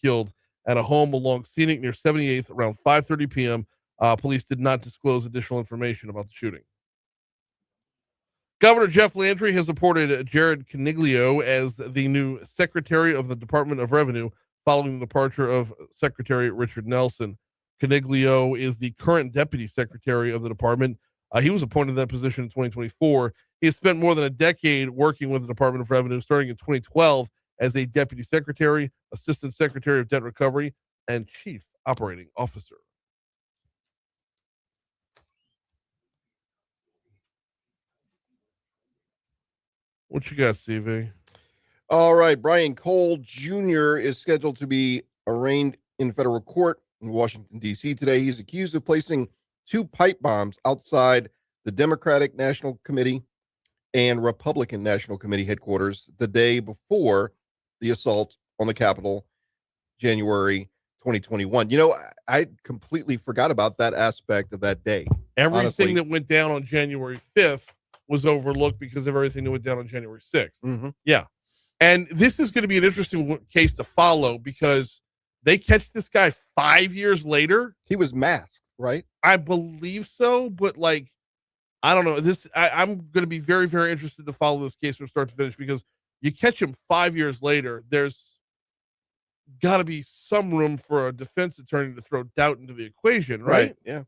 killed at a home along Scenic near 78th around 5:30 p.m. Police did not disclose additional information about the shooting. Governor Jeff Landry has appointed Jared Caniglio as the new Secretary of the Department of Revenue following the departure of Secretary Richard Nelson. Caniglio is the current Deputy Secretary of the department. He was appointed to that position in 2024. He has spent more than a decade working with the Department of Revenue, starting in 2012 as a Deputy Secretary, Assistant Secretary of Debt Recovery, and Chief Operating Officer. What you got, CV? All right. Brian Cole Jr. is scheduled to be arraigned in federal court in Washington, D.C. today. He's accused of placing 2 pipe bombs outside the Democratic National Committee and Republican National Committee headquarters the day before the assault on the Capitol, January 2021. You know, I completely forgot about that aspect of that day. Everything that went down on January 5th was overlooked because of everything that went down on January 6th. Mm-hmm. Yeah. And this is going to be an interesting case to follow because they catch this guy 5 years later. He was masked, right? I believe so, but like, I don't know. I'm going to be very, very interested to follow this case from start to finish because you catch him 5 years later. There's got to be some room for a defense attorney to throw doubt into the equation, right? Yeah,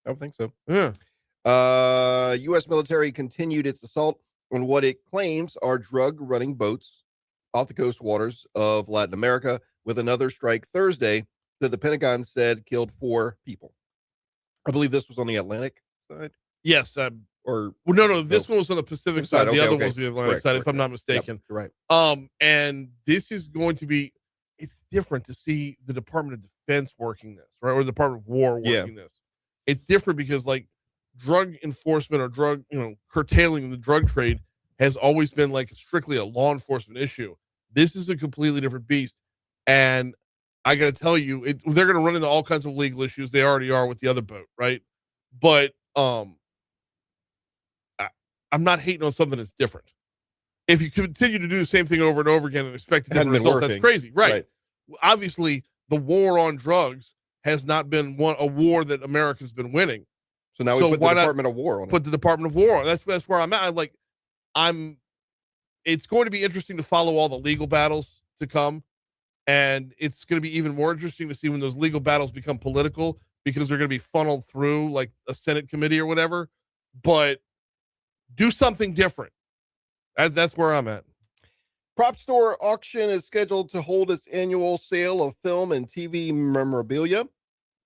I don't think so. Yeah. U.S. military continued its assault on what it claims are drug-running boats off the coast waters of Latin America with another strike Thursday that the Pentagon said killed 4 people. I believe this was on the Atlantic side. Yes. This one was on the Pacific side. The other one was the Atlantic side, if I'm not mistaken. Yep, right. And this is going to be, it's different to see the Department of Defense working this, right? Or the Department of War working this. It's different because like drug enforcement or drug, curtailing the drug trade has always been like strictly a law enforcement issue. This is a completely different beast. And I got to tell you, they're going to run into all kinds of legal issues. They already are with the other boat, right? But I'm not hating on something that's different. If you continue to do the same thing over and over again and expect different results, that's crazy, right? Obviously, the war on drugs has not been a war that America's been winning. So now we put the Department of War on it. Put the Department of War on. That's where I'm at. It's going to be interesting to follow all the legal battles to come. And it's going to be even more interesting to see when those legal battles become political because they're going to be funneled through like a Senate committee or whatever. But do something different. That's where I'm at. Prop Store Auction is scheduled to hold its annual sale of film and TV memorabilia.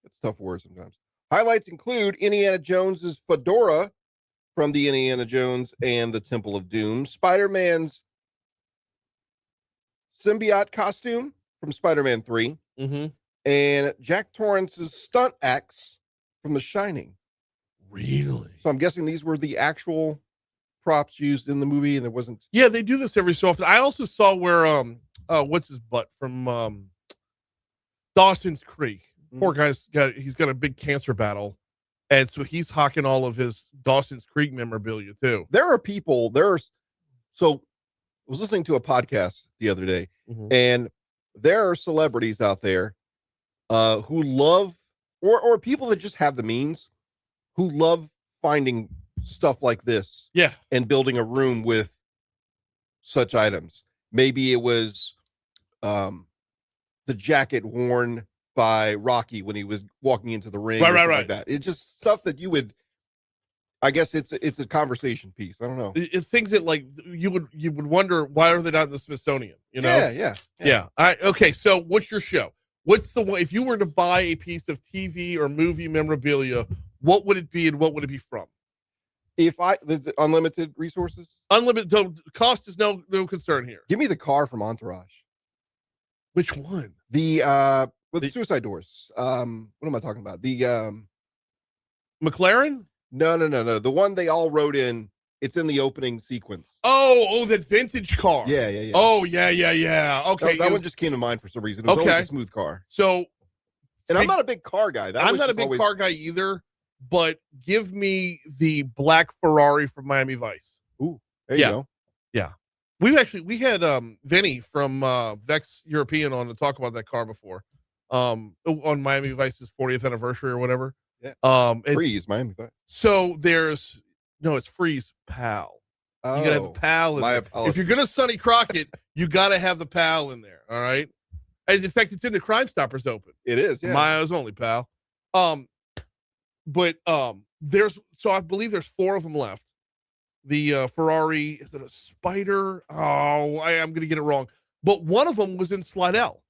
That's a tough word sometimes. Highlights include Indiana Jones's fedora from the Indiana Jones and the Temple of Doom, Spider-Man's symbiote costume from Spider-Man 3, and Jack Torrance's stunt axe from The Shining. Really? So I'm guessing these were the actual props used in the movie, and it wasn't. Yeah, they do this every so often. I also saw where what's his butt from Dawson's Creek. Poor guy's he's got a big cancer battle, and so he's hawking all of his Dawson's Creek memorabilia too. So I was listening to a podcast the other day, and there are celebrities out there who love, or people that just have the means, who love finding stuff like this, and building a room with such items. Maybe it was the jacket worn by Rocky when he was walking into the ring, right. Like that. It's just stuff that you would, I guess it's a conversation piece. I don't know. It's things that like you would wonder, why are they not in the Smithsonian? You know? Yeah. All right. Okay. So what's your show? What's the one, if you were to buy a piece of TV or movie memorabilia, what would it be and what would it be from? There's unlimited resources? Unlimited, cost is no concern here. Give me the car from Entourage. Which one? With the suicide doors. What am I talking about? The McLaren? No. The one they all wrote in. It's in the opening sequence. Oh, that vintage car. Yeah. Oh, yeah. Okay. That one just came to mind for some reason. It was always a smooth car. So, and I'm not a big car guy. I'm not a big car guy either, but give me the black Ferrari from Miami Vice. Ooh, there you go. Yeah. We had Vinny from Vex European on to talk about that car before. On Miami Vice's 40th anniversary or whatever. Yeah. It's Freeze, Miami Vice. So it's Freeze PAL. You gotta have the PAL in my there. apologies. If you're gonna Sonny Crockett, you gotta have the PAL in there. All right. And in fact, it's in the Crime Stoppers open. It is, yeah. My eyes only, pal. But I believe there's 4 of them left. The Ferrari, is it a Spider? Oh, I'm gonna get it wrong. But one of them was in Slidell.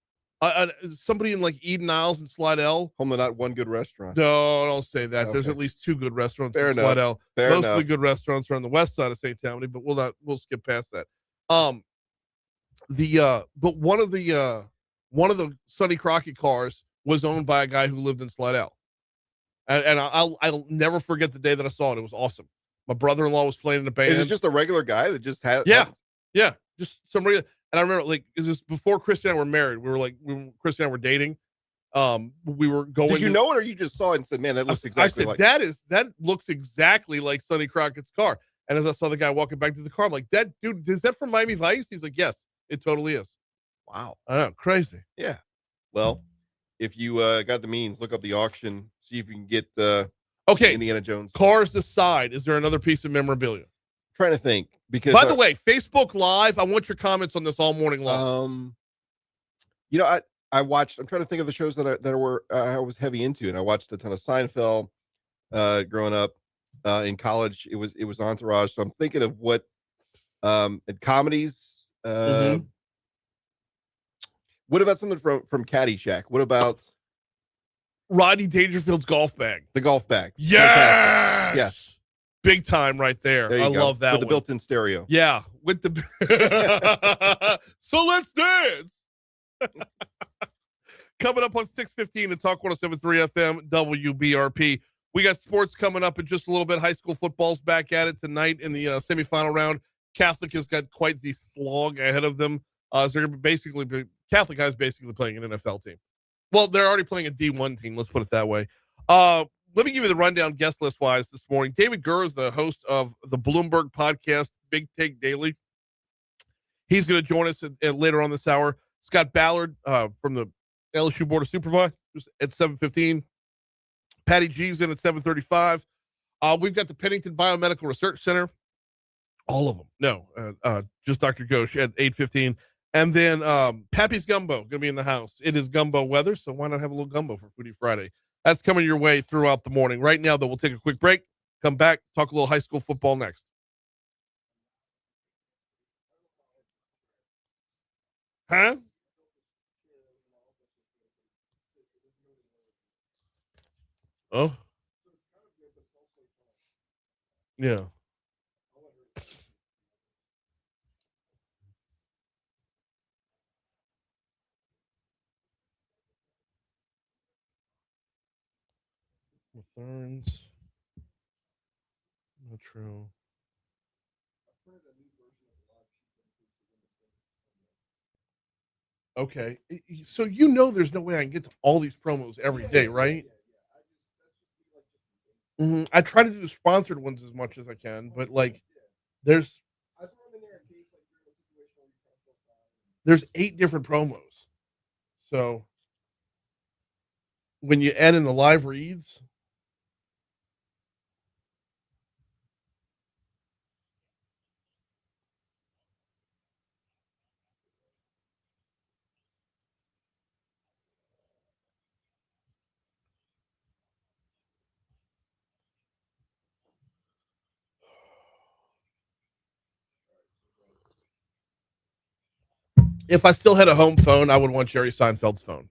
Somebody in like Eden Isles and Slidell. Home to not one good restaurant. No, don't say that. Okay. There's at least 2 good restaurants Fair in Slidell. Fair Most enough. of the good restaurants are on the west side of St. Tammany, but we'll skip past that. But one of the Sonny Crockett cars was owned by a guy who lived in Slidell. And I'll never forget the day that I saw it. It was awesome. My brother-in-law was playing in a band. Is it just a regular guy that just had? Yeah, just some regular. And I remember, like, is this before Christy and I were married? We were like, Christy and I were dating. We were going. Did you know it, or you just saw it and said, "Man, that looks exactly like." That looks exactly like Sonny Crockett's car. And as I saw the guy walking back to the car, I'm like, "That dude, is that from Miami Vice?" He's like, "Yes, it totally is." Wow, I know, crazy. Yeah. Well, if you got the means, look up the auction, see if you can get okay, Indiana Jones cars aside. Is there another piece of memorabilia? I'm trying to think, because by the way, Facebook Live. I want your comments on this all morning long. I watched. I'm trying to think of the shows that I was heavy into, and I watched a ton of Seinfeld growing up. In college, it was Entourage. So I'm thinking of what in comedies. What about something from Caddyshack? What about Rodney Dangerfield's golf bag? The golf bag. Yes. Yes. Big time right there. I love that with the built-in stereo. Yeah, with the So let's dance. Coming up on 6:15 to Talk 107.3 FM WBRP. We got sports coming up in just a little bit. High school football's back at it tonight in the semifinal round. Catholic has got quite the slog ahead of them. So they're basically Catholic guys basically playing an NFL team. Well, they're already playing a D1 team. Let's put it that way. Let me give you the rundown guest list wise this morning. David Gura is the host of the Bloomberg podcast, Big Take Daily. He's going to join us later on this hour. Scott Ballard from the LSU Board of Supervisors at 7:15. Patty G's in at 7:35. We've got the Pennington Biomedical Research Center. All of them. No, just Dr. Ghosh at 8:15. And then Pappy's Gumbo going to be in the house. It is Gumbo weather, so why not have a little gumbo for Foodie Friday? That's coming your way throughout the morning. Right now, though, we'll take a quick break, come back, talk a little high school football next. Huh? Oh. Yeah. Thorns. Metro. Okay. So there's no way I can get to all these promos every day, right? Mm-hmm. I try to do the sponsored ones as much as I can, but like there's 8 different promos. So when you add in the live reads, if I still had a home phone, I would want Jerry Seinfeld's phone.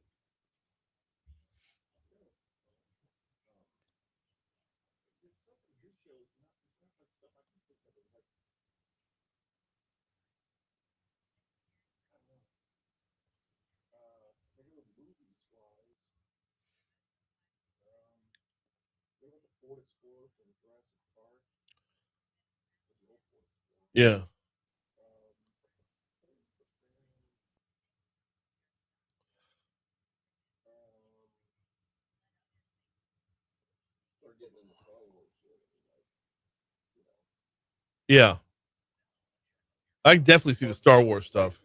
Yeah. Yeah. I can definitely see the Star Wars stuff.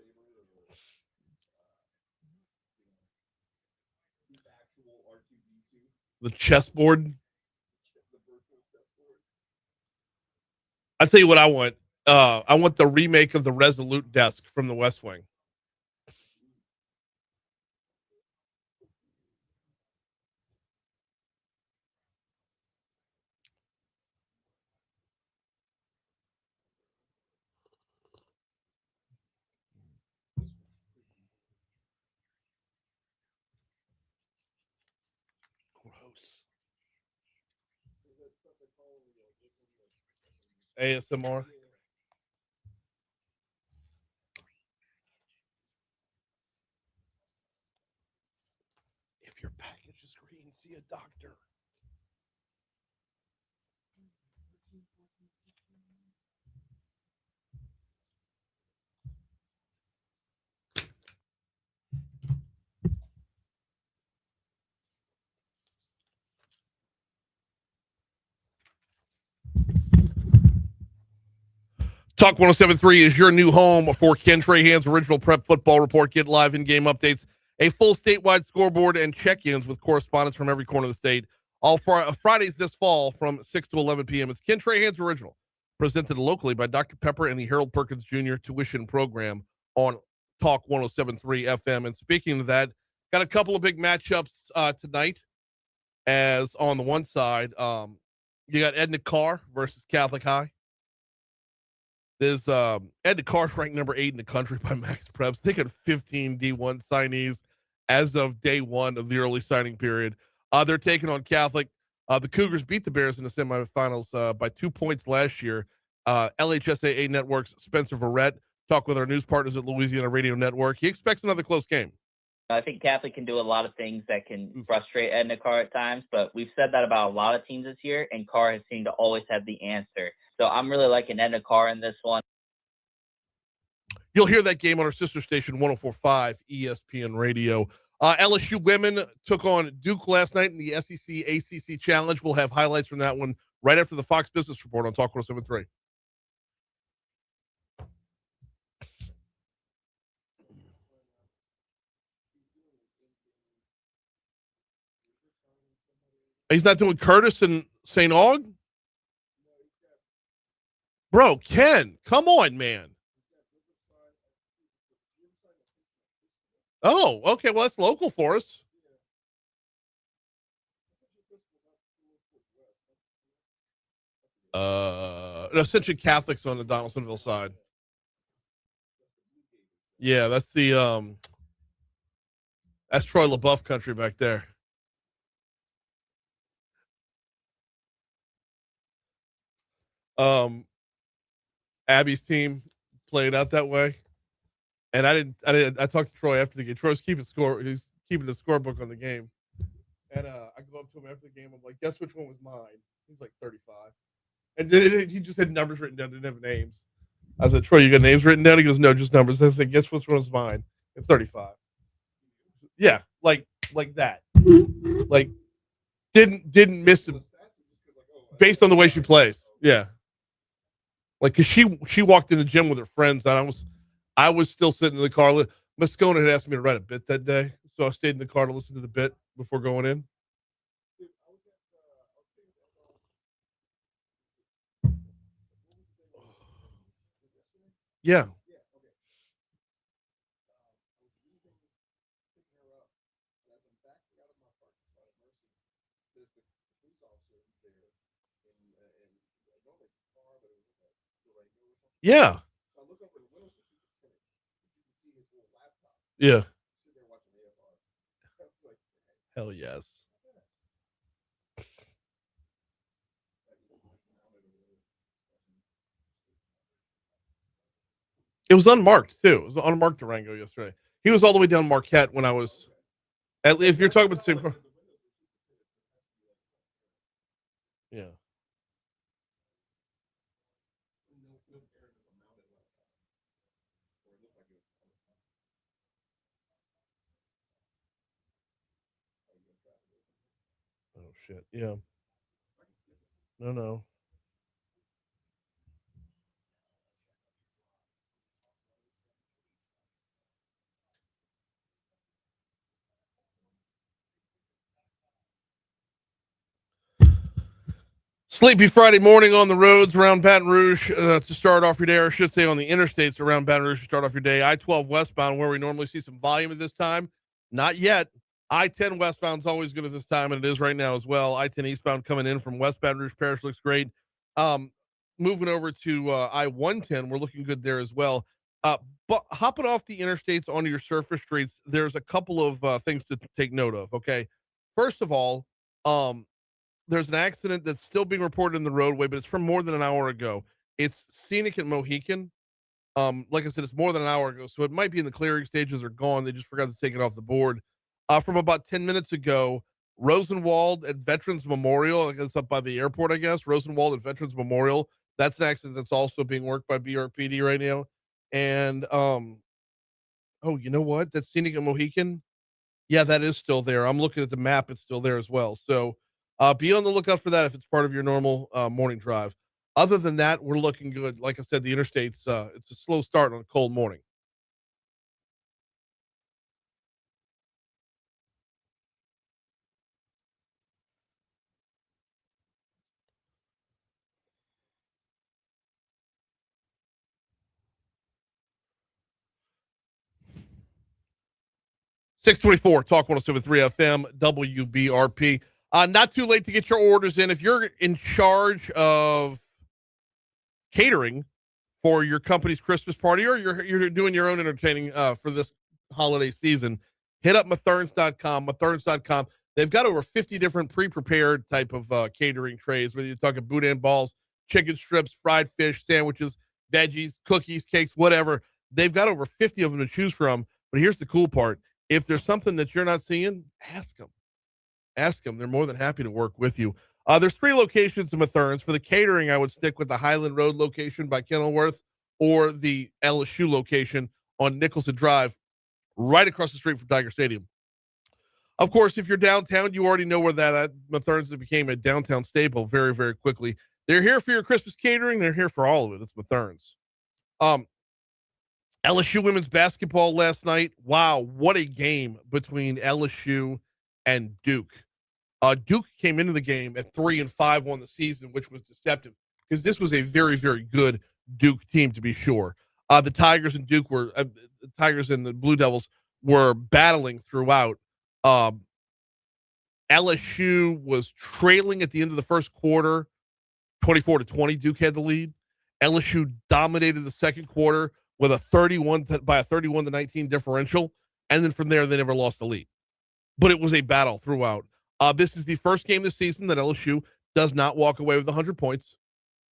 The chessboard. I'll tell you what I want. I want the remake of the Resolute desk from the West Wing. Gross. ASMR. If your package is green, see a doctor. Talk 1073 is your new home for Ken Trahan's original prep football report. Get live in-game updates, a full statewide scoreboard, and check-ins with correspondents from every corner of the state. All Fridays this fall from 6 to 11 p.m. It's Ken Trahan's original, presented locally by Dr. Pepper and the Harold Perkins Jr. tuition program on Talk 1073 FM. And speaking of that, got a couple of big matchups tonight. As on the one side, you got Edna Carr versus Catholic High. There's Ed Carr's ranked number 8 in the country by Max Preps. They got 15 D1 signees as of day one of the early signing period. They're taking on Catholic. The Cougars beat the Bears in the semifinals by 2 points last year. LHSAA Network's Spencer Verrett talked with our news partners at Louisiana Radio Network. He expects another close game. I think Catholic can do a lot of things that can frustrate Edna Carr at times, but we've said that about a lot of teams this year, and Carr has seemed to always have the answer. So I'm really liking Edna Carr in this one. You'll hear that game on our sister station, 104.5 ESPN Radio. LSU women took on Duke last night in the SEC ACC Challenge. We'll have highlights from that one right after the Fox Business Report on Talk 1073. He's not doing Curtis and St. Aug? Bro, Ken, come on, man. Oh, okay. Well, that's local for us. Essentially Catholics on the Donaldsonville side. Yeah, that's the that's Troy LaBeouf country back there. Abby's team played out that way. And I talked to Troy after the game. Troy's keeping score. He's keeping the scorebook on the game. And I go up to him after the game. I'm like, guess which one was mine? He's like 35. And he just had numbers written down, didn't have names. I said, Troy, you got names written down? He goes, no, just numbers. I said, guess which one was mine? It's 35. Yeah, like that. Like didn't miss it based on the way she plays. Yeah. Like, cause she walked in the gym with her friends, and I was still sitting in the car. Moscona had asked me to write a bit that day, so I stayed in the car to listen to the bit before going in. Yeah. Yeah. Yeah. Hell yes. It was unmarked too. It was unmarked Durango yesterday. He was all the way down Marquette when I was. If you're talking about the same car. Yeah. Oh shit. Yeah. No. Sleepy Friday morning on the roads around Baton Rouge to start off your day, or I should say on the interstates around Baton Rouge to start off your day. I-12 westbound, where we normally see some volume at this time. Not yet. I-10 westbound is always good at this time, and it is right now as well. I-10 eastbound coming in from West Baton Rouge Parish looks great. Moving over to I-110, we're looking good there as well. But hopping off the interstates onto your surface streets, there's a couple of things to take note of, okay? First of all, there's an accident that's still being reported in the roadway, but it's from more than an hour ago. It's scenic and Mohican. Like I said, it's more than an hour ago, so it might be in the clearing stages or gone. They just forgot to take it off the board. From about 10 minutes ago, Rosenwald at Veterans Memorial, I guess up by the airport, I guess. Rosenwald at Veterans Memorial. That's an accident that's also being worked by BRPD right now. And, oh, you know what? That's scenic and Mohican. Yeah, that is still there. I'm looking at the map. It's still there as well. So, be on the lookout for that if it's part of your normal morning drive. Other than that, we're looking good. Like I said, the interstates, it's a slow start on a cold morning. .624 Talk 107.3 FM WBRP. Not too late to get your orders in. If you're in charge of catering for your company's Christmas party, or you're doing your own entertaining for this holiday season, hit up Matherns.com. Matherns.com. They've got over 50 different pre-prepared type of catering trays, whether you're talking boudin balls, chicken strips, fried fish, sandwiches, veggies, cookies, cakes, whatever. They've got over 50 of them to choose from. But here's the cool part. If there's something that you're not seeing, ask them. Ask them. They're more than happy to work with you. There's 3 locations in Matherns. For the catering, I would stick with the Highland Road location by Kenilworth or the LSU location on Nicholson Drive, right across the street from Tiger Stadium. Of course, if you're downtown, you already know where that at. Matherns became a downtown staple very, very quickly. They're here for your Christmas catering. They're here for all of it. It's Matherns. LSU women's basketball last night. Wow, what a game between LSU and Duke. Duke came into the game at 3-5 on the season, which was deceptive because this was a very, very good Duke team, to be sure. The Tigers and Duke were Tigers and the Blue Devils were battling throughout. LSU was trailing at the end of the first quarter, 24-20. Duke had the lead. LSU dominated the second quarter with a 31-19 differential, and then from there they never lost the lead. But it was a battle throughout. This is the first game this season that LSU does not walk away with 100 points.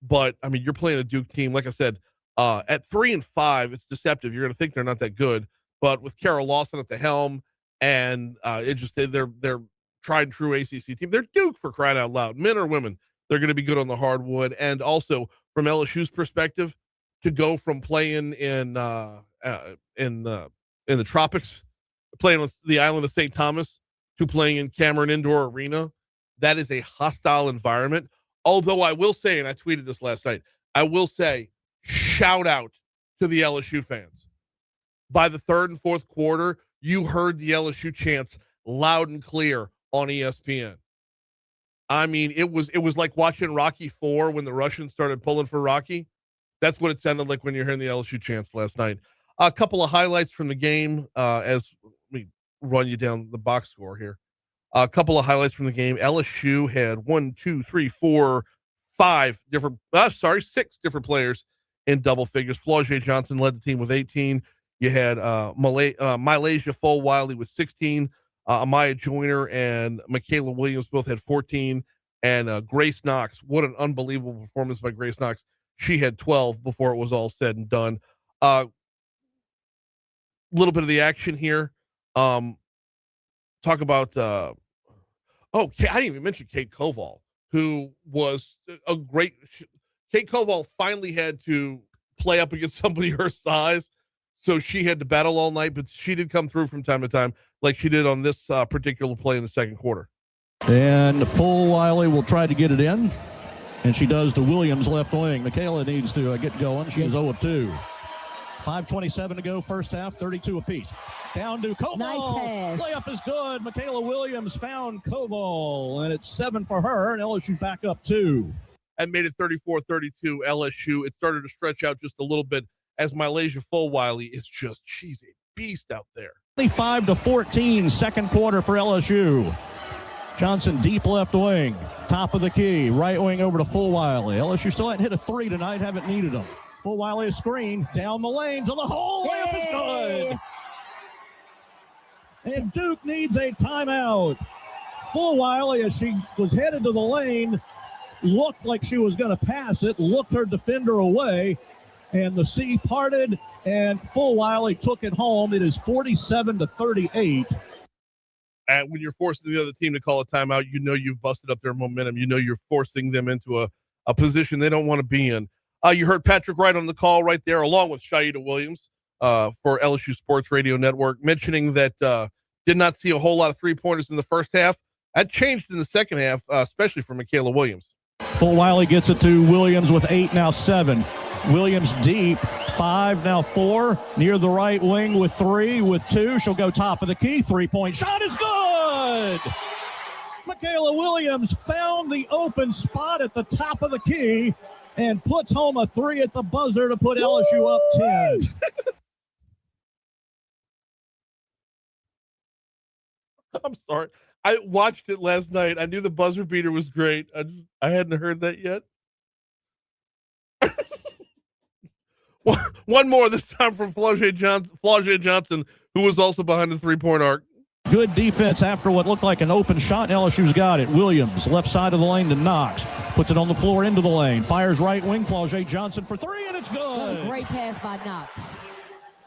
But I mean, you're playing a Duke team, like I said, at 3-5. It's deceptive. You're going to think they're not that good, but with Carol Lawson at the helm, and they're tried and true ACC team. They're Duke, for crying out loud, men or women. They're going to be good on the hardwood, and also from LSU's perspective, to go from playing in the tropics, playing on the island of St. Thomas, to playing in Cameron Indoor Arena, that is a hostile environment. Although I will say, and I tweeted this last night, I will say, shout out to the LSU fans. By the third and fourth quarter, you heard the LSU chants loud and clear on ESPN. I mean, it was like watching Rocky IV when the Russians started pulling for Rocky. That's what it sounded like when you're hearing the LSU chants last night. A couple of highlights from the game as we run you down the box score here. A couple of highlights from the game. LSU had 6 different players in double figures. Flaugier Johnson led the team with 18. You had Mylasia Full-Wiley with 16. Amaya Joyner and Michaela Williams both had 14. And Grace Knox, what an unbelievable performance by Grace Knox. She had 12 before it was all said and done. Little bit of the action here. Talk about I didn't even mention Kate Koval, who was a great. Kate Koval finally had to play up against somebody her size, so she had to battle all night, but she did come through from time to time, like she did on this particular play in the second quarter. And Full-Wiley will try to get it in, and she does to Williams left wing. Michaela needs to get going. She's 0-2. 5:27 to go, first half, 32 apiece. Down to Koval. Nice pass. Layup is good. Michaela Williams found Koval, and it's 7 for her, and LSU back up 2. and made it 34-32 LSU. It started to stretch out just a little bit as Malaysia Fulwiley is just, she's a beast out there. 25-14, second quarter for LSU. Johnson deep left wing, top of the key, right wing over to Fulwiley. LSU still hadn't hit a three tonight, haven't needed them. Fulwiley a screen, down the lane to the hole, layup is good. And Duke needs a timeout. Fulwiley, as she was headed to the lane, looked like she was going to pass it, looked her defender away, and the sea parted, and Fulwiley took it home. It is 47-38. And when you're forcing the other team to call a timeout, you know you've busted up their momentum. You know you're forcing them into a position they don't want to be in. You heard Patrick Wright on the call right there, along with Shaida Williams for LSU Sports Radio Network, mentioning that did not see a whole lot of three-pointers in the first half. That changed in the second half, especially for Michaela Williams. Fulwiley gets it to Williams with 8, now 7. Williams deep, 5, now 4. Near the right wing with 3, with 2. She'll go top of the key. Three-point shot is good! Michaela Williams found the open spot at the top of the key and puts home a 3 at the buzzer to put LSU up 10. I'm sorry. I watched it last night. I knew the buzzer beater was great. I hadn't heard that yet. One more, this time from Flau'jae Johnson, who was also behind the three-point arc. Good defense after what looked like an open shot. LSU's got it. Williams, left side of the lane to Knox. Puts it on the floor into the lane. Fires right wing. Flau'jae Johnson for 3, and it's good. Great pass by Knox.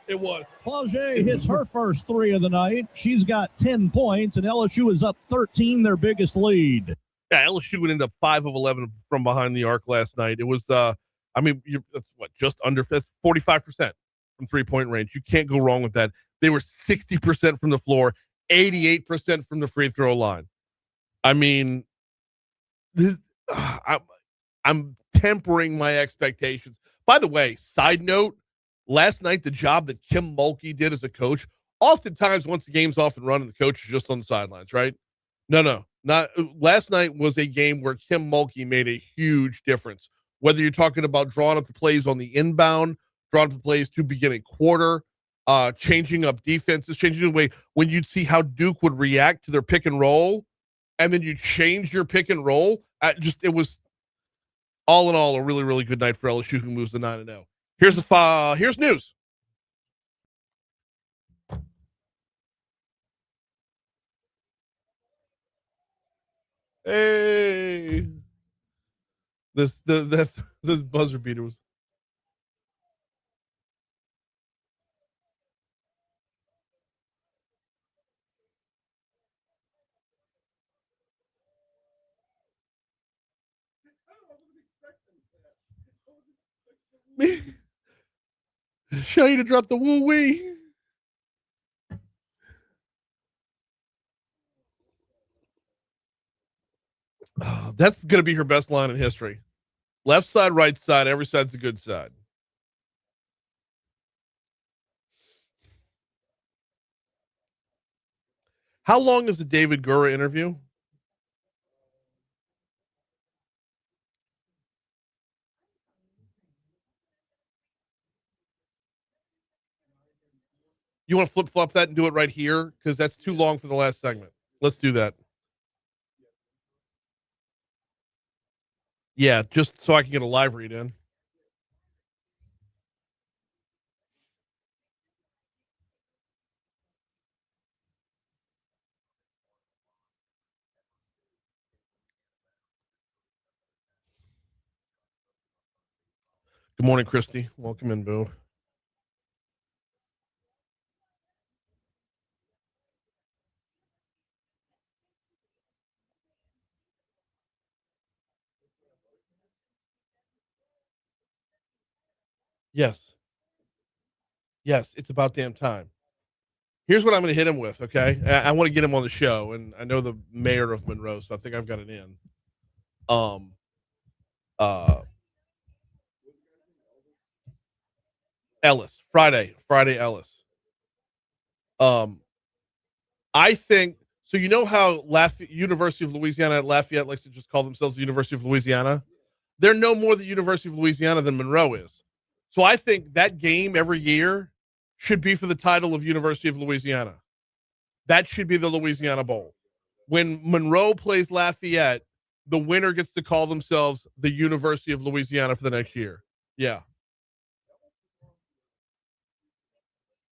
It was. Flau'jae hits her first 3 of the night. She's got 10 points, and LSU is up 13, their biggest lead. Yeah, LSU would end up 5 of 11 from behind the arc last night. It was, that's just under 45% from three-point range. You can't go wrong with that. They were 60% from the floor, 88% from the free throw line. I mean, I'm tempering my expectations. By the way, side note, last night, the job that Kim Mulkey did as a coach, oftentimes once the game's off and running, the coach is just on the sidelines, right? No, not last night was a game where Kim Mulkey made a huge difference. Whether you're talking about drawing up the plays on the inbound, drawing up the plays to begin a quarter, changing up defenses, changing the way when you'd see how Duke would react to their pick and roll, and then you change your pick and roll. It was all in all a really, really good night for LSU, who moves to 9-0. Here's news. Hey, the buzzer beater was. Show you to drop the woo-wee. Oh, that's going to be her best line in history. Left side, right side, every side's a good side. How long is the David Gura interview? You want to flip-flop that and do it right here? Because that's too long for the last segment. Let's do that. Yeah, just so I can get a live read in. Good morning, Christy. Welcome in, Boo. Yes. Yes, it's about damn time. Here's what I'm going to hit him with, okay? I want to get him on the show, and I know the mayor of Monroe, so I think I've got it in. Ellis, Friday Ellis. I think so. You know how University of Louisiana at Lafayette likes to just call themselves the University of Louisiana? They're no more the University of Louisiana than Monroe is. So I think that game every year should be for the title of University of Louisiana. That should be the Louisiana Bowl. When Monroe plays Lafayette, the winner gets to call themselves the University of Louisiana for the next year. Yeah.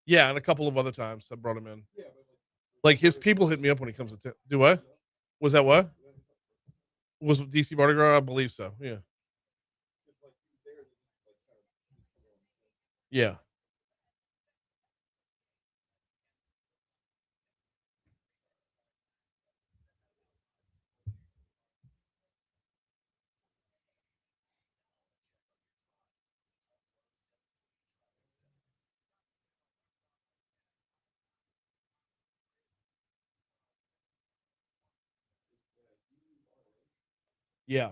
Yeah, and a couple of other times I brought him in. Like, his people hit me up when he comes to do what? Was that what? Was DC Mardi Gras? I believe so. Yeah. Yeah. Yeah.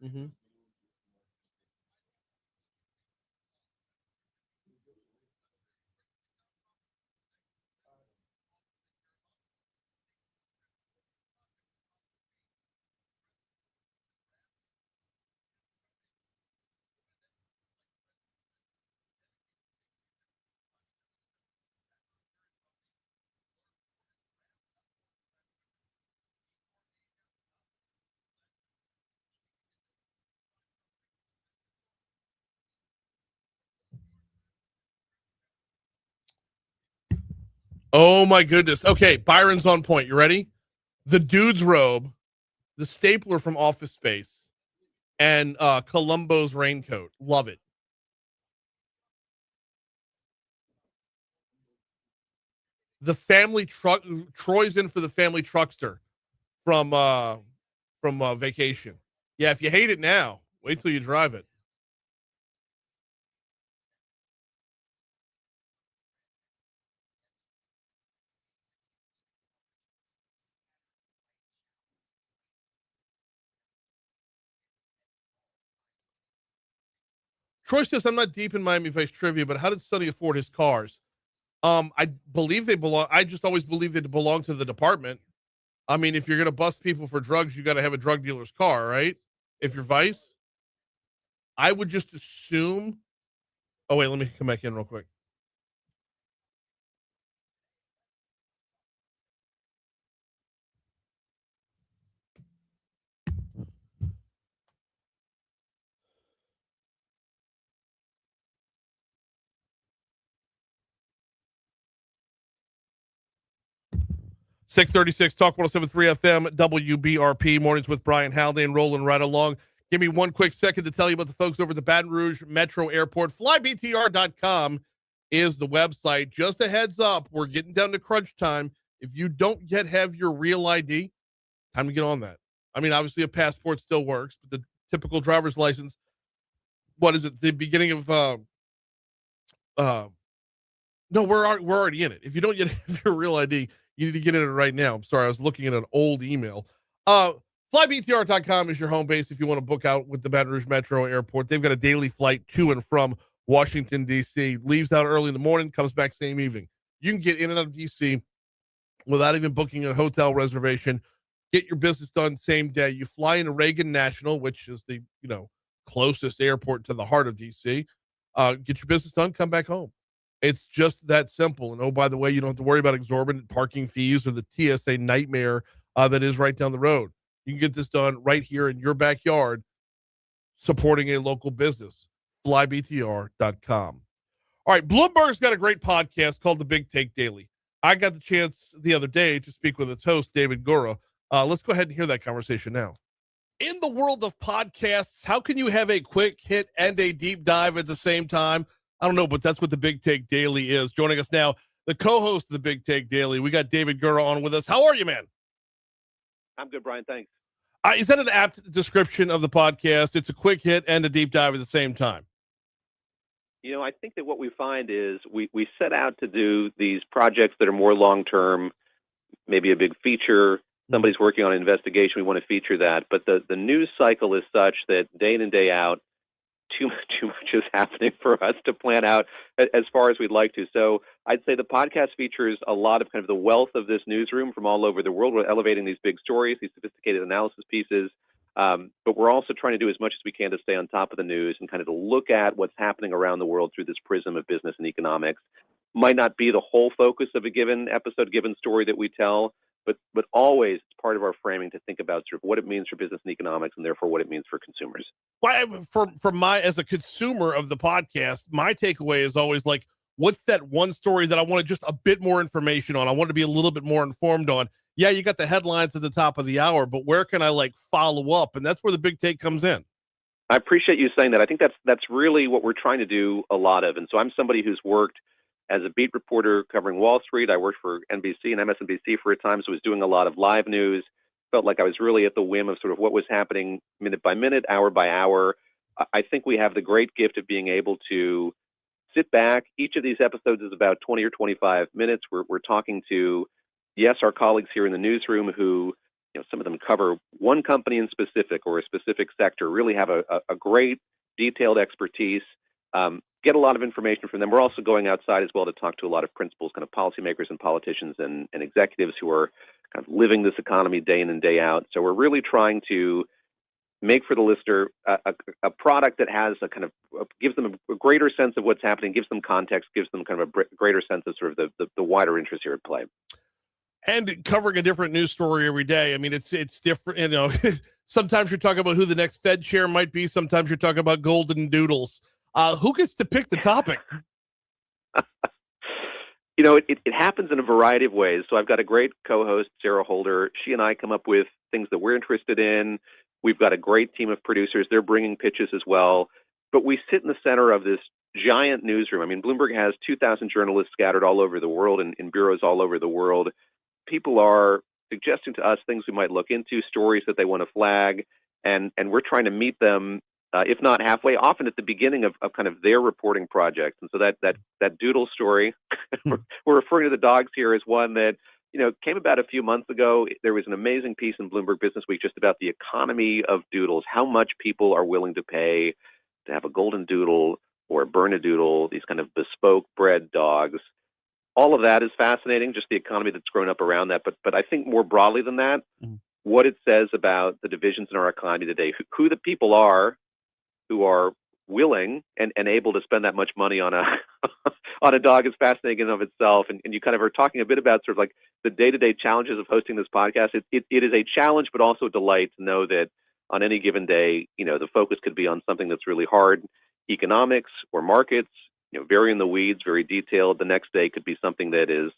Mm-hmm. Oh my goodness. Okay, Byron's on point. You ready? The dude's robe, the stapler from Office Space, and Columbo's raincoat. Love it. The family truck. Troy's in for the family truckster from Vacation. Yeah, if you hate it now, wait till you drive it. Troy says, I'm not deep in Miami Vice trivia, but how did Sonny afford his cars? I believe they belong. I just always believed they belong to the department. I mean, if you're going to bust people for drugs, you got to have a drug dealer's car, right? If you're Vice, I would just assume. Oh, wait, let me come back in real quick. 636 Talk 107.3 FM, WBRP, mornings with Brian Haldane, rolling right along. Give me one quick second to tell you about the folks over at the Baton Rouge Metro Airport. FlyBTR.com is the website. Just a heads up, we're getting down to crunch time. If you don't yet have your real ID, time to get on that. I mean, obviously a passport still works, but the typical driver's license, what is it, the beginning of, no, we're already in it. If you don't yet have your real ID, you need to get in it right now. I'm sorry, I was looking at an old email. FlyBTR.com is your home base if you want to book out with the Baton Rouge Metro Airport. They've got a daily flight to and from Washington, D.C. Leaves out early in the morning, comes back same evening. You can get in and out of D.C. without even booking a hotel reservation. Get your business done same day. You fly into Reagan National, which is the closest airport to the heart of D.C. Get your business done, come back home. It's just that simple. And oh, by the way, you don't have to worry about exorbitant parking fees or the TSA nightmare that is right down the road. You can get this done right here in your backyard, supporting a local business. FlyBTR.com. All right, Bloomberg's got a great podcast called The Big Take Daily. I got the chance the other day to speak with its host, David Gura. Let's go ahead and hear that conversation now. In the world of podcasts, how can you have a quick hit and a deep dive at the same time? I don't know, but that's what the Big Take Daily is. Joining us now, the co-host of the Big Take Daily. We got David Gura on with us. How are you, man? I'm good, Brian. Thanks. Is that an apt description of the podcast? It's a quick hit and a deep dive at the same time. I think that what we find is we set out to do these projects that are more long-term, maybe a big feature. Somebody's working on an investigation. We want to feature that. But the news cycle is such that day in and day out, too much is happening for us to plan out as far as we'd like to. So I'd say the podcast features a lot of kind of the wealth of this newsroom from all over the world. We're elevating these big stories, these sophisticated analysis pieces. But we're also trying to do as much as we can to stay on top of the news and kind of to look at what's happening around the world through this prism of business and economics. Might not be the whole focus of a given episode, given story that we tell, but always it's part of our framing to think about sort of what it means for business and economics, and therefore what it means for consumers. Well, as a consumer of the podcast, my takeaway is always like, what's that one story that I wanted just a bit more information on? I want to be a little bit more informed on. Yeah, you got the headlines at the top of the hour, but where can I follow up? And that's where the Big Take comes in. I appreciate you saying that. I think that's really what we're trying to do a lot of. And so I'm somebody who's worked as a beat reporter covering Wall Street. I worked for NBC and MSNBC for a time, so I was doing a lot of live news. Felt like I was really at the whim of sort of what was happening minute by minute, hour by hour. I think we have the great gift of being able to sit back. Each of these episodes is about 20 or 25 minutes. We're talking to, yes, our colleagues here in the newsroom who, some of them cover one company in specific or a specific sector, really have a great detailed expertise. Get a lot of information from them. We're also going outside as well to talk to a lot of principals, kind of policymakers and politicians and executives who are kind of living this economy day in and day out. So we're really trying to make for the listener a product that has a kind of gives them a greater sense of what's happening, gives them context, gives them kind of a greater sense of sort of the wider interest here at play. And covering a different news story every day. I mean, it's different. Sometimes you're talking about who the next Fed chair might be. Sometimes you're talking about golden doodles. Who gets to pick the topic? It happens in a variety of ways. So I've got a great co-host, Sarah Holder. She and I come up with things that we're interested in. We've got a great team of producers. They're bringing pitches as well. But we sit in the center of this giant newsroom. I mean, Bloomberg has 2,000 journalists scattered all over the world and in bureaus all over the world. People are suggesting to us things we might look into, stories that they want to flag, and we're trying to meet them, if not halfway, often at the beginning of kind of their reporting projects. And so that doodle story, we're referring to the dogs here, as one that came about a few months ago. There was an amazing piece in Bloomberg Business Week just about the economy of doodles, how much people are willing to pay to have a golden doodle or a Bernedoodle, these kind of bespoke bred dogs. All of that is fascinating, just the economy that's grown up around that. But I think more broadly than that, what it says about the divisions in our economy today, who the people are who are willing and able to spend that much money on a dog is fascinating in and of itself. And you kind of are talking a bit about sort of like the day-to-day challenges of hosting this podcast. It is a challenge, but also a delight to know that on any given day, the focus could be on something that's really hard, economics or markets, very in the weeds, very detailed. The next day could be something that is,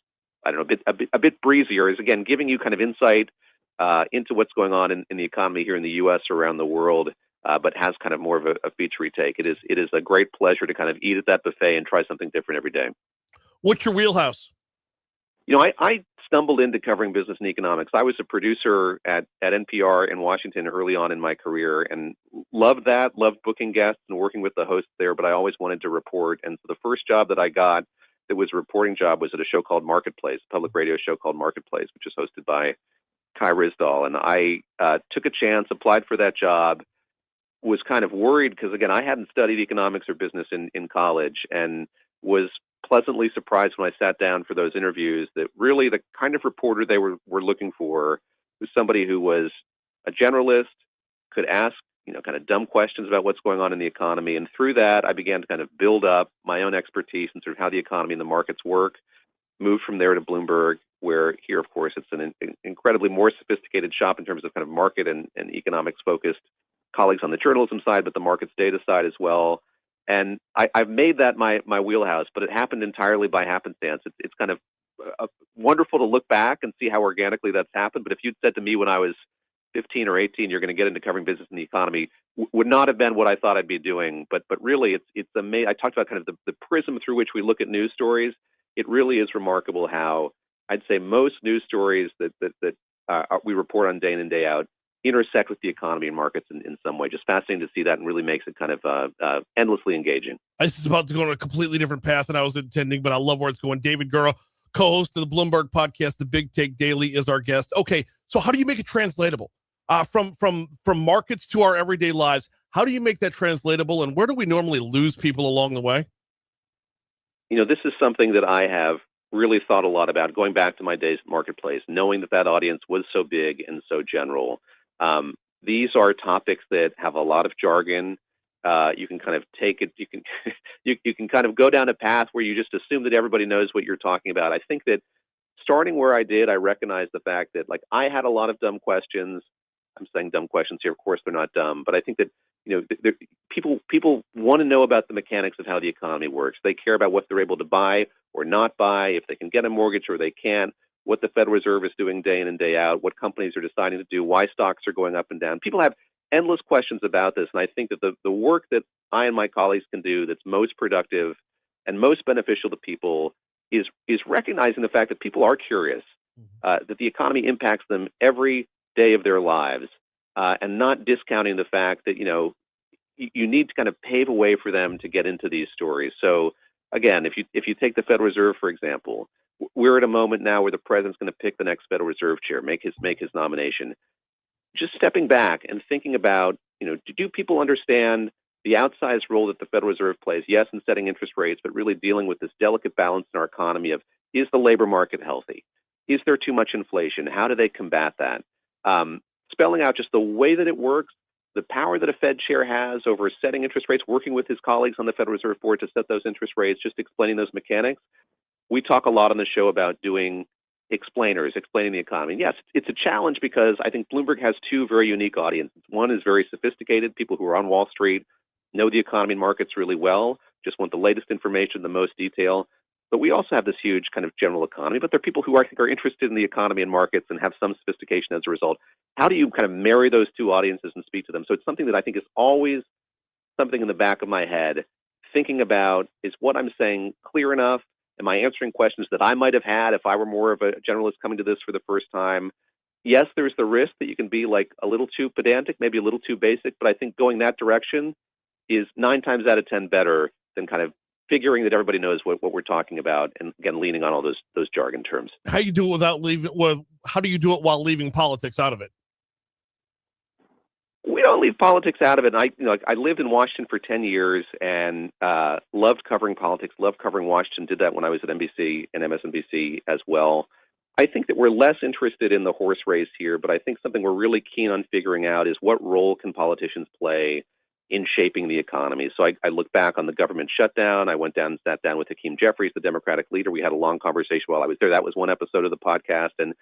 I don't know, a bit breezier, is again giving you kind of insight into what's going on in the economy here in the U.S. around the world, but has kind of more of a feature take. It is a great pleasure to kind of eat at that buffet and try something different every day. What's your wheelhouse? I stumbled into covering business and economics. I was a producer at NPR in Washington early on in my career and loved booking guests and working with the hosts there, but I always wanted to report. And so the first job that I got that was a reporting job was at a show called Marketplace, a public radio show called Marketplace, which is hosted by Kai Ryssdal. And I took a chance, applied for that job, was kind of worried because, again, I hadn't studied economics or business in college, and was pleasantly surprised when I sat down for those interviews that really the kind of reporter they were looking for was somebody who was a generalist, could ask, kind of dumb questions about what's going on in the economy. And through that, I began to kind of build up my own expertise in sort of how the economy and the markets work, moved from there to Bloomberg, where here, of course, it's an incredibly more sophisticated shop in terms of kind of market and economics focused colleagues on the journalism side, but the markets data side as well. And I've made that my wheelhouse, but it happened entirely by happenstance. It's kind of wonderful to look back and see how organically that's happened. But if you'd said to me when I was 15 or 18, you're going to get into covering business and the economy, would not have been what I thought I'd be doing. But really, it's amazing. I talked about kind of the prism through which we look at news stories. It really is remarkable how I'd say most news stories that we report on day in and day out intersect with the economy and markets in some way. Just fascinating to see that, and really makes it kind of endlessly engaging. This is about to go on a completely different path than I was intending, but I love where it's going. David Gura, co-host of the Bloomberg podcast, The Big Take Daily, is our guest. Okay, so how do you make it translatable from markets to our everyday lives? How do you make that translatable, and where do we normally lose people along the way? This is something that I have really thought a lot about, going back to my days at Marketplace, knowing that audience was so big and so general. These are topics that have a lot of jargon. You can kind of take it. You can you can kind of go down a path where you just assume that everybody knows what you're talking about. I think that starting where I did, I recognize the fact that I had a lot of dumb questions. I'm saying dumb questions here. Of course, they're not dumb, but I think that people want to know about the mechanics of how the economy works. They care about what they're able to buy or not buy, if they can get a mortgage or they can't, what the Federal Reserve is doing day in and day out, what companies are deciding to do, why stocks are going up and down. People have endless questions about this, and I think that the work that I and my colleagues can do that's most productive and most beneficial to people is recognizing the fact that people are curious, that the economy impacts them every day of their lives, and not discounting the fact that you need to kind of pave a way for them to get into these stories. So again, if you take the Federal Reserve, for example, we're at a moment now where the president's going to pick the next Federal Reserve chair, make his nomination. Just stepping back and thinking about, do people understand the outsized role that the Federal Reserve plays? Yes, in setting interest rates, but really dealing with this delicate balance in our economy of, is the labor market healthy? Is there too much inflation? How do they combat that? Spelling out just the way that it works, the power that a Fed chair has over setting interest rates, working with his colleagues on the Federal Reserve Board to set those interest rates, just explaining those mechanics. We talk a lot on the show about doing explainers, explaining the economy. And yes, it's a challenge because I think Bloomberg has two very unique audiences. One is very sophisticated, people who are on Wall Street, know the economy and markets really well, just want the latest information, the most detail. But we also have this huge kind of general economy, but there are people who I think are interested in the economy and markets and have some sophistication as a result. How do you kind of marry those two audiences and speak to them? So it's something that I think is always something in the back of my head, thinking about, is what I'm saying clear enough? Am I answering questions that I might have had if I were more of a generalist coming to this for the first time? Yes, there's the risk that you can be a little too pedantic, maybe a little too basic, but I think going that direction is 9 times out of 10 better than kind of figuring that everybody knows what we're talking about, and again, leaning on all those jargon terms. How you do it without leaving? Well, how do you do it while leaving politics out of it? We don't leave politics out of it. I lived in Washington for 10 years and loved covering politics, loved covering Washington, did that when I was at NBC and MSNBC as well. I think that we're less interested in the horse race here, but I think something we're really keen on figuring out is what role can politicians play in shaping the economy. So I look back on the government shutdown. I went down and sat down with Hakeem Jeffries, the Democratic leader. We had a long conversation while I was there. That was one episode of the podcast. And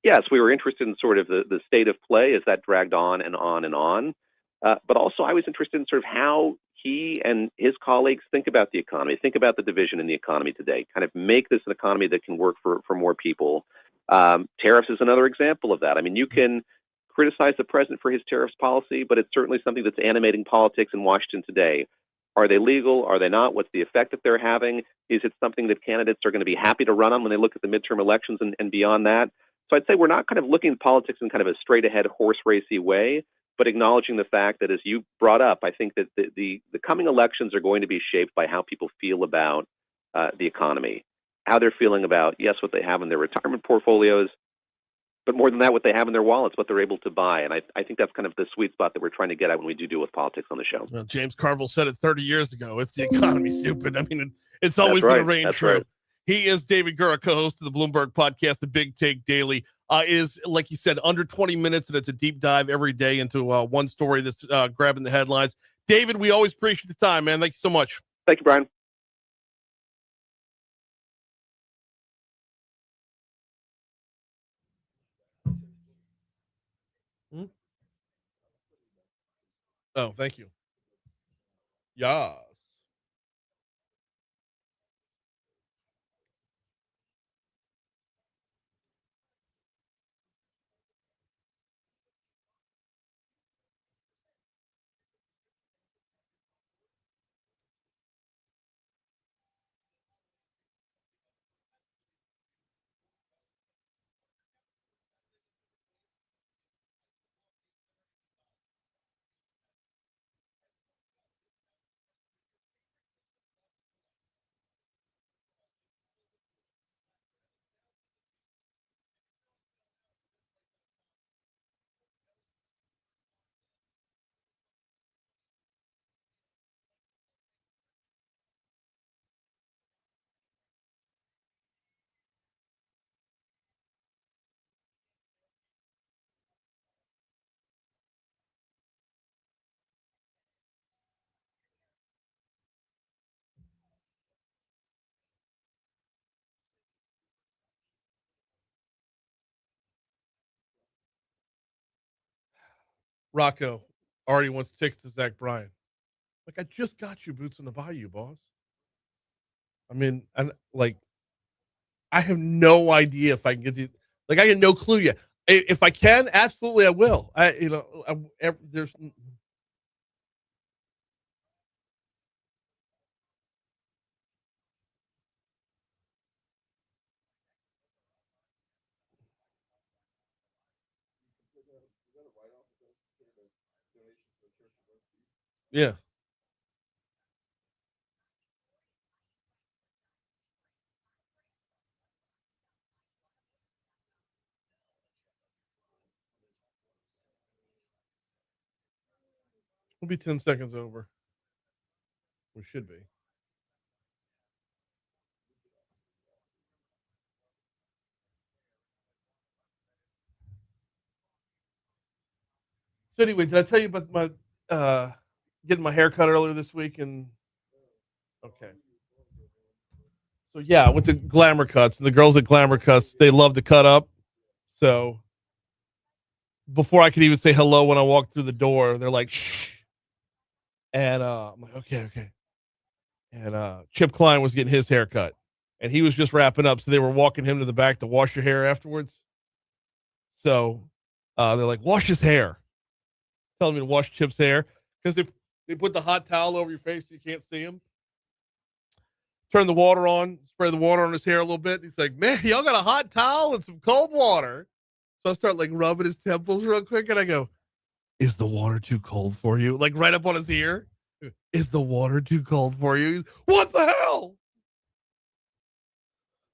yes, we were interested in sort of the state of play as that dragged on and on and on. But also I was interested in sort of how he and his colleagues think about the economy, think about the division in the economy today, kind of make this an economy that can work for more people. Tariffs is another example of that. I mean, you can criticize the president for his tariffs policy, but it's certainly something that's animating politics in Washington today. Are they legal? Are they not? What's the effect that they're having? Is it something that candidates are going to be happy to run on when they look at the midterm elections and beyond that? So I'd say we're not kind of looking at politics in kind of a straight ahead horse racy way, but acknowledging the fact that, as you brought up, I think that the coming elections are going to be shaped by how people feel about the economy, how they're feeling about, yes, what they have in their retirement portfolios, but more than that, what they have in their wallets, what they're able to buy. And I think that's kind of the sweet spot that we're trying to get at when we do deal with politics on the show. Well, James Carville said it 30 years ago. It's the economy, stupid. I mean, it's always going to reign true. Right. He is David Gura, co-host of the Bloomberg podcast, The Big Take Daily. Is, like you said, under 20 minutes, and it's a deep dive every day into one story that's grabbing the headlines. David, we always appreciate the time, man. Thank you so much. Thank you, Brian. Oh, thank you. Yeah. Rocco already wants tickets to Zach Bryan. Like, I just got you boots in the bayou, boss. I mean, and like, I have no idea if I can get these. Like, I have no clue yet. If I can, absolutely, I will. There's. Yeah. We'll be 10 seconds over. We should be. So anyway, did I tell you about my getting my hair cut earlier this week? And okay. So yeah, I went to Glamour Cuts, and the girls at Glamour Cuts, they love to cut up. So before I could even say hello when I walked through the door, they're like, shh. And I'm like, okay. And Chip Klein was getting his hair cut, and he was just wrapping up. So they were walking him to the back to wash your hair afterwards. So they're like, wash his hair. Telling me to wash Chip's hair because they put the hot towel over your face so you can't see him. Turn the water on, spray the water on his hair a little bit. He's like, man, y'all got a hot towel and some cold water. So I start like rubbing his temples real quick, and I go, is the water too cold for you? Like right up on his ear. Is the water too cold for you? What the hell?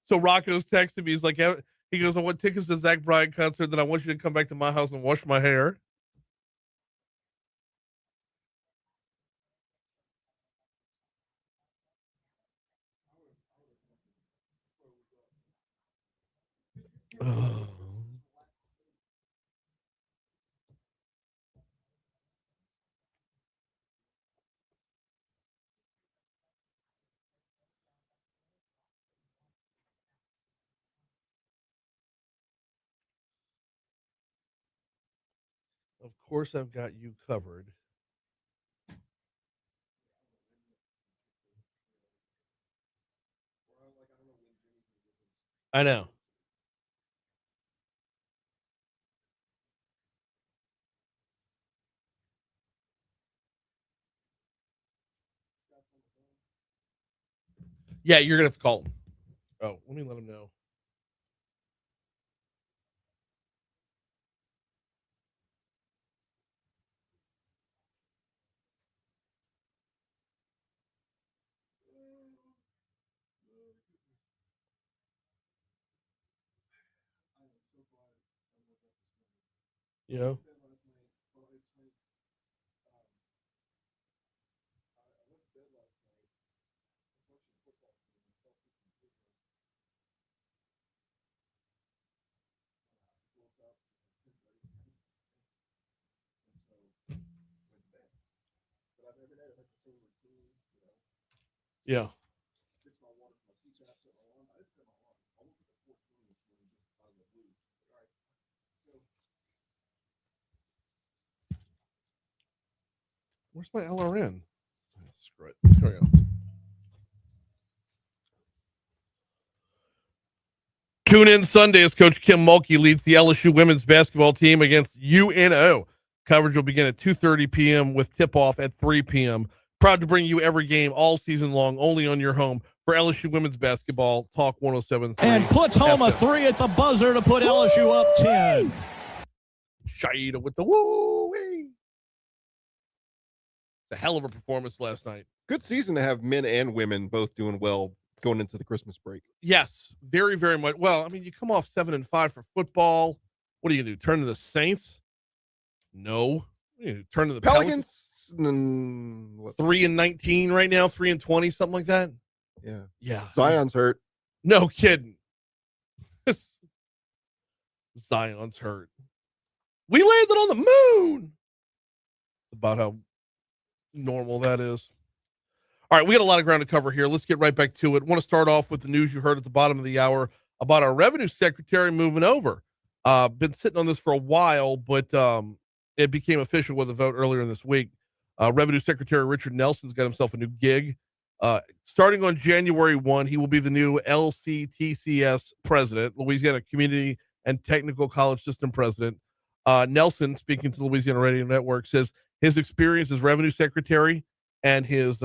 So Rocco's texting me. He's like, he goes, I want tickets to Zach Bryan concert. Then I want you to come back to my house and wash my hair. Oh. Of course, I've got you covered. I know. Yeah, you're gonna have to call him. Oh, let me let him know. You know? Yeah. Where's my LRN? Screw it. Here we go. Tune in Sunday as Coach Kim Mulkey leads the LSU women's basketball team against UNO. Coverage will begin at 2:30 p.m. with tip-off at 3 p.m. Proud to bring you every game all season long, only on your home for LSU women's basketball. Talk 107.3. And puts home a three at the buzzer to put LSU up 10. Shaida with the woo-wee. It's a hell of a performance last night. Good season to have men and women both doing well going into the Christmas break. Yes, very, very much. Well, I mean, you come off 7-5 for football. What are you going to do? Turn to the Saints? No. You turn to the Pelicans. 3-19 right now, 3-20, something like that. Yeah. Zion's hurt. No kidding. Zion's hurt. We landed on the moon. About how normal that is. All right, we got a lot of ground to cover here. Let's get right back to it. I want to start off with the news you heard at the bottom of the hour about our revenue secretary moving over. Been sitting on this for a while, but it became official with a vote earlier this week. Revenue Secretary Richard Nelson's got himself a new gig. Starting on January 1, he will be the new LCTCS president, Louisiana Community and Technical College System president. Nelson, speaking to the Louisiana Radio Network, says his experience as revenue secretary and his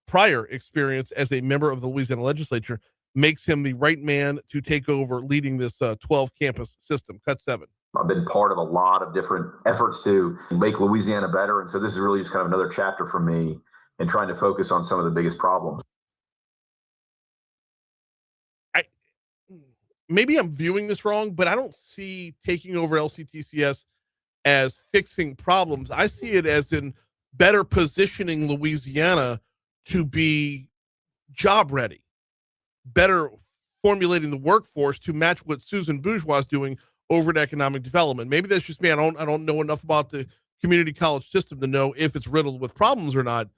prior experience as a member of the Louisiana legislature makes him the right man to take over leading this 12 campus system. Cut 7. I've been part of a lot of different efforts to make Louisiana better. And so this is really just kind of another chapter for me in trying to focus on some of the biggest problems. Maybe I'm viewing this wrong, but I don't see taking over LCTCS as fixing problems. I see it as in better positioning Louisiana to be job ready, better formulating the workforce to match what Susan Bourgeois is doing over at economic development. Maybe that's just me. I don't know enough about the community college system to know if it's riddled with problems or not.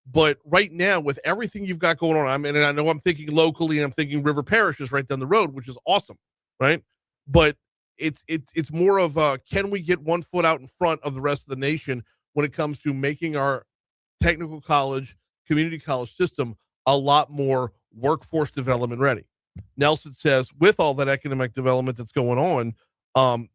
But right now, with everything you've got going on, and I know I'm thinking locally, and I'm thinking River Parish is right down the road, which is awesome, right? But it's more of can we get one foot out in front of the rest of the nation when it comes to making our technical college, community college system a lot more workforce development ready. Nelson says with all that economic development that's going on,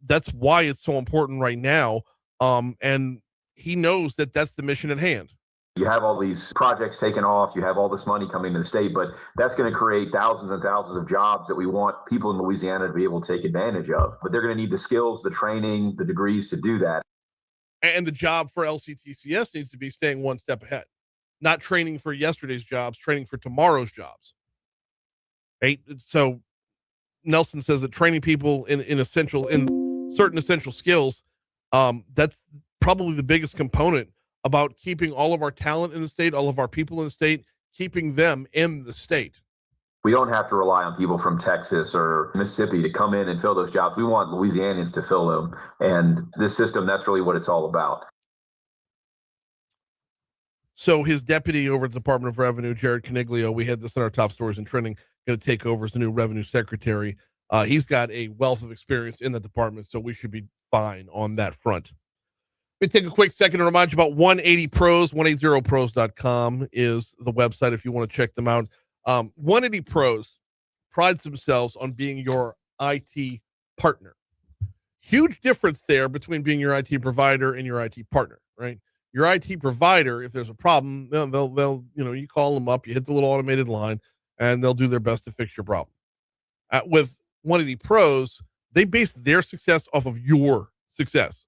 that's why it's so important right now. And he knows that that's the mission at hand. You have all these projects taken off, you have all this money coming into the state, but that's going to create thousands and thousands of jobs that we want people in Louisiana to be able to take advantage of. But they're going to need the skills, the training, the degrees to do that. And the job for LCTCS needs to be staying one step ahead, not training for yesterday's jobs, training for tomorrow's jobs. Right? So Nelson says that training people in certain essential skills, that's probably the biggest component about keeping all of our talent in the state, all of our people in the state, keeping them in the state. We don't have to rely on people from Texas or Mississippi to come in and fill those jobs. We want Louisianians to fill them. And this system, that's really what it's all about. So his deputy over at the Department of Revenue, Jared Coniglio, we had this in our top stories and trending, going to take over as the new revenue secretary. He's got a wealth of experience in the department, so we should be fine on that front. Let me take a quick second to remind you about 180 Pros. 180pros.com is the website if you want to check them out. 180 Pros prides themselves on being your IT partner. Huge difference there between being your IT provider and your IT partner, right? Your IT provider, if there's a problem, they'll you call them up, you hit the little automated line, and they'll do their best to fix your problem. With 180 Pros, they base their success off of your success.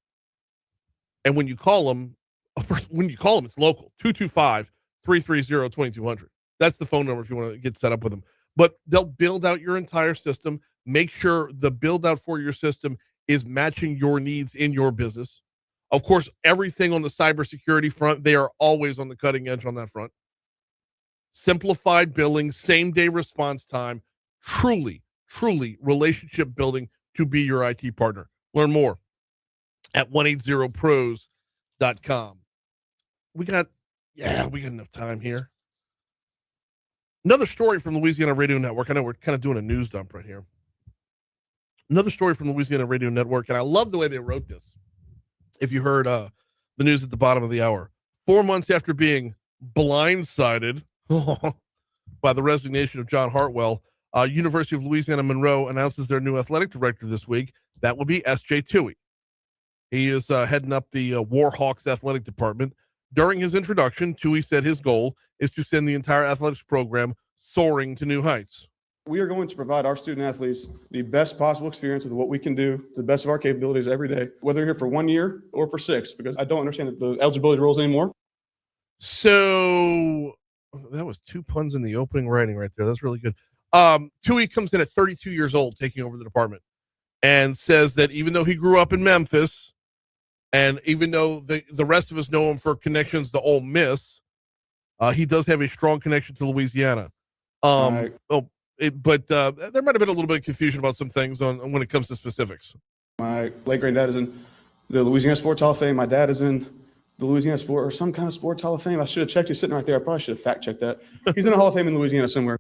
And when you call them, it's local, 225-330-2200. That's the phone number if you want to get set up with them. But they'll build out your entire system, make sure the build out for your system is matching your needs in your business. Of course, everything on the cybersecurity front, they are always on the cutting edge on that front. Simplified billing, same-day response time, truly relationship building to be your IT partner. Learn more at 180pros.com. We got enough time here. Another story from Louisiana Radio Network. I know we're kind of doing a news dump right here. Another story from Louisiana Radio Network, and I love the way they wrote this. If you heard the news at the bottom of the hour, 4 months after being blindsided by the resignation of John Hartwell, University of Louisiana Monroe announces their new athletic director this week. That will be S.J. Toohey. He is heading up the Warhawks athletic department. During his introduction, Toohey said his goal is to send the entire athletics program soaring to new heights. We are going to provide our student athletes the best possible experience of what we can do to the best of our capabilities every day, whether you're here for 1 year or for 6, because I don't understand the eligibility rules anymore. So that was 2 puns in the opening writing right there. That's really good. Toohey comes in at 32 years old, taking over the department, and says that even though he grew up in Memphis, and even though the rest of us know him for connections to Ole Miss, he does have a strong connection to Louisiana. But there might have been a little bit of confusion about some things on when it comes to specifics. My late granddad is in the Louisiana Sports Hall of Fame. My dad is in the Louisiana Sport or some kind of Sports Hall of Fame. I should have checked. He's sitting right there. I probably should have fact checked that. He's in a Hall of Fame in Louisiana somewhere.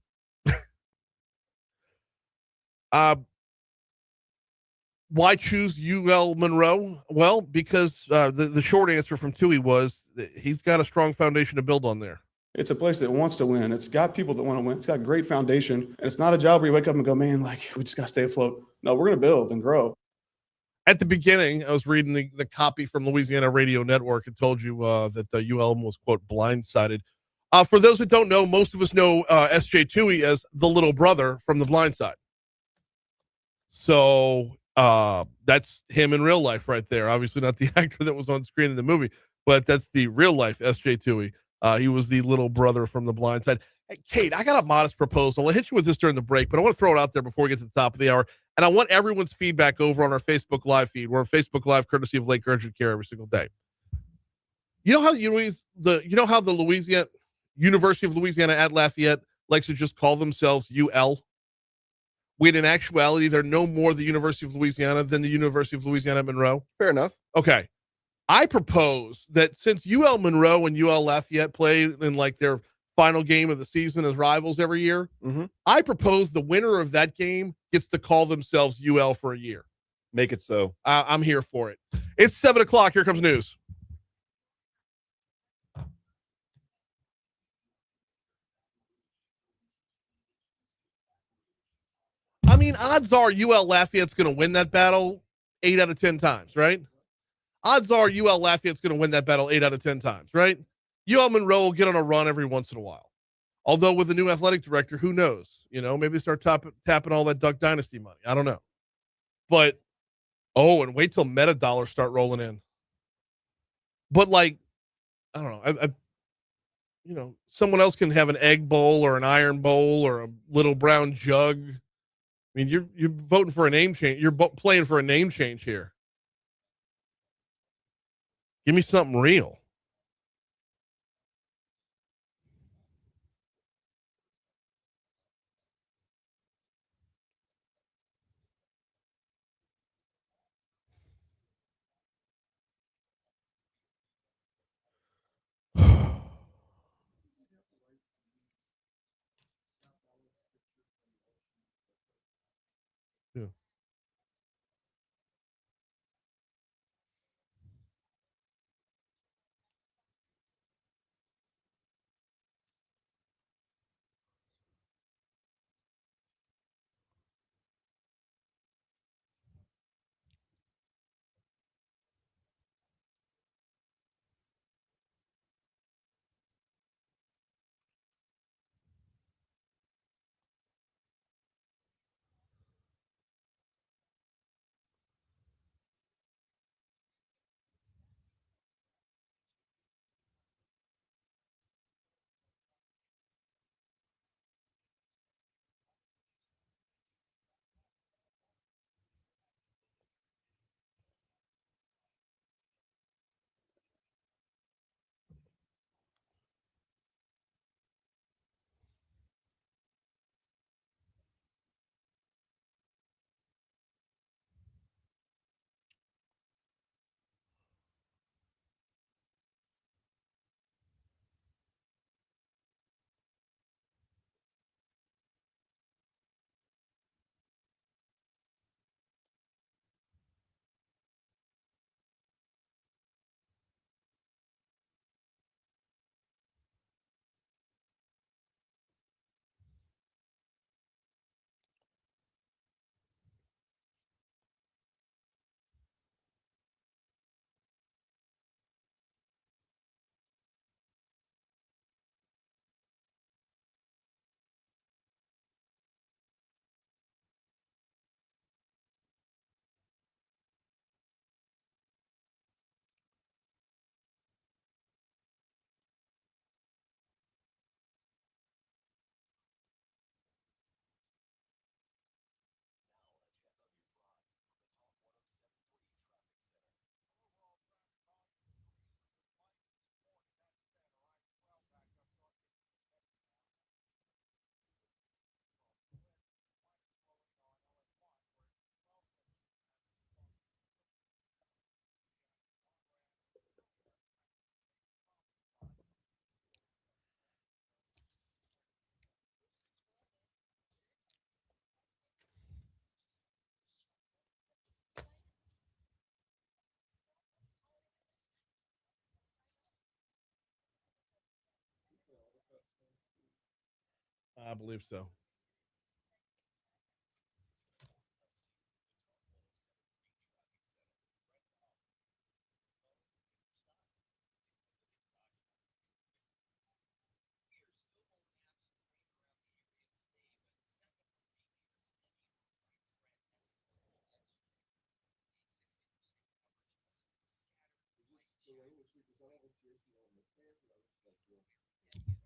Why choose UL Monroe? Well, because the short answer from Tui was that he's got a strong foundation to build on there. It's a place that wants to win. It's got people that want to win. It's got great foundation. And it's not a job where you wake up and go, man, like, we just got to stay afloat. No, we're going to build and grow. At the beginning, I was reading the copy from Louisiana Radio Network and told you that UL was, quote, blindsided. For those that don't know, most of us know S.J. Tui as the little brother from The Blind Side. So that's him in real life right there. Obviously not the actor that was on screen in the movie, but that's the real life S.J. Tui. He was the little brother from The Blind Side. Hey, Kate, I got a modest proposal. I'll hit you with this during the break, but I want to throw it out there before we get to the top of the hour. And I want everyone's feedback over on our Facebook Live feed. We're on Facebook Live, courtesy of Lake Urgent Care, every single day. You know how the Louisiana University of Louisiana at Lafayette likes to just call themselves UL? When in actuality, they're no more the University of Louisiana than the University of Louisiana at Monroe. Fair enough. Okay. I propose that since UL Monroe and UL Lafayette play in like their final game of the season as rivals every year, I propose the winner of that game gets to call themselves UL for a year. Make it so. I'm here for it. It's 7:00. Here comes news. I mean, odds are UL Lafayette's going to win that battle 8 out of 10 times, right? Odds are UL Lafayette's going to win that battle 8 out of 10 times, right? UL Monroe will get on a run every once in a while. Although with the new athletic director, who knows? You know, maybe they start tapping all that Duck Dynasty money. I don't know. But, and wait till meta dollars start rolling in. But like, I don't know. Someone else can have an egg bowl or an iron bowl or a little brown jug. I mean, you're voting for a name change. You're playing for a name change here. Give me something real. Yeah. I believe so.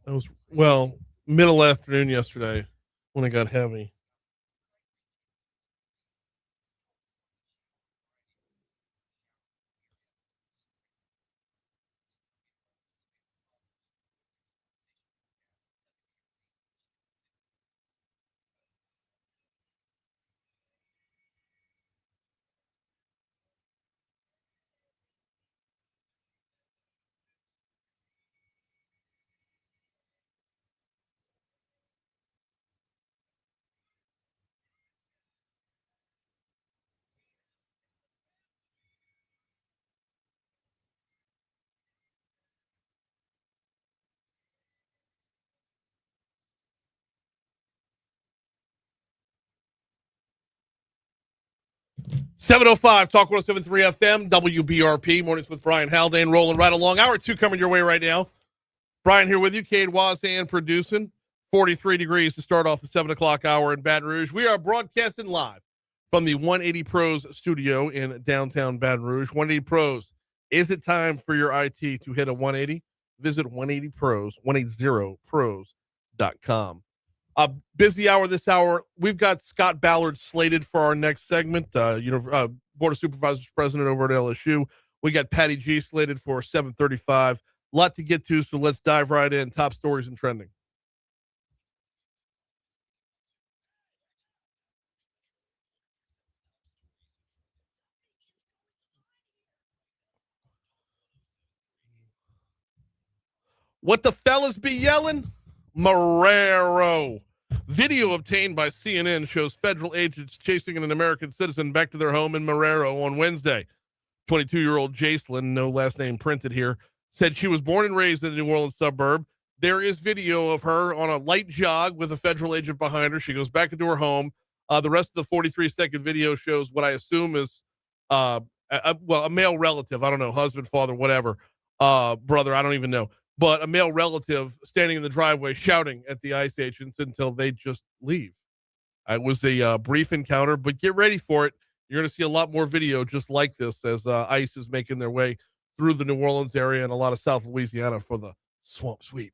That was, well, middle afternoon yesterday when it got heavy. .705 Talk 107.3 FM WBRP mornings with Brian Haldane rolling right along. Hour 2 coming your way right now. Brian here with you. Cade Wazan producing. 43 degrees to start off the 7 o'clock hour in Baton Rouge. We are broadcasting live from the 180 Pros studio in downtown Baton Rouge. 180 Pros. Is it time for your IT to hit a 180? Visit 180 Pros, 180pros.com. Busy hour this hour. We've got Scott Ballard slated for our next segment. Board of Supervisors president over at LSU. We got Patty G slated for 7:35. A lot to get to, so let's dive right in. Top stories and trending. What the fellas be yelling? Marrero. Video obtained by CNN shows federal agents chasing an American citizen back to their home in Marrero on Wednesday. 22-year-old Jacelyn, no last name printed here, said she was born and raised in the New Orleans suburb. There is video of her on a light jog with a federal agent behind her. She goes back into her home. The rest of the 43-second video shows what I assume is a male relative. I don't know, husband, father, whatever, brother, I don't even know. But a male relative standing in the driveway shouting at the ICE agents until they just leave. It was a brief encounter, but get ready for it. You're going to see a lot more video just like this as ICE is making their way through the New Orleans area and a lot of South Louisiana for the swamp sweep.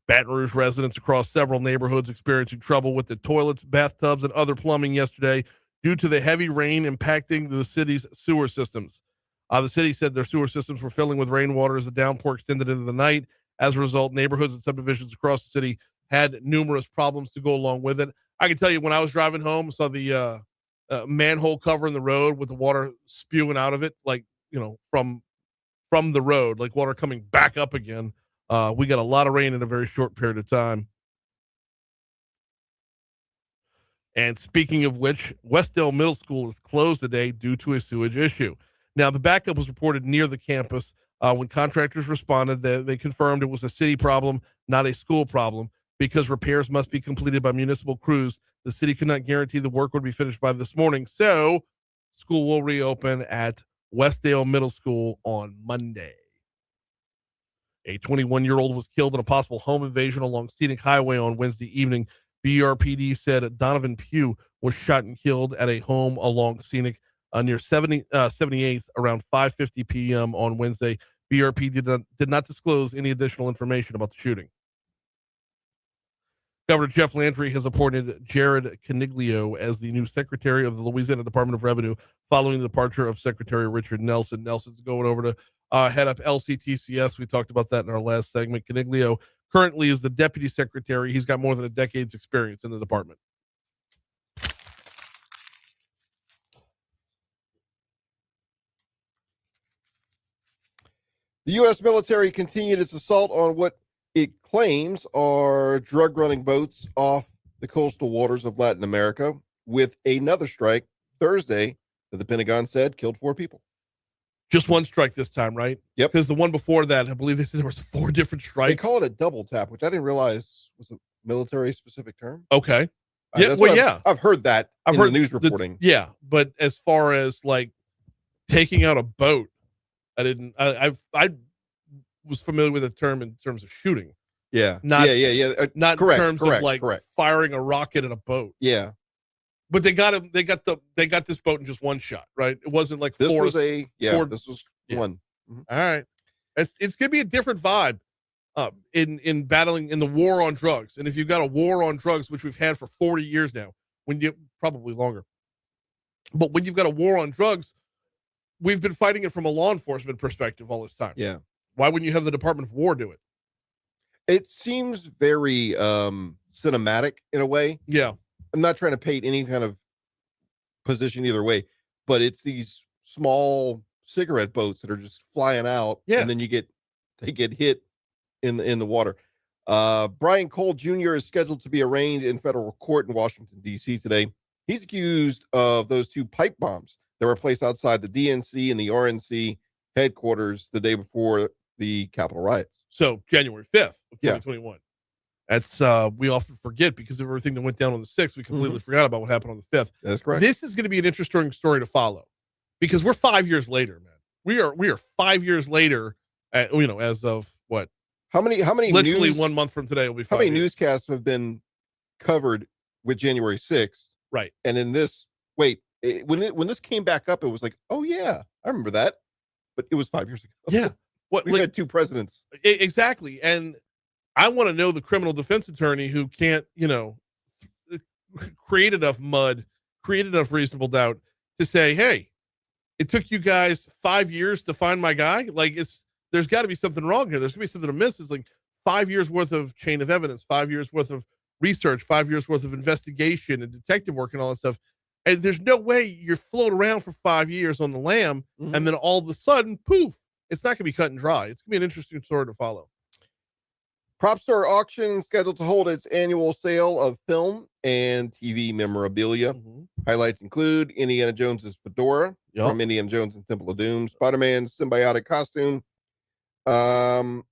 Baton Rouge residents across several neighborhoods experiencing trouble with the toilets, bathtubs, and other plumbing yesterday due to the heavy rain impacting the city's sewer systems. The city said their sewer systems were filling with rainwater as the downpour extended into the night. As a result, neighborhoods and subdivisions across the city had numerous problems to go along with it. I can tell you when I was driving home, saw the manhole covering the road with the water spewing out of it, like, from the road, like water coming back up again. We got a lot of rain in a very short period of time. And speaking of which, Westdale Middle School is closed today due to a sewage issue. Now, the backup was reported near the campus. When contractors responded, they confirmed it was a city problem, not a school problem. Because repairs must be completed by municipal crews, the city could not guarantee the work would be finished by this morning. So, school will reopen at Westdale Middle School on Monday. A 21-year-old was killed in a possible home invasion along Scenic Highway on Wednesday evening. BRPD said Donovan Pugh was shot and killed at a home along Scenic near 78th around 5:50 p.m. on Wednesday. BRP did not disclose any additional information about the shooting. Governor Jeff Landry has appointed Jared Caniglio as the new Secretary of the Louisiana Department of Revenue following the departure of Secretary Richard Nelson. Nelson's going over to head up LCTCS. We talked about that in our last segment. Caniglio currently is the Deputy Secretary. He's got more than a decade's experience in the department. The U.S. military continued its assault on what it claims are drug-running boats off the coastal waters of Latin America with another strike Thursday that the Pentagon said killed 4 people. Just one strike this time, right? Yep. Because the one before that, I believe they said there was 4 different strikes. They call it a double tap, which I didn't realize was a military specific term. Okay. Yeah, well, I've heard that. I've heard the news reporting. Yeah, but as far as like taking out a boat, I didn't. I was familiar with the term in terms of shooting. Yeah. Not correct, in terms correct, of like correct. firing a rocket at a boat. Yeah. But they got him. They got this boat in just one shot, right? It wasn't like This four. was a This was one. Mm-hmm. All right, it's gonna be a different vibe, in battling in the war on drugs. And if you've got a war on drugs, which we've had for 40 years now, probably longer, but when you've got a war on drugs, we've been fighting it from a law enforcement perspective all this time. Yeah. Why wouldn't you have the Department of War do it? It seems very cinematic in a way. Yeah. I'm not trying to paint any kind of position either way, but it's these small cigarette boats that are just flying out, and then they get hit in the water. Brian Cole Jr. is scheduled to be arraigned in federal court in Washington, D.C. today. He's accused of those 2 pipe bombs that were placed outside the DNC and the RNC headquarters the day before the Capitol riots. So January 5th of 2021. That's we often forget because of everything that went down on the 6th. We completely forgot about what happened on the 5th. That's correct. This is going to be an interesting story to follow because we're 5 years later, man. We are 5 years later. As of what? How many? Literally 1 month from today will be 5 How many years. newscasts have been covered with January 6th? Right. And in this, when this came back up, it was like, oh yeah, I remember that, but it was 5 years ago. Yeah. We've had 2 presidents. Exactly. And I want to know the criminal defense attorney who can't, create enough mud, create enough reasonable doubt to say, hey, it took you guys 5 years to find my guy. Like there's got to be something wrong here. There's gonna be something amiss. It's like 5 years worth of chain of evidence, 5 years worth of research, 5 years worth of investigation and detective work and all that stuff. And there's no way you're floating around for 5 years on the lam and then all of a sudden, poof, it's not gonna be cut and dry. It's gonna be an interesting story to follow. Prop Store Auction scheduled to hold its annual sale of film and TV memorabilia. Highlights include Indiana Jones's fedora from Indiana Jones and Temple of Doom, Spider-Man's symbiotic costume from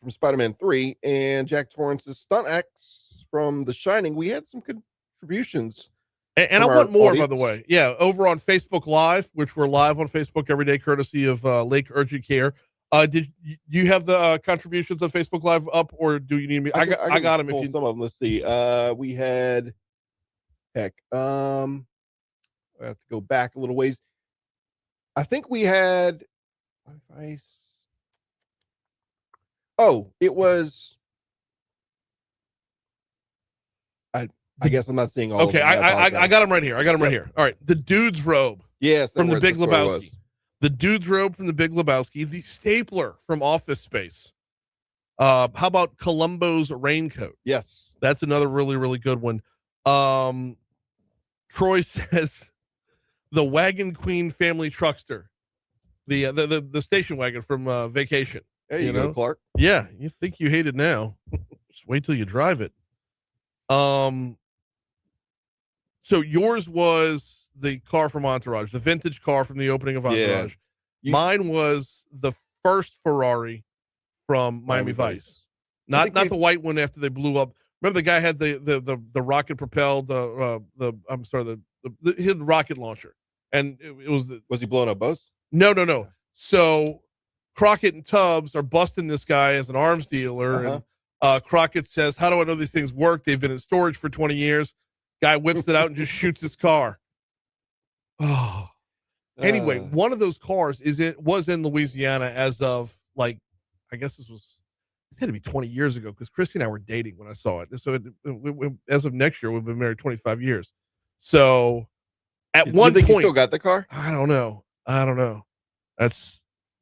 Spider-Man 3, and Jack Torrance's stunt axe from The Shining. We had some contributions. And I want more, by the way. Yeah, over on Facebook Live, which we're live on Facebook every day, courtesy of Lake Urgent Care. Did you have the contributions on Facebook Live up, or do you need me? I got them. If you... some of them, let's see. We had, I have to go back a little ways. I think we had. It was. I guess I'm not seeing all. Okay, of them. I got them right here. Right here. All right, the dude's robe. Yes, from the Big Lebowski. The dude's robe from the Big Lebowski, the stapler from Office Space. How about Columbo's raincoat? Yes. That's another really, really good one. Troy says the Wagon Queen family truckster. The station wagon from Vacation. There you go, Clark. Yeah, you think you hate it now. Just wait till you drive it. So yours was the car from Entourage, the vintage car from the opening of Entourage. Yeah. Mine was the first Ferrari from Miami Vice. Not the white one after they blew up. Remember the guy had the rocket propelled his rocket launcher, and it was was he blowing up boats? No. So Crockett and Tubbs are busting this guy as an arms dealer, and Crockett says, "How do I know these things work? They've been in storage for 20 years." Guy whips it out and just shoots his car. Oh, anyway, one of those cars was in Louisiana as of I guess it had to be 20 years ago because Christy and I were dating when I saw it. So as of next year, we've been married 25 years. So at one point, you still got the car? I don't know.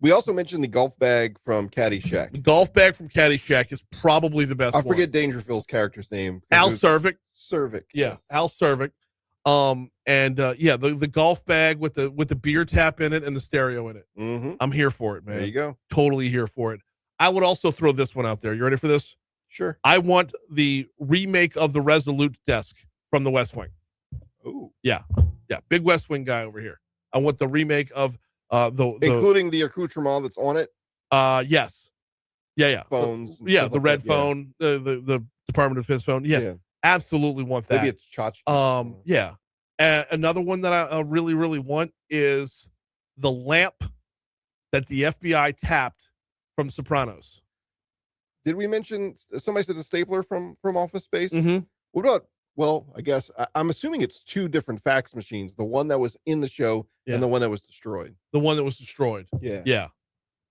We also mentioned the golf bag from Caddyshack. The golf bag from Caddyshack is probably the best. I forget Dangerfield's character's name. Al Cervic. Cervic. Yeah, yes. Al Cervic. The golf bag with the beer tap in it and the stereo in it. I'm here for it, man. There you go. Totally here for it. I would also throw this one out there. You ready for this? Sure. I want the remake of the Resolute desk from the West Wing. Oh, yeah. Big West Wing guy over here. I want the remake of Including the accoutrement that's on it. Yes. Yeah. Phones. The red phone, the Department of Defense phone. Yeah. Absolutely want that. Maybe it's tchotchke. Yeah. And another one that I really, really want is the lamp that the FBI tapped from Sopranos. Did we mention somebody said the stapler from Office Space? Mm-hmm. What about? Well, I guess I'm assuming it's two different fax machines. The one that was in the show and the one that was destroyed. The one that was destroyed. Yeah.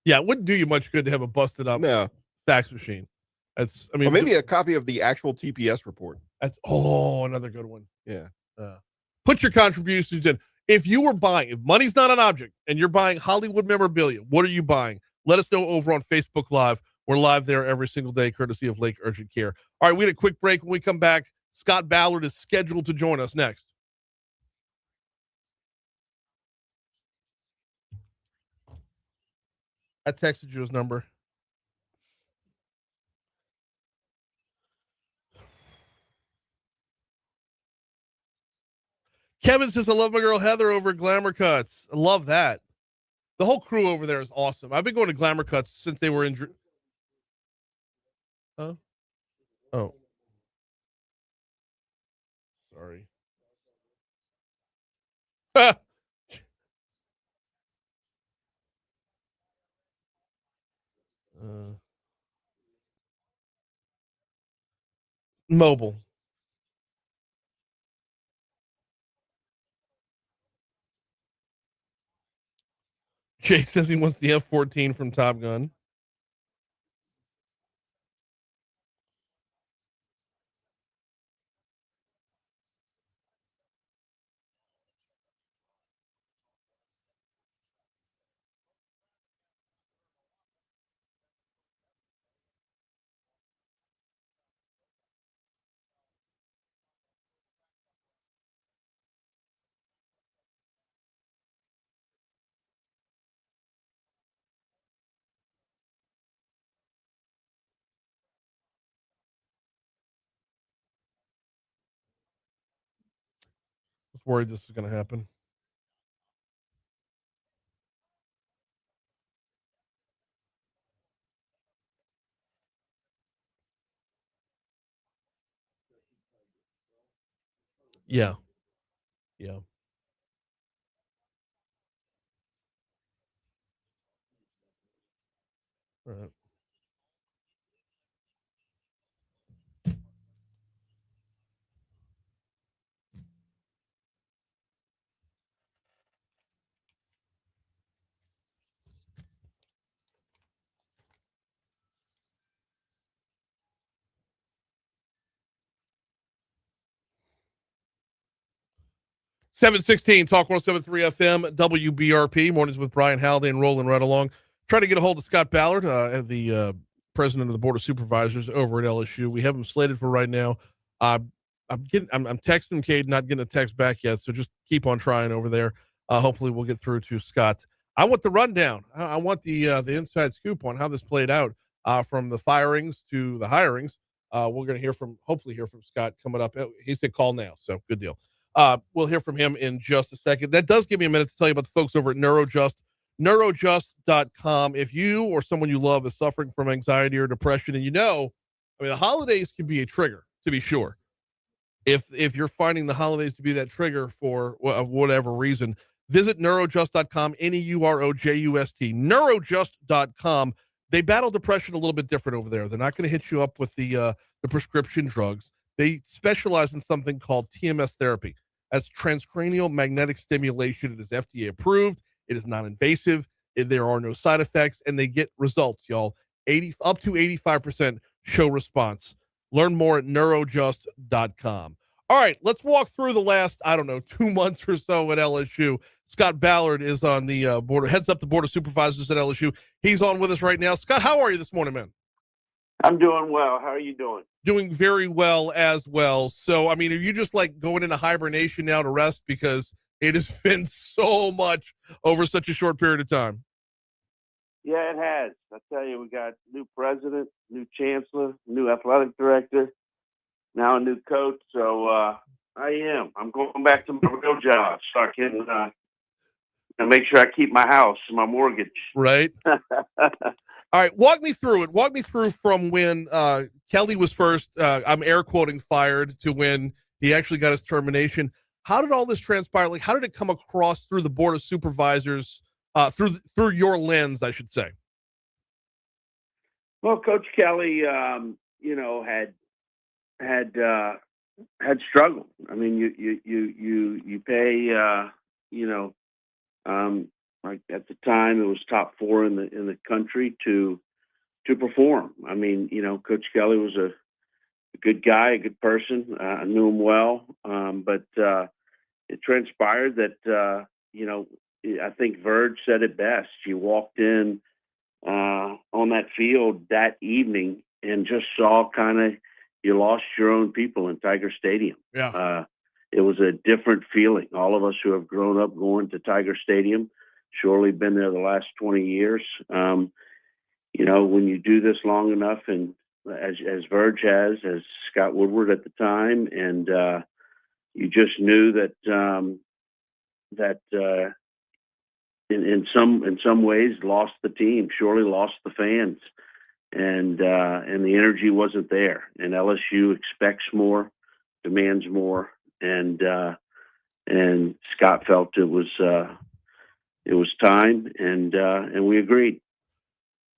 It wouldn't do you much good to have a busted up fax machine. That's, I mean, or maybe a copy of the actual TPS report. That's another good one. Yeah. Put your contributions in. If money's not an object and you're buying Hollywood memorabilia, what are you buying? Let us know over on Facebook Live. We're live there every single day, courtesy of Lake Urgent Care. All right, we had a quick break. When we come back, Scott Ballard is scheduled to join us next. I texted you his number. Kevin says, I love my girl Heather over at Glamour Cuts. I love that. The whole crew over there is awesome. I've been going to Glamour Cuts since they were in. Huh? Oh. Sorry. Mobile. Jay says he wants the F-14 from Top Gun. I was worried this was going to happen. Yeah. Right. $716 Talk 107.3 FM WBRP mornings with Brian Halliday and rolling right along. Trying to get a hold of Scott Ballard, the president of the Board of Supervisors over at LSU. We have him slated for right now. I'm texting him, Cade, not getting a text back yet, so just keep on trying over there. Hopefully we'll get through to Scott. I want the rundown. I want the inside scoop on how this played out from the firings to the hirings. We're going to hopefully hear from Scott coming up. He said call now, so good deal. We'll hear from him in just a second. That does give me a minute to tell you about the folks over at Neurojust. Neurojust.com. If you or someone you love is suffering from anxiety or depression, and the holidays can be a trigger, to be sure. If you're finding the holidays to be that trigger for whatever reason, visit Neurojust.com, Neurojust. Neurojust.com. They battle depression a little bit different over there. They're not going to hit you up with the prescription drugs. They specialize in something called TMS therapy. That's transcranial magnetic stimulation. It is FDA approved. It is non-invasive. There are no side effects, and they get results, y'all. Up to 85% show response. Learn more at neurojust.com. All right, let's walk through the last, 2 months or so at LSU. Scott Ballard is on the board, heads up the Board of Supervisors at LSU. He's on with us right now. Scott, how are you this morning, man? I'm doing well. How are you doing? Doing very well as well. So, are you just like going into hibernation now to rest because it has been so much over such a short period of time? Yeah, it has. I tell you, we got new president, new chancellor, new athletic director, now a new coach. So I'm going back to my real job, start getting and make sure I keep my house, my mortgage. Right. All right. Walk me through it. Walk me through from when Kelly was first, I'm air quoting, fired to when he actually got his termination. How did all this transpire? Like, how did it come across through the Board of Supervisors, through your lens, I should say? Well, Coach Kelly, had struggled. I mean, you pay, like at the time it was top 4 in the country to perform. I mean, Coach Kelly was a good guy, a good person. I knew him well, but it transpired that I think Verge said it best. You walked in on that field that evening and just saw you lost your own people in Tiger Stadium. Yeah. It was a different feeling. All of us who have grown up going to Tiger Stadium, surely been there the last 20 years. When you do this long enough, and as Verge has, as Scott Woodward at the time, and you just knew that in some ways lost the team, surely lost the fans, and the energy wasn't there. And LSU expects more, demands more, and Scott felt it was time, and we agreed.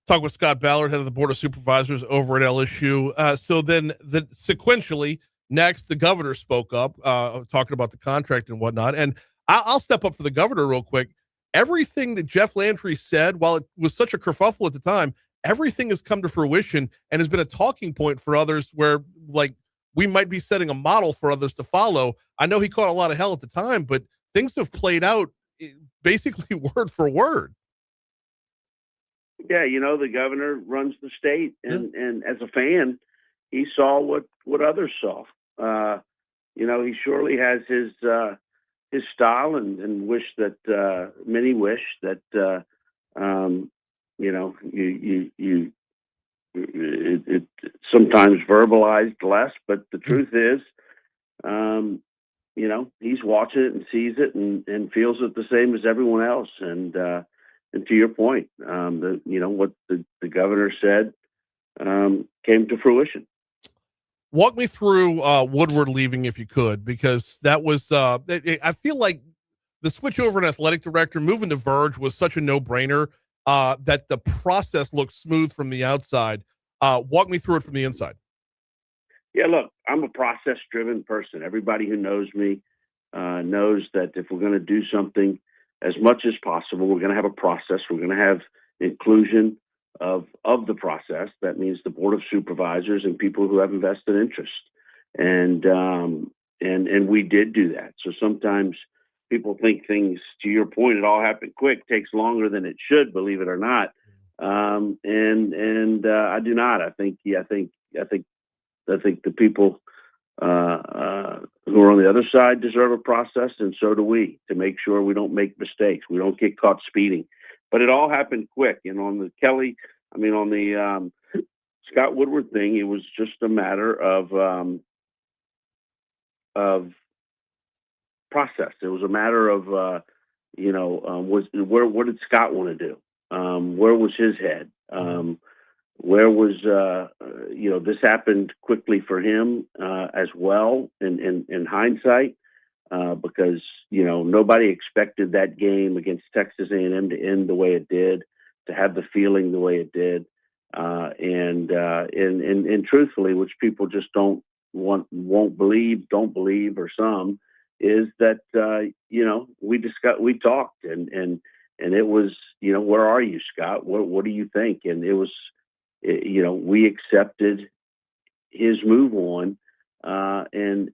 Talk with Scott Ballard, head of the Board of Supervisors over at LSU. So then sequentially, next, the governor spoke up, talking about the contract and whatnot. And I'll step up for the governor real quick. Everything that Jeff Landry said, while it was such a kerfuffle at the time, everything has come to fruition and has been a talking point for others where, like, we might be setting a model for others to follow. I know he caught a lot of hell at the time, but things have played out basically word for word. Yeah, the governor runs the state, and as a fan, he saw what others saw. He surely has his style, and wish that many wish that it sometimes verbalized less. But the truth is, he's watching it and sees it and feels it the same as everyone else. And to your point, what the governor said came to fruition. Walk me through Woodward leaving, if you could, because that was I feel like the switch over an athletic director, moving to Verge, was such a no-brainer that the process looked smooth from the outside. Walk me through it from the inside. Yeah, look, I'm a process-driven person. Everybody who knows me knows that if we're going to do something, as much as possible, we're going to have a process. We're going to have inclusion of the process. That means the Board of Supervisors and people who have invested interest. And we did do that. So sometimes people think things, to your point, it all happened quick, takes longer than it should, believe it or not. And I do not. I think the people who are on the other side deserve a process, and so do we, to make sure we don't make mistakes, we don't get caught speeding. But it all happened quick. And on the Scott Woodward thing, it was just a matter of process. It was a matter of what did Scott want to do? Where was his head? Where was this happened quickly for him as well in hindsight, because nobody expected that game against Texas A&M to end the way it did, to have the feeling the way it did, and truthfully, which people just don't believe, or some, is that we talked and it was, where are you, Scott? What do you think? And it was, we accepted his move on, and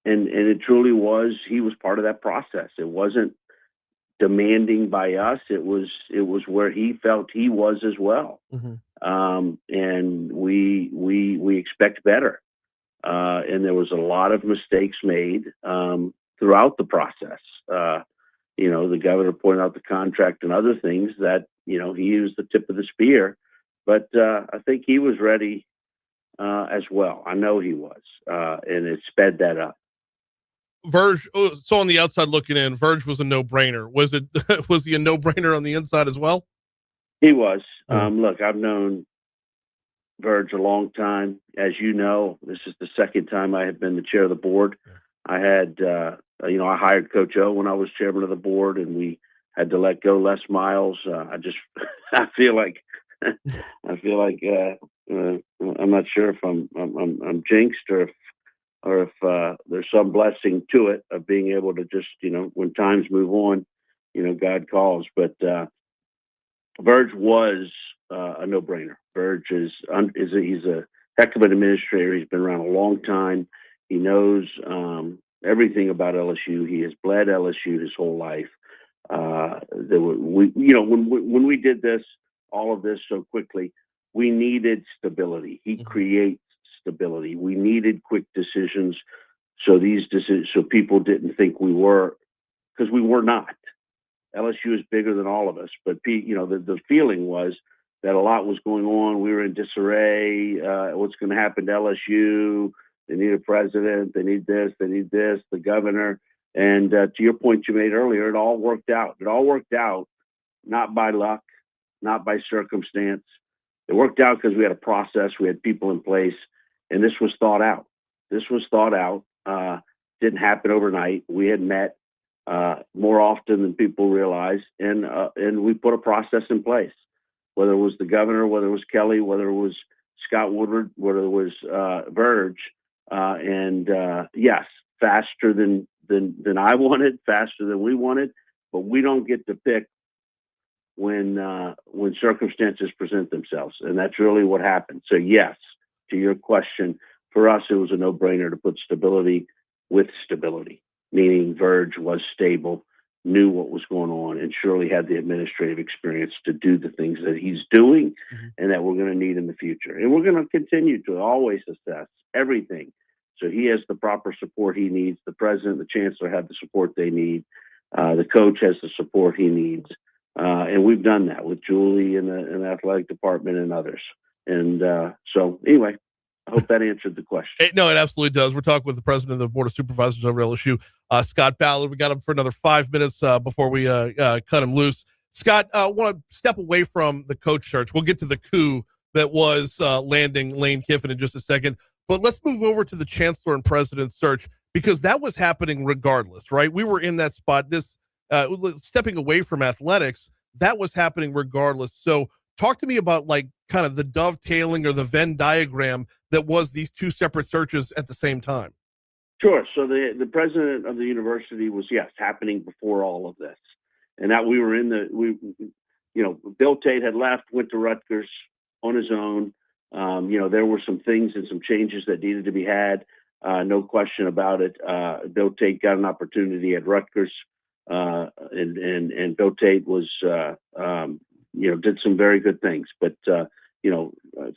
it truly was, he was part of that process. It wasn't demanding by us. It was where he felt he was as well. Mm-hmm. And we expect better. And there was a lot of mistakes made throughout the process. The governor pointed out the contract and other things that, he used the tip of the spear, but I think he was ready as well. I know he was, and it sped that up. Verge, so on the outside looking in, Verge was a no-brainer. Was it? Was he a no-brainer on the inside as well? He was. Look, I've known Verge a long time. As you know, this is the second time I have been the chair of the board. I had, I hired Coach O when I was chairman of the board, and we had to let go Les Miles. I feel like I'm not sure if I'm jinxed or if there's some blessing to it of being able to just, when times move on, God calls. But Verge was a no-brainer. Verge he's a heck of an administrator. He's been around a long time. He knows everything about LSU. He has bled LSU his whole life. When we did all of this so quickly, we needed stability. He creates stability. We needed quick decisions, so people didn't think we were, because we were not. LSU is bigger than all of us, but the feeling was that a lot was going on. We were in disarray. What's going to happen to LSU? They need a president. They need this. They need this. The governor. And to your point you made earlier, it all worked out. It all worked out not by luck, not by circumstance. It worked out because we had a process. We had people in place, and this was thought out. Didn't happen overnight. We had met more often than people realize, and we put a process in place. Whether it was the governor, whether it was Kelly, whether it was Scott Woodward, whether it was Verge, yes, faster than I wanted, faster than we wanted, but we don't get to pick when circumstances present themselves, and that's really what happened. So yes, to your question, for us it was a no-brainer to put stability with stability, meaning Verge was stable, knew what was going on, and surely had the administrative experience to do the things that he's doing and that we're going to need in the future. And we're going to continue to always assess everything. So he has the proper support he needs. The president, the chancellor have the support they need. The coach has the support he needs. And we've done that with Julie in the athletic department and others. And so anyway, I hope that answered the question. No, it absolutely does. We're talking with the president of the Board of Supervisors over at LSU, Scott Ballard. We got him for another 5 minutes before we cut him loose. Scott, I want to step away from the coach search. We'll get to the coup that was landing Lane Kiffin in just a second. But let's move over to the chancellor and president search, because that was happening regardless, right? We were in that spot. This stepping away from athletics, that was happening regardless. So talk to me about kind of the dovetailing or the Venn diagram that was these two separate searches at the same time. Sure. So the president of the university was, yes, happening before all of this. And that we were Bill Tate had left, went to Rutgers on his own. There were some things and some changes that needed to be had. No question about it. Bill Tate got an opportunity at Rutgers, and Bill Tate was, did some very good things, but,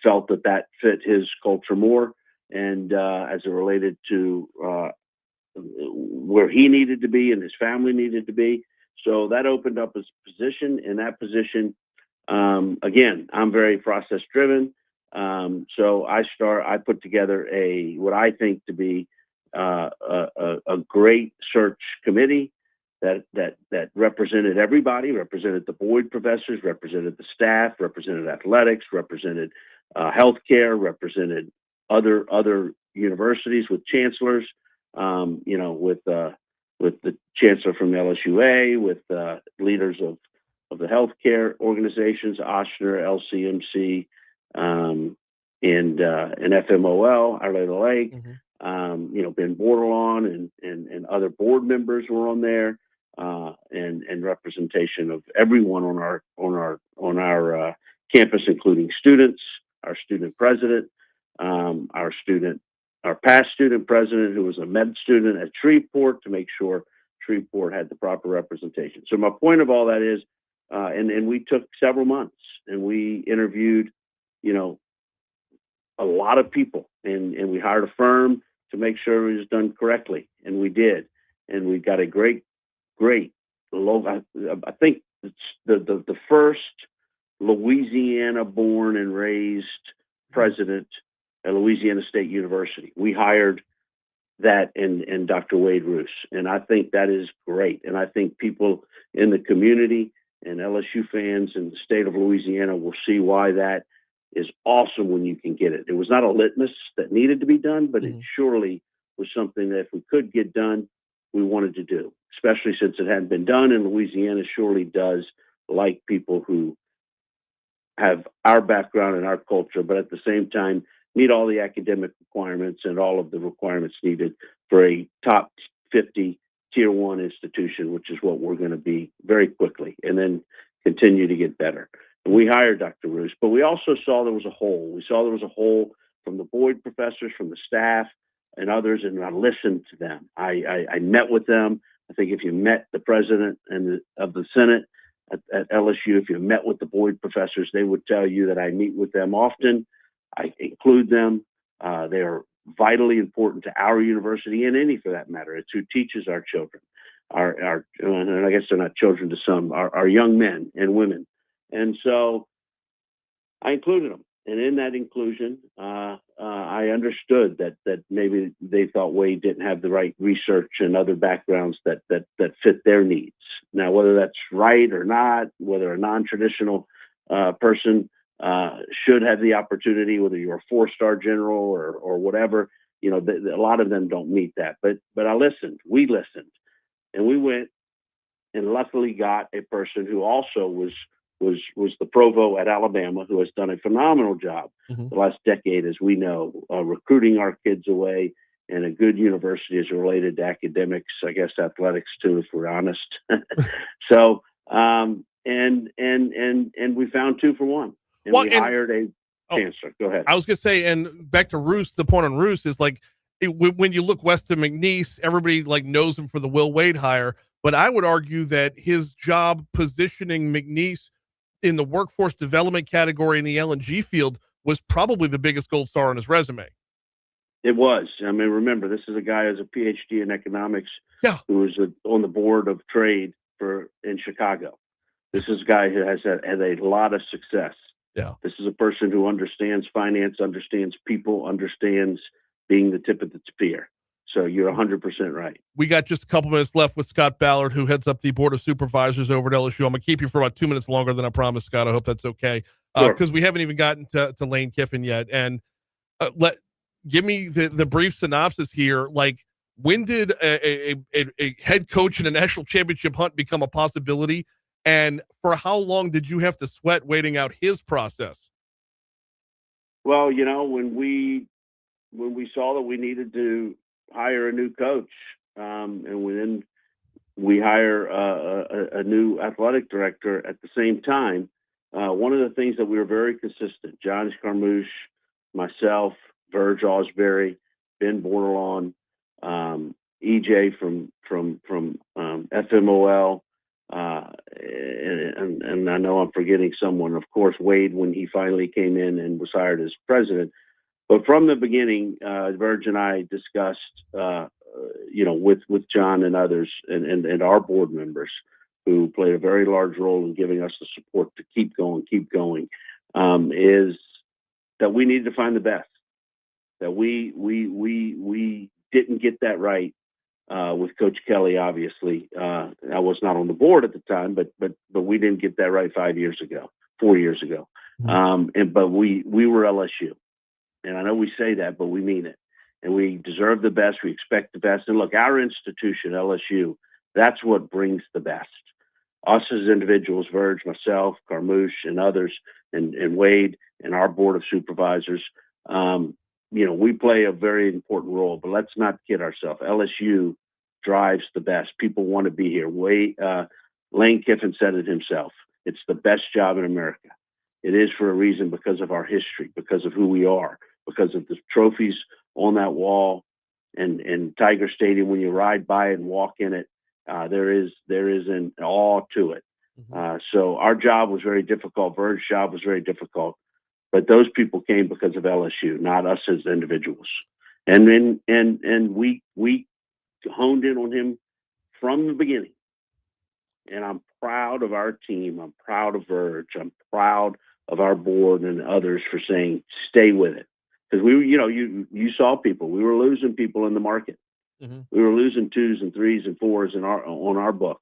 felt that fit his culture more. And as it related to where he needed to be and his family needed to be. So that opened up his position. In that position, again, I'm very process driven. So I put together what I think to be a great search committee that represented everybody, represented the Boyd professors, represented the staff, represented athletics, represented healthcare, represented other universities with chancellors, with the chancellor from the LSUA, with leaders of the healthcare organizations, Ochsner, LCMC, and FMOL, Our Lady of the Lake, Ben Bordelon and other board members were on there, and representation of everyone on our campus, including students, our student president, our past student president, who was a med student at Shreveport, to make sure Shreveport had the proper representation. So my point of all that is, and we took several months and we interviewed, a lot of people, and we hired a firm to make sure it was done correctly. And we did. And we got a great, I think it's the first Louisiana born and raised president at Louisiana State University. We hired that and Dr. Wade Roos. And I think that is great. And I think people in the community and LSU fans in the state of Louisiana will see why that is awesome when you can get it. It was not a litmus that needed to be done, but it surely was something that if we could get done, we wanted to do, especially since it hadn't been done in Louisiana. Surely does like people who have our background and our culture, but at the same time, meet all the academic requirements and all of the requirements needed for a top 50 tier 1 institution, which is what we're going to be very quickly, and then continue to get better. And we hired Dr. Roos, but we also saw there was a hole. We saw there was a hole from the Boyd professors, from the staff and others, and I listened to them. I met with them. I think if you met the president of the Senate at LSU, if you met with the Boyd professors, they would tell you that I meet with them often. I include them. They are vitally important to our university and any for that matter. It's who teaches our children, and I guess they're not children to some, our young men and women. And so I included them. And in that inclusion, I understood that maybe they thought Wade didn't have the right research and other backgrounds that fit their needs. Now, whether that's right or not, whether a non-traditional person should have the opportunity, whether you're a 4-star general or whatever, a lot of them don't meet that. But I listened. We listened, and we went and luckily got a person who also was the provost at Alabama, who has done a phenomenal job the last decade, as we know, recruiting our kids away. And a good university is related to academics, I guess athletics too, if we're honest. So, and we found 2 for 1. And we hired a chancellor. Go ahead. I was going to say, and back to Roos, the point on Roos is like, when you look west of McNeese, everybody like knows him for the Will Wade hire. But I would argue that his job positioning McNeese in the workforce development category in the L&G field was probably the biggest gold star on his resume. It was. I mean, remember, this is a guy who has a PhD in economics, who was on the board of trade in Chicago. This is a guy who has had a lot of success. Yeah. This is a person who understands finance, understands people, understands being the tip of the spear. So you're 100% right. We got just a couple minutes left with Scott Ballard, who heads up the Board of Supervisors over at LSU. I'm going to keep you for about 2 minutes longer than I promised, Scott. I hope that's okay. Because we haven't even gotten to Lane Kiffin yet. And give me the brief synopsis here. Like, when did a head coach in a national championship hunt become a possibility? And for how long did you have to sweat waiting out his process? Well, when we saw that we needed to hire a new coach, and then we hire a new athletic director at the same time, one of the things that we were very consistent, John Scarmouche, myself, Verge Osbury, Ben Bordelon, EJ from FMOL, and I know I'm forgetting someone, of course, Wade, when he finally came in and was hired as president. But from the beginning, Verge and I discussed, with John and others and our board members who played a very large role in giving us the support to keep going, is that we needed to find the best. That we didn't get that right with Coach Kelly. Obviously, I was not on the board at the time, but we didn't get that right 4 years ago. But we were LSU, and I know we say that, but we mean it. And we deserve the best. We expect the best. And look, our institution, LSU, that's what brings the best. Us as individuals, Verge, myself, Carmouche, and others, and Wade, and our Board of Supervisors, we play a very important role. But let's not kid ourselves. LSU drives the best. People want to be here. Lane Kiffin said it himself. It's the best job in America. It is for a reason, because of our history, because of who we are, because of the trophies on that wall, and Tiger Stadium. When you ride by it and walk in it, there is an awe to it. So our job was very difficult. Verge's job was very difficult, but those people came because of LSU, not us as individuals. And we honed in on him from the beginning. And I'm proud of our team. I'm proud of Verge. I'm proud of our board and others for saying, stay with it. Because you saw people. We were losing people in the market. We were losing 2s and 3s and 4s on our book.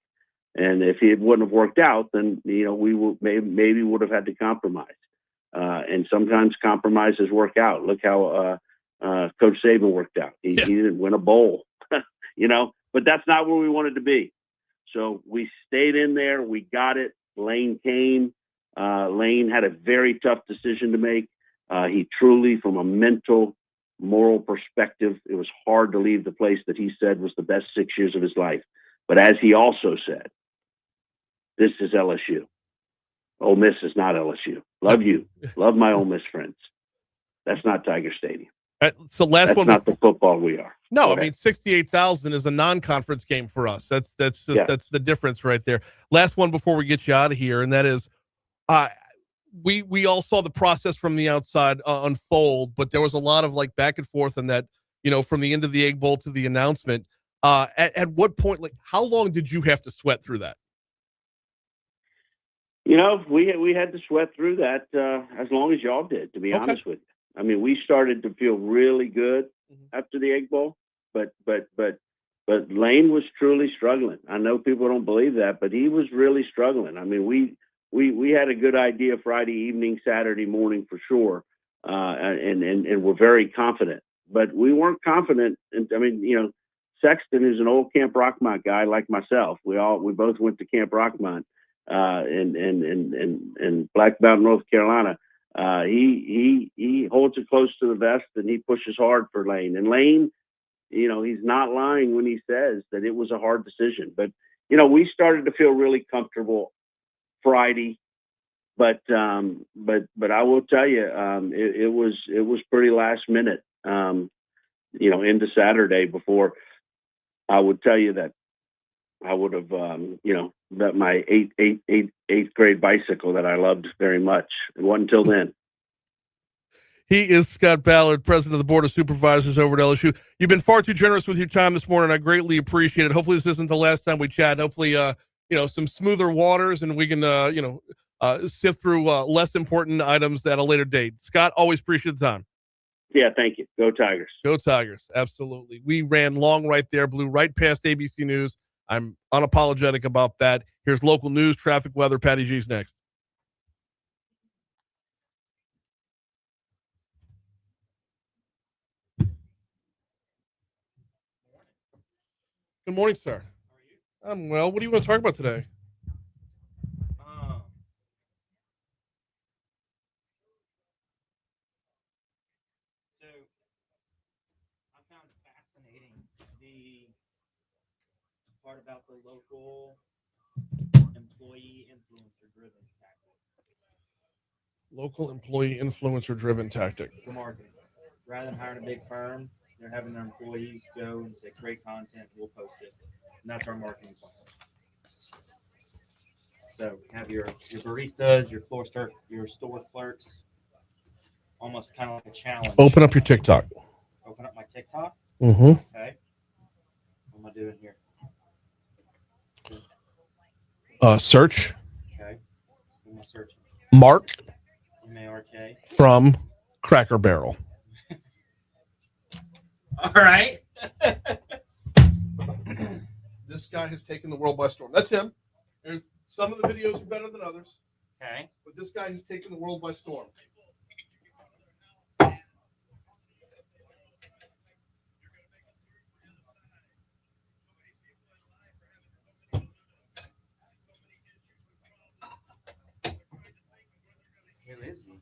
And if it wouldn't have worked out, then, we maybe would have had to compromise. And sometimes compromises work out. Look how Coach Saban worked out. He didn't win a bowl, but that's not where we wanted to be. So we stayed in there. We got it. Lane came. Lane had a very tough decision to make. He truly, from a mental, moral perspective, it was hard to leave the place that he said was the best 6 years of his life. But as he also said, this is LSU. Ole Miss is not LSU. Love you. Love my Ole Miss friends. That's not Tiger Stadium. So that's not the football we are. No, I mean 68,000 is a non-conference game for us. That's the difference right there. Last one before we get you out of here, and that is, we all saw the process from the outside unfold, but there was a lot of back and forth, and that from the end of the Egg Bowl to the announcement. At what point, how long did you have to sweat through that? We had to sweat through that as long as y'all did, to be honest with you. I mean, we started to feel really good after the Egg Bowl, but Lane was truly struggling. I know people don't believe that, but he was really struggling. I mean, we had a good idea Friday evening, Saturday morning for sure, and we're very confident. But we weren't confident. Sexton is an old Camp Rockmont guy like myself. We both went to Camp Rockmont in Black Mountain, North Carolina. He holds it close to the vest, and he pushes hard for Lane. And Lane, he's not lying when he says that it was a hard decision. But we started to feel really comfortable Friday, but I will tell you, it was pretty last minute, into Saturday before I would tell you that I would have, that my eighth grade bicycle that I loved very much. It wasn't until then. He is Scott Ballard, president of the Board of Supervisors over at LSU. You've been far too generous with your time this morning. I greatly appreciate it. Hopefully this isn't the last time we chat. Hopefully, some smoother waters, and we can, sift through less important items at a later date. Scott, always appreciate the time. Yeah, thank you. Go Tigers. Go Tigers. Absolutely. We ran long right there, blew right past ABC News. I'm unapologetic about that. Here's local news, traffic, weather. Patty G's next. Good morning, sir. How are you? I'm well. What do you want to talk about today? So I found it fascinating, the part about the local employee influencer-driven tactic. Local employee influencer-driven tactic. For marketing. Rather than hiring a big firm, they're having their employees go and say, "Great content, we'll post it," and that's our marketing plan. So have your baristas, your store clerks, almost kind of like a challenge. Open up your TikTok. Open up my TikTok. Mm-hmm. Okay. What am I doing here? Search. Okay. What am I searching? Mark. M-A-R-K. From Cracker Barrel. All right. This guy has taken the world by storm. That's him. There's some of the videos are better than others. Okay. But this guy has taken the world by storm. Who is he?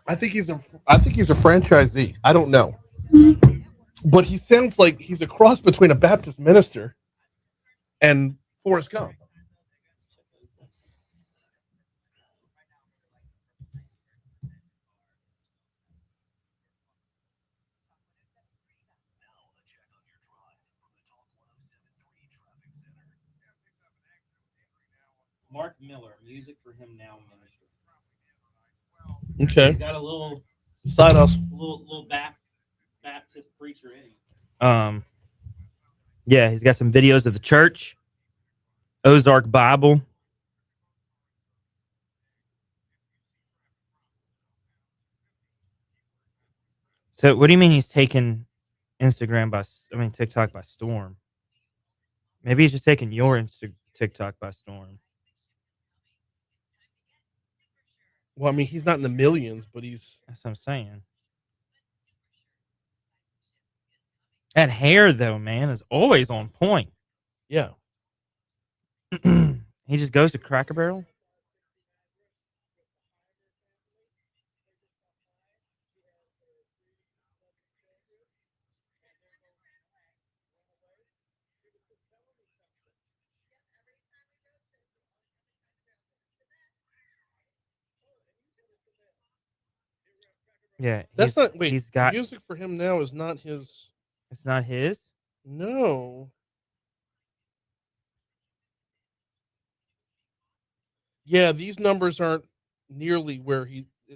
I think he's a franchisee. I don't know. But he sounds like he's a cross between a Baptist minister and Forrest Gump. Mark Miller, Music for Him Now Ministry. Okay. He's got a little side hustle. Little Baptist preacher in him. Yeah, he's got some videos of the church, Ozark Bible. So what do you mean he's taking TikTok by storm? Maybe he's just taking your TikTok by storm. Well, I mean, he's not in the millions, but That's what I'm saying. That hair, though, man, is always on point. Yeah. He just goes to Cracker Barrel? Yeah. That's not, wait, He's got. music for him now is not his. It's not his? No. Yeah, these numbers aren't nearly where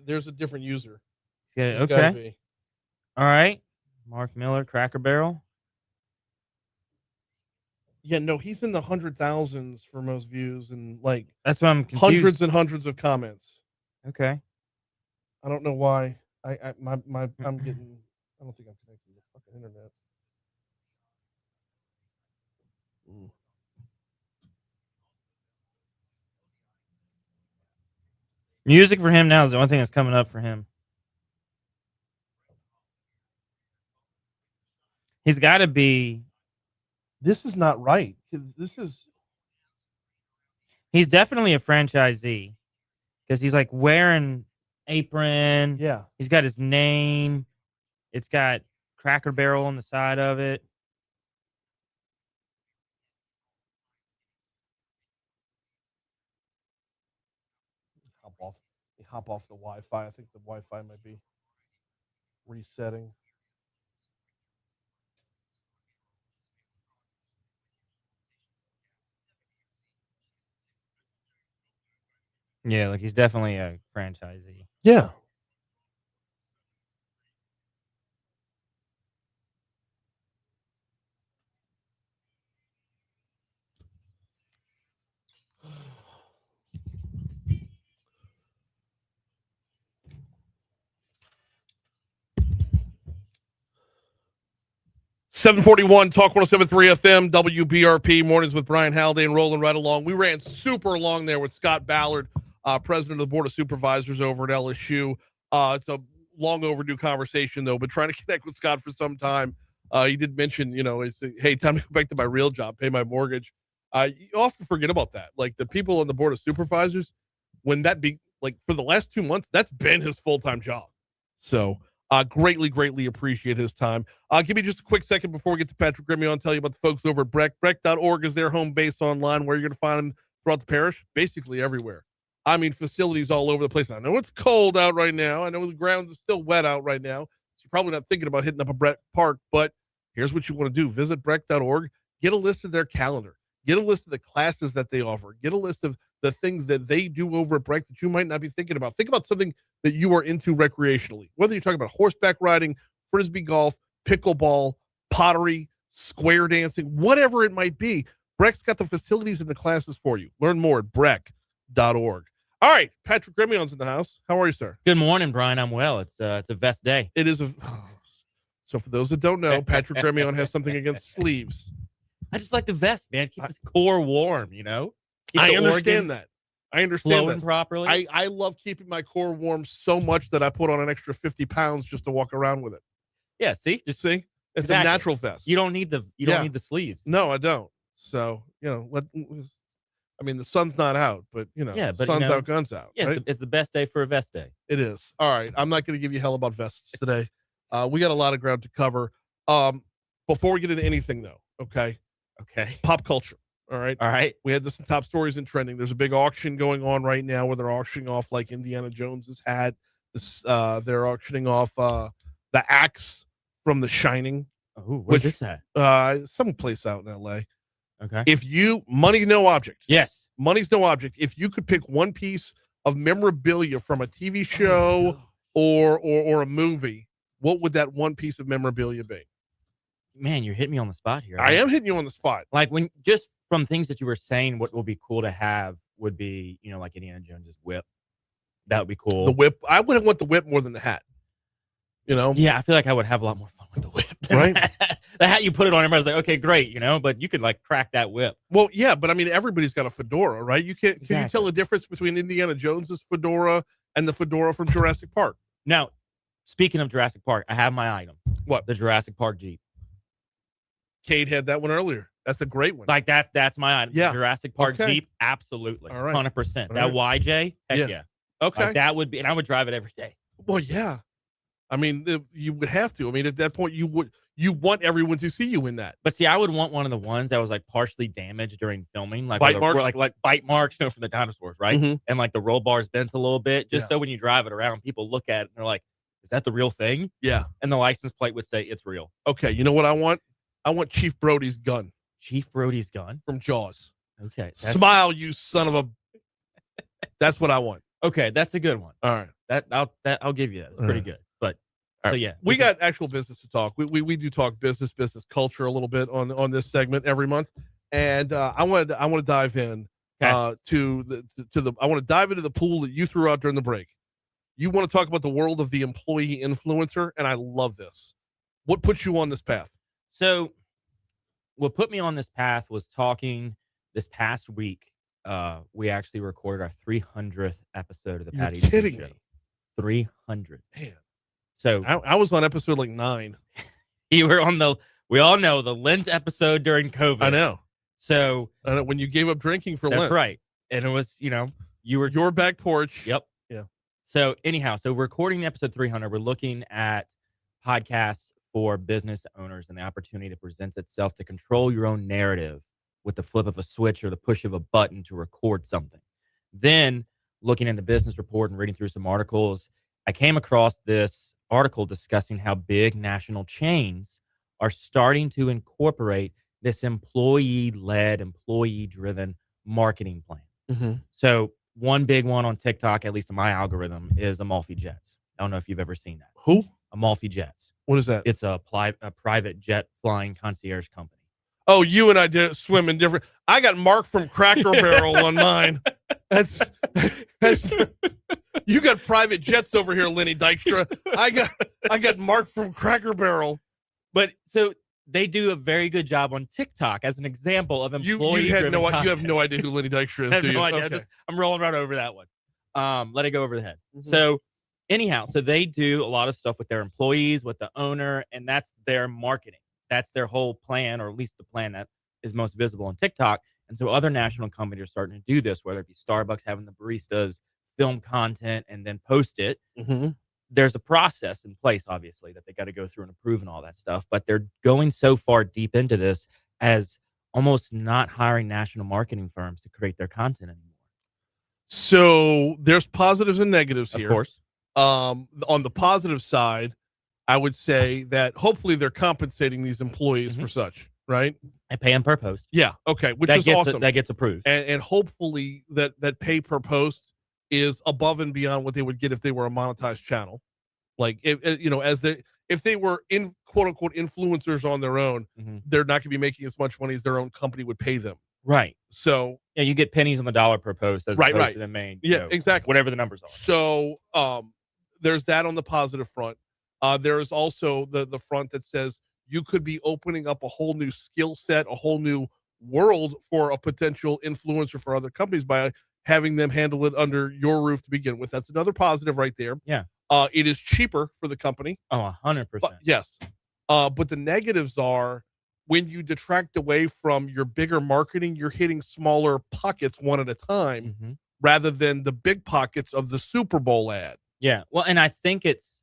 there's a different user. Yeah, He's gotta okay. be. All right. Mark Miller, Cracker Barrel. Yeah, no, he's in the 100,000s for most views and like That's what I'm confused. hundreds and hundreds of comments. Okay. I don't know why. I'm getting. I don't think I'm connected to the fucking internet. Music for him now is the only thing that's coming up for him. He's got to be. This is not right. He's definitely a franchisee because he's like wearing apron. Yeah. He's got his name. It's got Cracker Barrel on the side of it. Hop off the Wi-Fi. I think the Wi-Fi might be resetting. Yeah, like he's definitely a franchisee. Yeah. $741 Talk 107.3 FM WBRP mornings with Brian Haldane rolling right along. We ran super long there with Scott Ballard, president of the Board of Supervisors over at LSU. It's a long overdue conversation though, but trying to connect with Scott for some time. He did mention, it's hey, time to go back to my real job, pay my mortgage. You often forget about that. Like the people on the Board of Supervisors, when that be like for the last 2 months, that's been his full-time job. So greatly appreciate his time. Give me just a quick second before we get to Patrick Grimion and tell you about the folks over at Breck. Breck.org is their home base online where you're going to find them throughout the parish, basically everywhere. I mean, facilities all over the place. I know it's cold out right now. I know the ground is still wet out right now. So you're probably not thinking about hitting up a Breck Park, but here's what you want to do. Visit Breck.org. Get a list of their calendar. Get a list of the classes that they offer. Get a list of the things that they do over at Breck that you might not be thinking about. Think about something that you are into recreationally, whether you're talking about horseback riding, frisbee golf, pickleball, pottery, square dancing, whatever it might be. Breck's got the facilities and the classes for you. Learn more at breck.org. All right, Patrick Grimion's in the house. How are you, sir? Good morning, Brian. I'm well. It's a vest day. It is so for those that don't know, Patrick Grimion has something against sleeves. I just like the vest, man. Keep his core warm, Keep I the understand that. I understand flowing that. properly. I love keeping my core warm so much that I put on an extra 50 pounds just to walk around with it. Yeah, see? Just see? It's Exactly. a natural vest. You don't need the sleeves. No, I don't. So, the sun's not out, but sun's out, guns out. Yeah, right? it's the best day for a vest day. It is. All right. I'm not going to give you hell about vests today. We got a lot of ground to cover. Before we get into anything though, okay? Okay. Pop culture. All right. All right. We had this in top stories and trending. There's a big auction going on right now where they're auctioning off like Indiana Jones's hat. They're auctioning off the axe from The Shining. Oh, where's this at? Some place out in LA. Okay. Money's no object. Yes. Money's no object. If you could pick one piece of memorabilia from a TV show or a movie, what would that one piece of memorabilia be? Man, you're hitting me on the spot here. I am hitting you on the spot. Like when just from things that you were saying, what would be cool to have would be, like Indiana Jones's whip. That would be cool. The whip. I wouldn't want the whip more than the hat. Yeah, I feel like I would have a lot more fun with the whip. Right. The hat you put it on, everybody's like, okay, great, but you could like crack that whip. Well, yeah, but I mean, everybody's got a fedora, right? Can you tell the difference between Indiana Jones's fedora and the fedora from Jurassic Park? Now, speaking of Jurassic Park, I have my item. What? The Jurassic Park Jeep. Cade had that one earlier. That's a great one. Like that's my item. Yeah. The Jurassic Park Jeep, absolutely. All right. 100%. All That right. YJ, heck yeah. Okay. Like, that would be, and I would drive it every day. Well, yeah. I mean, you would have to. I mean, at that point, you want everyone to see you in that. But see, I would want one of the ones that was like partially damaged during filming, like bite marks, like bite marks, from the dinosaurs, right? Mm-hmm. And like the roll bars bent a little bit, just so when you drive it around, people look at it and they're like, "Is that the real thing?" Yeah. And the license plate would say it's real. Okay, you know what I want? I want Chief Brody's gun. Chief Brody's gun from Jaws. Okay. Smile, you son of a. That's what I want. Okay, that's a good one. All right. I'll give you that. It's pretty good. But so yeah, we got actual business to talk. We do talk business culture a little bit on this segment every month, and I want to dive in I want to dive into the pool that you threw out during the break. You want to talk about the world of the employee influencer, and I love this. What put you on this path? So, what put me on this path was talking this past week. We actually recorded our 300th episode of the Patty. You're kidding me. 300. Man. So I was on episode like 9. You were on we all know the Lent episode during COVID. I know. So when you gave up drinking for Lent. Lent. That's right. And it was, you were your back porch. Yep. Yeah. So anyhow, so recording episode 300, we're looking at podcasts for business owners and the opportunity that presents itself to control your own narrative with the flip of a switch or the push of a button to record something. Then looking in the business report and reading through some articles, I came across this article discussing how big national chains are starting to incorporate this employee-led, employee-driven marketing plan. Mm-hmm. So one big one on TikTok, at least in my algorithm, is Amalfi Jets. I don't know if you've ever seen that. Who? Amalfi Jets. What is that? It's a private jet flying concierge company. Oh, you and I did swim in different. I got Mark from Cracker Barrel on mine. That's you got private jets over here, Lenny Dykstra. I got Mark from Cracker Barrel. But so they do a very good job on TikTok as an example of employee. You have no idea who Lenny Dykstra is. I have do you? no idea. Okay. I'm rolling right over that one. Let it go over the head. Mm-hmm. So anyhow, so they do a lot of stuff with their employees, with the owner, and that's their marketing. That's their whole plan, or at least the plan that is most visible on TikTok. And so other national companies are starting to do this, whether it be Starbucks having the baristas film content and then post it. Mm-hmm. There's a process in place, obviously, that they got to go through and approve and all that stuff. But they're going so far deep into this as almost not hiring national marketing firms to create their content anymore. So there's positives and negatives here. Of course. On the positive side, I would say that hopefully they're compensating these employees for such, right? I pay them per post. Yeah. Okay. Which that is gets awesome. That gets approved. And hopefully that pay per post is above and beyond what they would get if they were a monetized channel. Like if they were in quote unquote influencers on their own, they're not going to be making as much money as their own company would pay them. Right. So yeah, you get pennies on the dollar per post as opposed to the main. Yeah, exactly. Whatever the numbers are. So there's that on the positive front. There is also the front that says you could be opening up a whole new skill set, a whole new world for a potential influencer for other companies by having them handle it under your roof to begin with. That's another positive right there. Yeah. It is cheaper for the company. Oh, 100%. Yes. But the negatives are when you detract away from your bigger marketing, you're hitting smaller pockets one at a time rather than the big pockets of the Super Bowl ad. Yeah. Well, and I think it's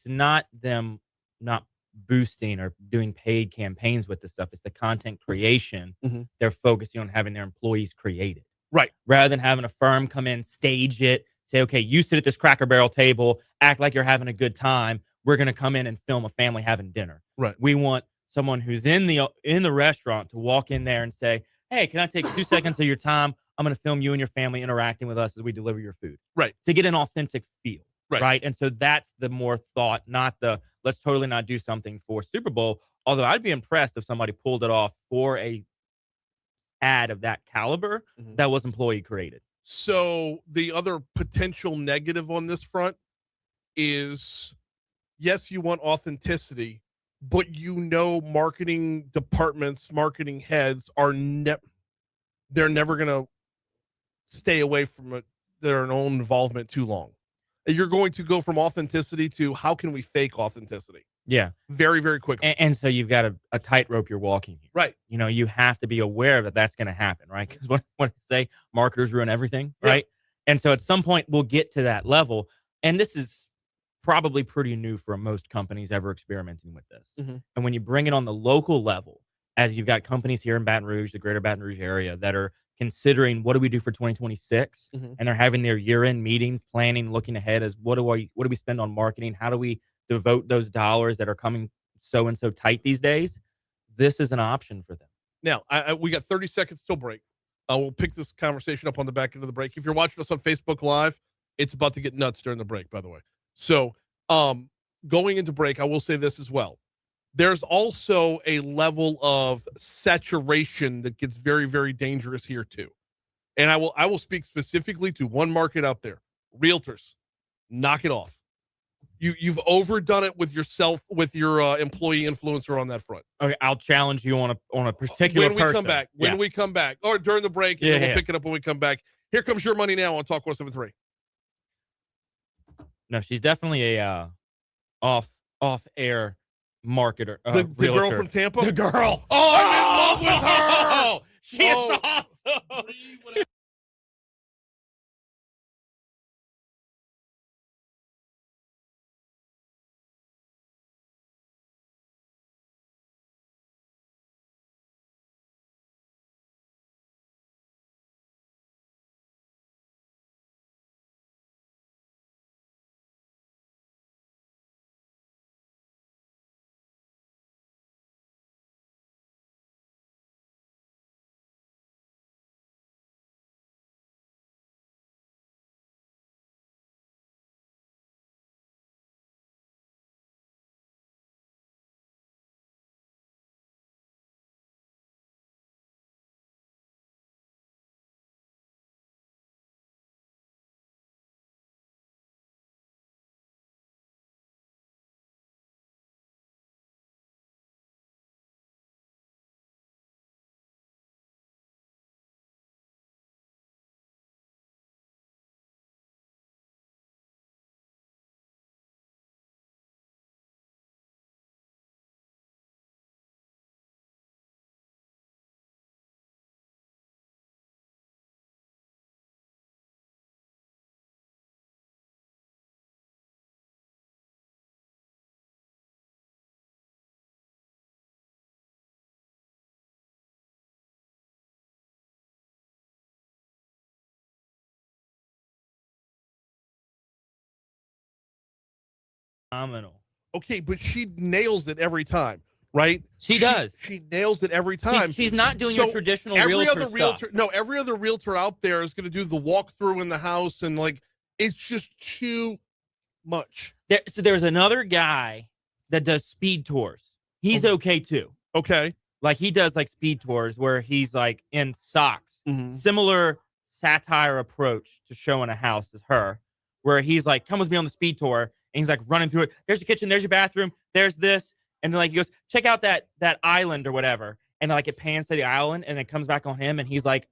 not them not boosting or doing paid campaigns with this stuff. It's the content creation. They're focusing on having their employees create it. Right. Rather than having a firm come in, stage it, say, okay, you sit at this Cracker Barrel table, act like you're having a good time. We're going to come in and film a family having dinner. Right. We want someone who's in the restaurant to walk in there and say, hey, can I take 2 seconds of your time? I'm going to film you and your family interacting with us as we deliver your food. Right. To get an authentic feel. Right. And so that's the more thought, not the let's totally not do something for Super Bowl. Although I'd be impressed if somebody pulled it off for a ad of that caliber that was employee created. So the other potential negative on this front is yes, you want authenticity, but marketing departments, marketing heads are they're never going to stay away from their own involvement too long. You're going to go from authenticity to how can we fake authenticity? Yeah. Very, very quickly. And so you've got a tightrope you're walking here. Right. You have to be aware that that's going to happen, right? Because what I say, marketers ruin everything, right? And so at some point we'll get to that level. And this is probably pretty new for most companies ever experimenting with this. And when you bring it on the local level, as you've got companies here in Baton Rouge, the greater Baton Rouge area, that are considering what do we do for 2026, and they're having their year-end meetings, planning, looking ahead as what do we spend on marketing? How do we devote those dollars that are coming so and so tight these days? This is an option for them. Now, we got 30 seconds till break. We'll pick this conversation up on the back end of the break. If you're watching us on Facebook Live, it's about to get nuts during the break, by the way. So going into break, I will say this as well. There's also a level of saturation that gets very, very dangerous here too. And I will speak specifically to one market out there. Realtors, knock it off. You've overdone it with yourself, with your employee influencer on that front. Okay, I'll challenge you on a particular when we come back, or during the break, and then we'll pick it up when we come back. Here comes Your Money Now on Talk 173. No, she's definitely a off-air marketer. The girl from Tampa? The girl. Oh, I'm in love with her. She is awesome. Phenomenal. Okay, but she nails it every time, right? She does. She nails it every time. She's not doing your traditional realtor stuff. No, every other realtor out there is going to do the walkthrough in the house, and it's just too much. So there's another guy that does speed tours. He's okay too. Okay. Like he does speed tours where he's in socks. Similar satire approach to showing a house as her, where he's come with me on the speed tour. And he's running through it. There's your kitchen. There's your bathroom. There's this. And then he goes, check out that island or whatever. And it pans to the island and it comes back on him. And he's like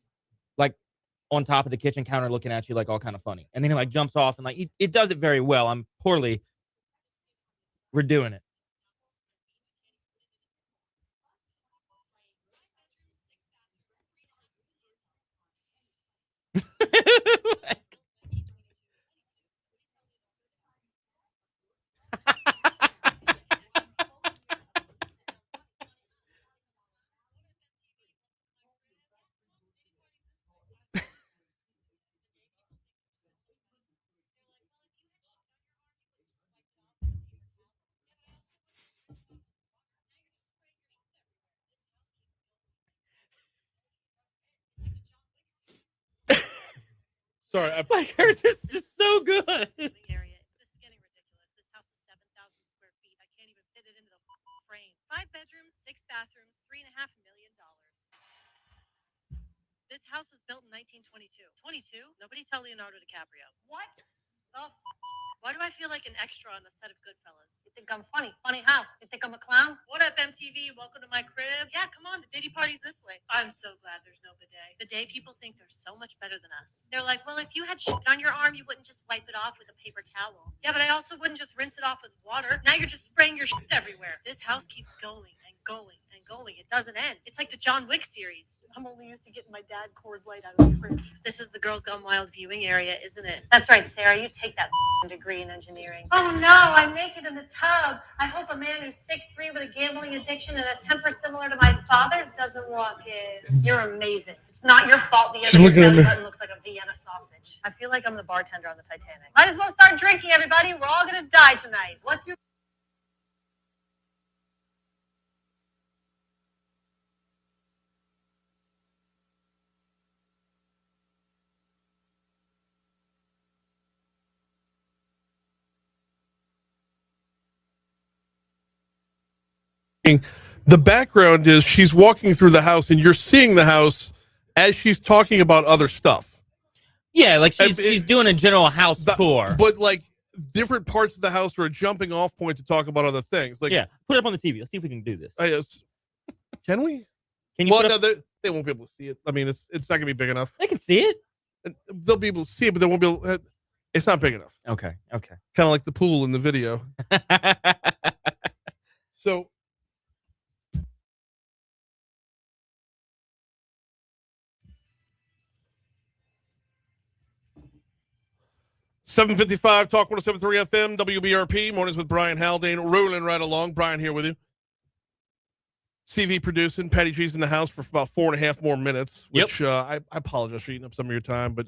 on top of the kitchen counter looking at you all kind of funny. And then he jumps off and it does it very well. I'm poorly redoing it. Sorry, hers is just so good. This is getting ridiculous. This house is 7,000 square feet. I can't even fit it into the frame. 5 bedrooms, 6 bathrooms, $3.5 million. This house was built in 1922. 22? Nobody tell Leonardo DiCaprio. What? Oh, why do I feel like an extra on the set of Goodfellas? You think I'm funny? Funny how? You think I'm a clown? What up, MTV? Welcome to my crib. Yeah, come on, the Diddy party's this way. I'm so glad there's no bidet. Bidet people think they're so much better than us. They're like, well, if you had shit on your arm, you wouldn't just wipe it off with a paper towel. Yeah, but I also wouldn't just rinse it off with water. Now you're just spraying your shit everywhere. This house keeps going and going and going. It doesn't end. It's like the John Wick series. I'm only used to getting my dad Coors Light out of the fridge. This is the Girls Gone Wild viewing area, isn't it? That's right, Sarah. You take that degree in engineering. Oh no, I'm naked in the tub. I hope a man who's 6'3" with a gambling addiction and a temper similar to my father's doesn't walk in. You're amazing. It's not your fault the end of your belly button looks like a Vienna sausage. I feel like I'm the bartender on the Titanic. Might as well start drinking, everybody. We're all gonna die tonight. What do The background is she's walking through the house and you're seeing the house as she's talking about other stuff. Yeah, like she's doing a general house tour. But like different parts of the house are a jumping off point to talk about other things. Like, yeah, put it up on the TV. Let's see if we can do this. Can we? Can you? Well, no, they won't be able to see it. I mean, it's not gonna be big enough. They can see it. They'll be able to see it, but they won't be able. It's not big enough. Okay. Kind of like the pool in the video. So. 7:55 Talk 107.3 FM WBRP mornings with Brian Haldane rolling right along. Brian here with you. CV producing. Patty G's in the house for about 4.5 more minutes. Which I apologize for eating up some of your time, but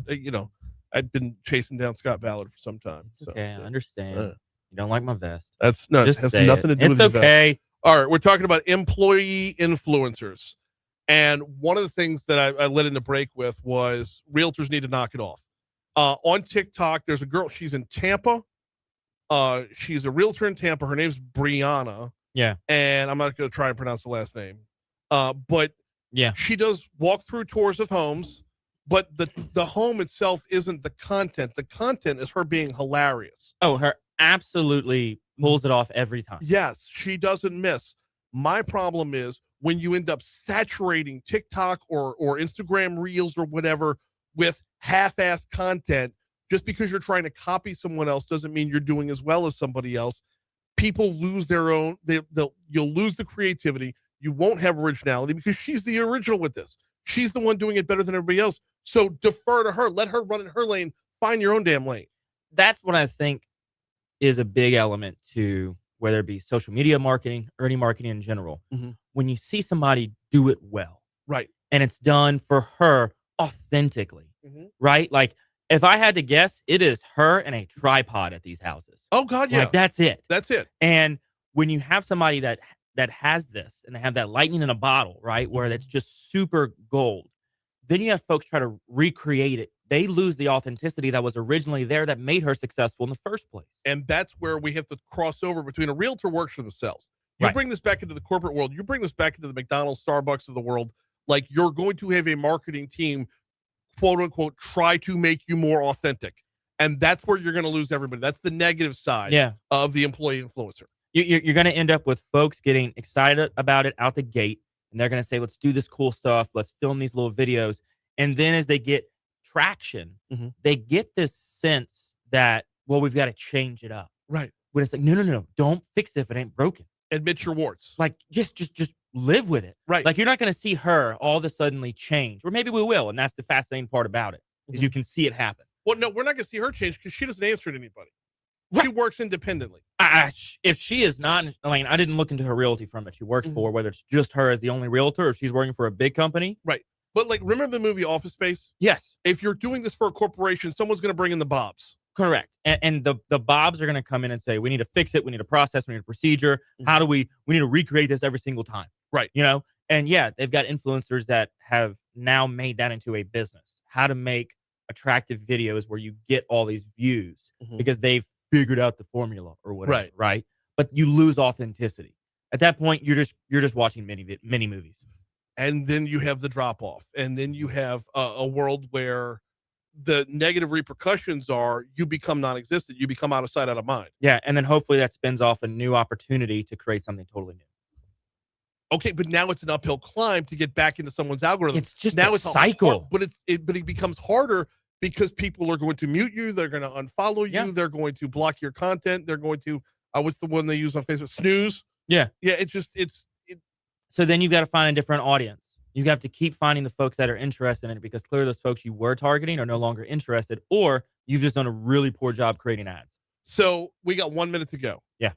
I've been chasing down Scott Ballard for some time. It's okay, I understand. You don't like my vest. That's no, just it has say nothing to do with It's okay. All right, we're talking about employee influencers, and one of the things that I led in the break with was realtors need to knock it off. On TikTok, there's a girl. She's in Tampa. She's a realtor in Tampa. Her name's Brianna. Yeah. And I'm not going to try and pronounce the last name. But yeah, she does walkthrough tours of homes. But the home itself isn't the content. The content is her being hilarious. Oh, her absolutely pulls it off every time. Yes, she doesn't miss. My problem is when you end up saturating TikTok or Instagram Reels or whatever with half-assed content, just because you're trying to copy someone else doesn't mean you're doing as well as somebody else. People lose their own. You'll lose the creativity. You won't have originality because she's the original with this. She's the one doing it better than everybody else. So defer to her. Let her run in her lane. Find your own damn lane. That's what I think is a big element to whether it be social media marketing, earning marketing in general. Mm-hmm. When you see somebody do it well, right, and it's done for her authentically, right? Like if I had to guess, it is her and a tripod at these houses. Oh God, yeah, like that's it. That's it. And when you have somebody that has this and they have that lightning in a bottle, right, where that's just super gold, then you have folks try to recreate it. They lose the authenticity that was originally there that made her successful in the first place. And that's where we have to cross over between a realtor works for themselves. You bring this back into the corporate world. You bring this back into the McDonald's, Starbucks of the world. Like you're going to have a marketing team, quote unquote, try to make you more authentic. And that's where you're going to lose everybody. That's the negative side of the employee influencer. You're going to end up with folks getting excited about it out the gate. And they're going to say, let's do this cool stuff. Let's film these little videos. And then as they get traction, they get this sense that, well, we've got to change it up. Right. When it's like, no. Don't fix it if it ain't broken. Admit your warts. Like, just live with it. Right. Like, you're not going to see her all of a sudden change. Or maybe we will. And that's the fascinating part about it, is you can see it happen. Well, no, we're not going to see her change because she doesn't answer to anybody. Right. She works independently. If she is not, I mean, I didn't look into her realty firm that she works for, whether it's just her as the only realtor or if she's working for a big company. Right. But like, remember the movie Office Space? Yes. If you're doing this for a corporation, someone's going to bring in the Bobs. Correct. And the Bobs are going to come in and say, we need to fix it. We need a process. We need a procedure. How do we need to recreate this every single time. Right. You know? And yeah, they've got influencers that have now made that into a business. How to make attractive videos where you get all these views because they've figured out the formula or whatever. Right. But you lose authenticity. At that point, you're just watching mini movies. And then you have the drop off. And then you have a world where the negative repercussions are you become non-existent. You become out of sight, out of mind. Yeah, and then hopefully that spins off a new opportunity to create something totally new. Okay, but now it's an uphill climb to get back into someone's algorithm. It's just now a it's cycle. but it becomes harder because people are going to mute you. They're going to unfollow you. Yeah. They're going to block your content. They're going to what's the one they use on Facebook? Snooze. Yeah. Yeah. So then you've got to find a different audience. You have to keep finding the folks that are interested in it because clearly those folks you were targeting are no longer interested, or you've just done a really poor job creating ads. So we got 1 minute to go. Yeah.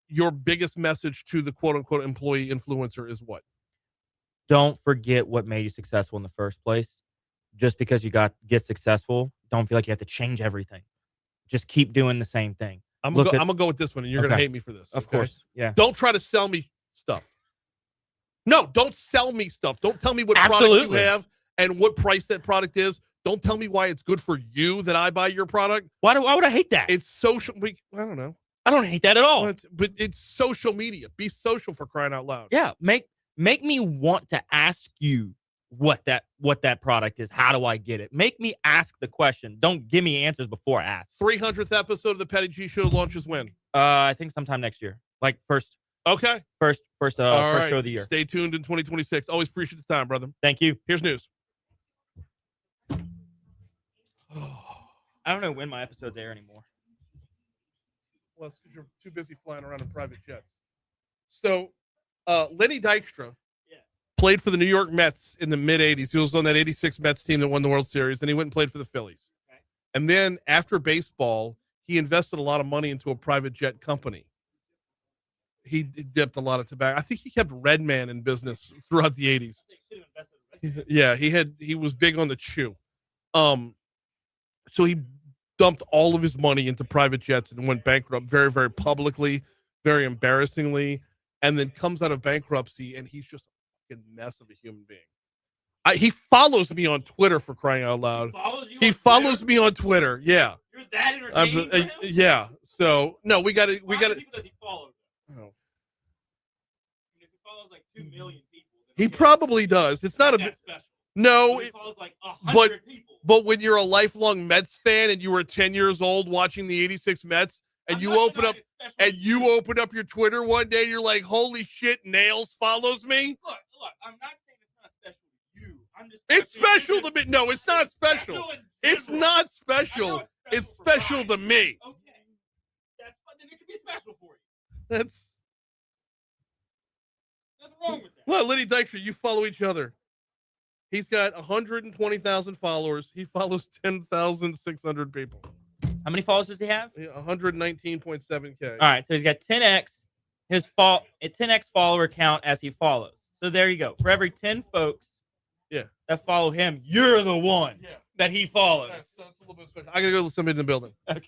Your biggest message to the quote unquote employee influencer is what? Don't forget what made you successful in the first place. Just because you get successful, don't feel like you have to change everything. Just keep doing the same thing. I'm gonna go with this one, and you're gonna hate me for this. Of course. Yeah. Don't try to sell me stuff. No, don't sell me stuff. Don't tell me what product you have and what price that product is. Don't tell me why it's good for you that I buy your product. Why would I hate that? It's social. I don't know. I don't hate that at all. But it's social media. Be social, for crying out loud. Yeah. Make me want to ask you what that product is. How do I get it? Make me ask the question. Don't give me answers before I ask. 300th episode of the Petty G Show launches when? I think sometime next year. Like first. Okay. First right. show of the year. Stay tuned in 2026. Always appreciate the time, brother. Thank you. Here's news. I don't know when my episodes air anymore. Well, it's because you're too busy flying around in private jets. So, Lenny Dykstra played for the New York Mets in the mid-'80s. He was on that 86 Mets team that won the World Series, and he went and played for the Phillies. Okay. And then after baseball, he invested a lot of money into a private jet company. He dipped a lot of tobacco. I think he kept Redman in business throughout the 80s. Yeah, he was big on the chew. So he dumped all of his money into private jets and went bankrupt very, very publicly, very embarrassingly, and then comes out of bankruptcy, and he's just a fucking mess of a human being. He follows me on Twitter, for crying out loud. He follows me on Twitter. Yeah. You're that entertaining for him? Yeah. So no, we got to. How many people does he follow? Oh. If he follows like 2 million people, he probably does. It's not a bit special. No, he follows like 100 people. But when you're a lifelong Mets fan and you were 10 years old watching the 86 Mets, and you open up your Twitter one day, you're like, holy shit, Nails follows me. Look, I'm not saying it's not special to you. I'm just. It's special to me. No, it's not special. It's not special. It's special to me. Okay, then it can be special for you. That's nothing wrong with that. Well, Lenny Dykstra, you follow each other. He's got 120,000 followers. He follows 10,600 people. How many followers does he have? 119.7K. All right, so he's got 10x a 10x follower count as he follows. So there you go. For every 10 folks that follow him, you're the one that he follows. So it's a little bit special. I gotta go with somebody in the building. Okay.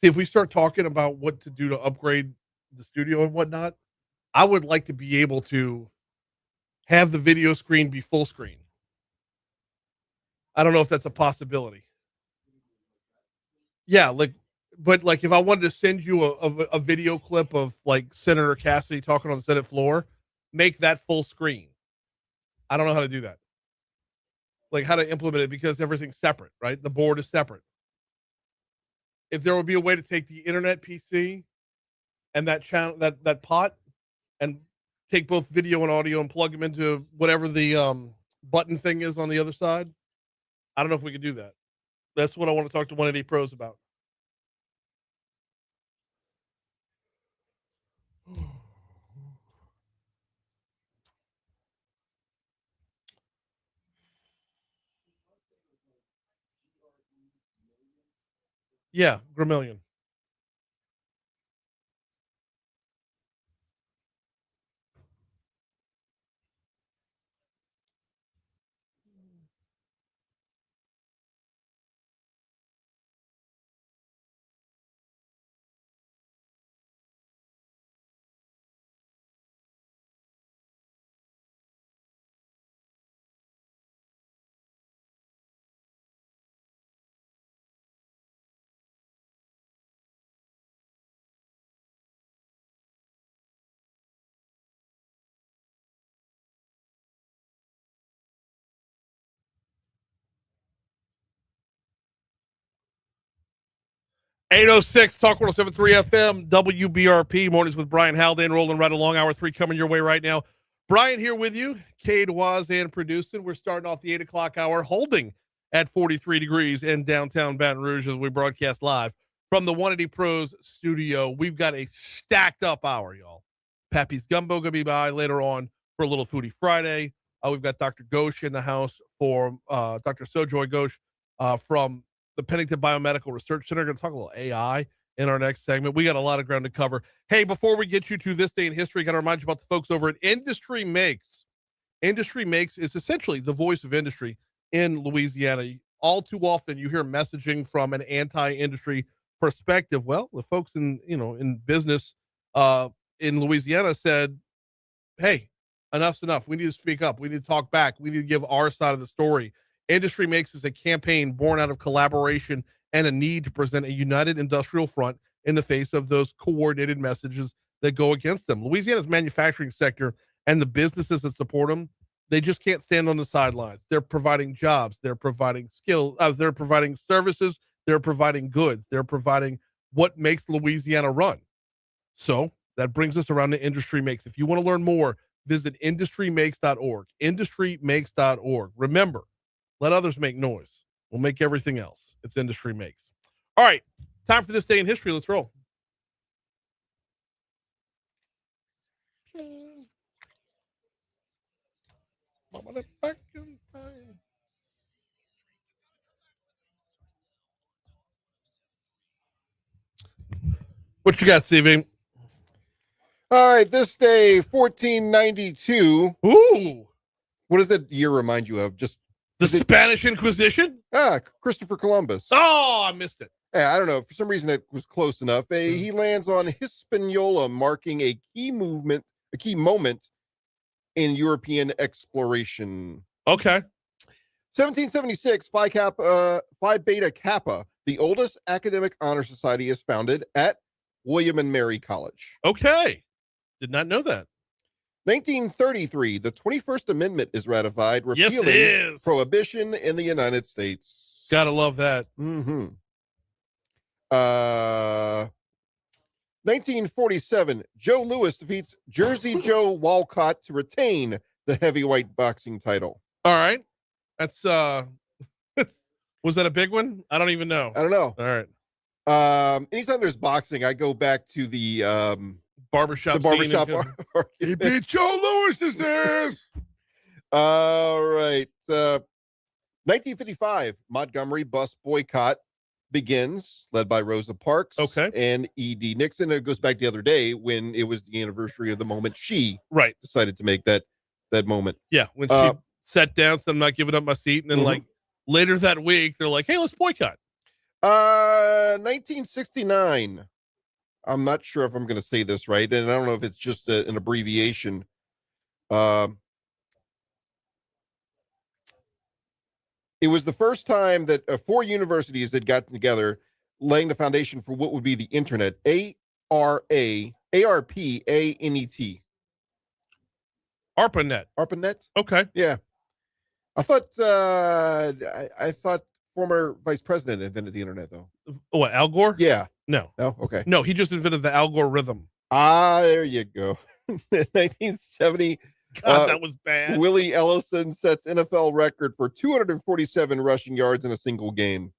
See, if we start talking about what to do to upgrade the studio and whatnot, I would like to be able to have the video screen be full screen. I don't know if that's a possibility. Yeah, but if I wanted to send you a video clip of like Senator Cassidy talking on the Senate floor, make that full screen. I don't know how to do that. Like how to implement it because everything's separate, right? The board is separate. If there would be a way to take the internet PC and that channel, that pot, and take both video and audio and plug them into whatever the button thing is on the other side. I don't know if we could do that. That's what I want to talk to 180 Pros about. Yeah, Gramillion. (806) Talk 107.3 FM WBRP mornings with Brian Haldane rolling right along. Hour 3 coming your way right now. Brian here with you. Cade Wazan producing. We're starting off the 8 o'clock hour, holding at 43 degrees in downtown Baton Rouge as we broadcast live from the 180 Pros studio. We've got a stacked up hour, y'all. Pappy's Gumbo gonna be by later on for a little Foodie Friday. We've got Dr. Ghosh in the house for Dr. Sojoy Ghosh from the Pennington Biomedical Research Center. Going to talk a little AI in our next segment. We got a lot of ground to cover. Hey, before we get you to this day in history, got to remind you about the folks over at Industry Makes. Industry Makes is essentially the voice of industry in Louisiana. All too often you hear messaging from an anti-industry perspective. Well, the folks in business in Louisiana said, hey, enough's enough. We need to speak up. We need to talk back. We need to give our side of the story. Industry Makes is a campaign born out of collaboration and a need to present a united industrial front in the face of those coordinated messages that go against them. Louisiana's manufacturing sector and the businesses that support them, they just can't stand on the sidelines. They're providing jobs. They're providing skills. They're providing services. They're providing goods. They're providing what makes Louisiana run. So that brings us around to Industry Makes. If you want to learn more, visit industrymakes.org. Industrymakes.org. Remember, let others make noise. We'll make everything else. It's Industry Makes. All right. Time for this day in history. Let's roll. What you got, CV? All right. This day, 1492. Ooh. What does that year remind you of? Just the Spanish Inquisition? Christopher Columbus. Oh, I missed it. Yeah, I don't know. For some reason, it was close enough. He lands on Hispaniola, marking a key moment in European exploration. Okay. 1776, Phi Beta Kappa, the oldest academic honor society, is founded at William and Mary College. Okay. Did not know that. 1933, the 21st Amendment is ratified, repealing prohibition in the United States. Gotta love that. 1947, Joe Louis defeats Jersey Joe Walcott to retain the heavyweight boxing title. All right. That's was that a big one? I don't even know. I don't know. All right. Anytime there's boxing, I go back to the barbershop. The barbershop. He beat Joe Louis's ass. All right. 1955, Montgomery bus boycott begins, led by Rosa Parks and E.D. Nixon. It goes back the other day when it was the anniversary of the moment she decided to make that that moment. Yeah, when she sat down, said, "I'm not giving up my seat," and then like later that week, they're like, "Hey, let's boycott." 1969. I'm not sure if I'm going to say this right, and I don't know if it's just an abbreviation. It was the first time that 4 universities had gotten together, laying the foundation for what would be the internet. ARPANET. ARPANET. ARPANET. Okay. Yeah. I thought I thought former vice president invented the internet, though. What, Al Gore? Yeah. No. No. Okay. No, he just invented the algorithm. There you go. 1970. God, that was bad. Willie Ellison sets NFL record for 247 rushing yards in a single game.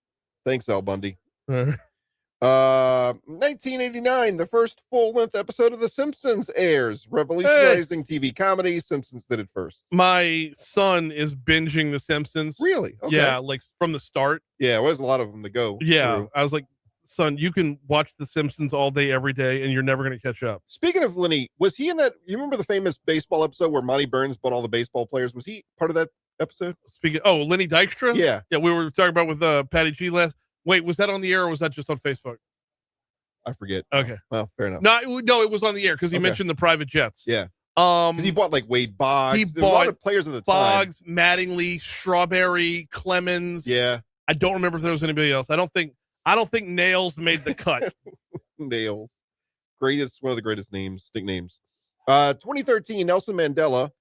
Thanks, Al Bundy. 1989, the first full-length episode of The Simpsons airs, revolutionizing TV comedy. Simpsons did it first. My son is binging The Simpsons. Really? Okay. Yeah, like from the start. Yeah, well, there's a lot of them to go through. I was like, son, you can watch The Simpsons all day, every day, and you're never going to catch up. Speaking of Lenny, was he in that? You remember the famous baseball episode where Monty Burns bought all the baseball players? Was he part of that episode? Lenny Dykstra? Yeah. Yeah, we were talking about with Patty G last. Wait, was that on the air or was that just on Facebook? I forget. Okay. Well, fair enough. No, it was on the air because he mentioned the private jets. Yeah. Because he bought like Wade Boggs. He There were a lot of players at the Boggs, Mattingly, Strawberry, Clemens. Yeah. I don't remember if there was anybody else. I don't think Nails made the cut. Nails. One of the greatest nicknames. 2013, Nelson Mandela,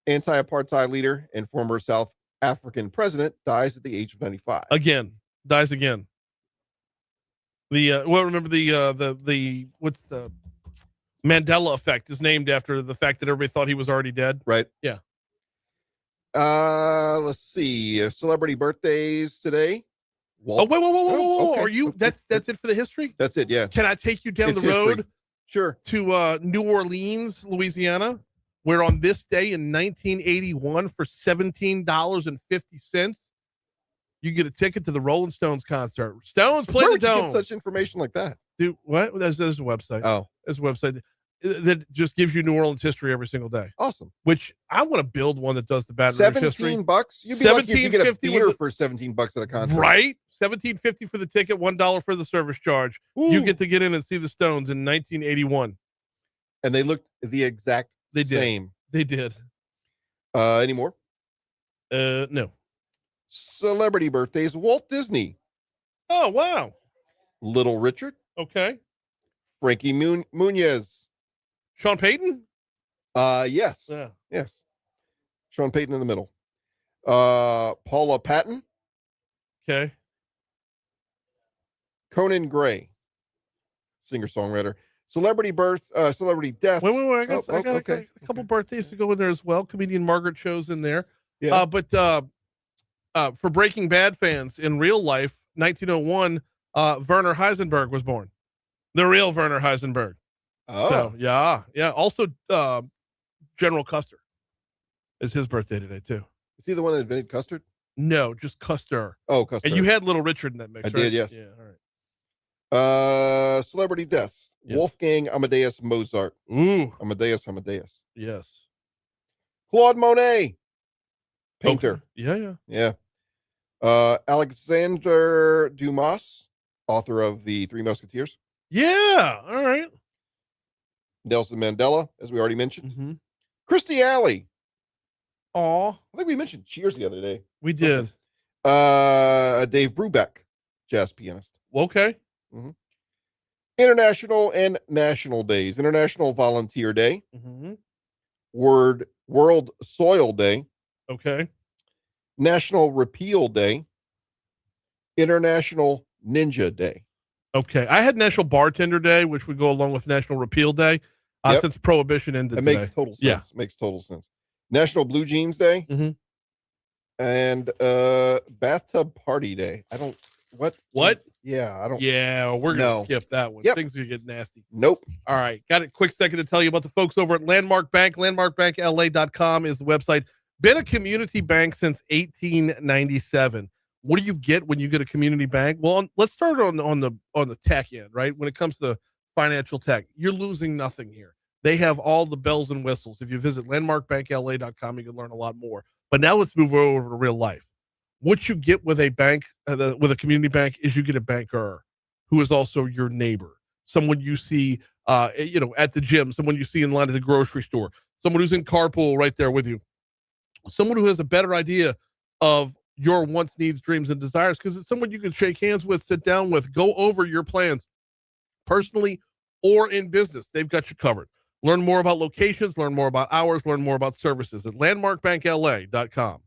anti-apartheid leader and former South African president, dies at the age of 95. Dies again. Remember the what's the Mandela effect is named after the fact that everybody thought he was already dead. Right. Yeah. Let's see. Celebrity birthdays today. Whoa. Okay. Are you that's it for the history? That's it, yeah. Can I take you down It's the road? history. Sure. To New Orleans, Louisiana, where on this day in 1981 for $17.50, you get a ticket to the Rolling Stones concert. Stones play the Dome. Get such information like that? Dude, what? There's a website. Oh. There's a website that just gives you New Orleans history every single day. Awesome. Which I want to build one that does the Baton Rouge history. $17? You'd be lucky if you get a beer for $17 at a concert. Right? $17.50 for the ticket, $1 for the service charge. Ooh. You get to get in and see the Stones in 1981. And they looked the exact same. They did. Any more? No. Celebrity birthdays. Walt Disney. Oh, wow. Little Richard. Okay. Frankie Muniz. Sean Payton? Yes. Yeah. Yes. Sean Payton in the middle. Paula Patton. Okay. Conan Gray. Singer-songwriter. Celebrity deaths. Wait. I got a couple birthdays to go in there as well. Comedian Margaret Cho's in there. Yeah. But for Breaking Bad fans, in real life, 1901, Werner Heisenberg was born. The real Werner Heisenberg. Oh. So, yeah. Also, General Custer is his birthday today, too. Is he the one that invented custard? No, just Custer. Oh, Custer. And you had Little Richard in that mix, I right? did, yes. Yeah, all right. Celebrity deaths. Yes. Wolfgang Amadeus Mozart. Ooh. Amadeus. Yes. Claude Monet. Painter. Okay. Yeah. Alexander Dumas, author of The Three Musketeers. Yeah. All right. Nelson Mandela, as we already mentioned. Mm-hmm. Christy Alley. Aw. I think we mentioned Cheers the other day. We did. Dave Brubeck, jazz pianist. Okay. Mm-hmm. International and national days. International Volunteer Day. Mm-hmm. World Soil Day. Okay. National Repeal Day. International Ninja Day. Okay. I had National Bartender Day, which would go along with National Repeal Day, since Prohibition ended today. Makes total sense. Yeah. Makes total sense. National Blue Jeans Day. Mm-hmm. And Bathtub Party Day. What? Yeah, I don't. Yeah, we're going to skip that one. Yep. Things are get nasty. Nope. All right. Got a quick second to tell you about the folks over at Landmark Bank. LandmarkBankLA.com is the website. Been a community bank since 1897. What do you get when you get a community bank? Well, let's start on the tech end, right? When it comes to financial tech, you're losing nothing here. They have all the bells and whistles. If you visit landmarkbankla.com, you can learn a lot more. But now let's move over to real life. What you get with a bank, with a community bank, is you get a banker who is also your neighbor, someone you see, at the gym, someone you see in line at the grocery store, someone who's in carpool right there with you, someone who has a better idea of your wants, needs, dreams, and desires, because it's someone you can shake hands with, sit down with, go over your plans personally or in business. They've got you covered. Learn more about locations, learn more about hours, learn more about services at landmarkbankla.com.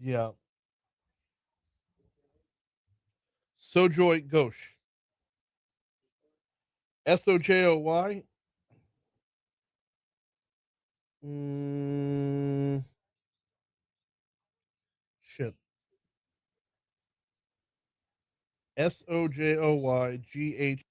Yeah. Sojoy Ghosh. Sojoy. Shit. Sojoygh.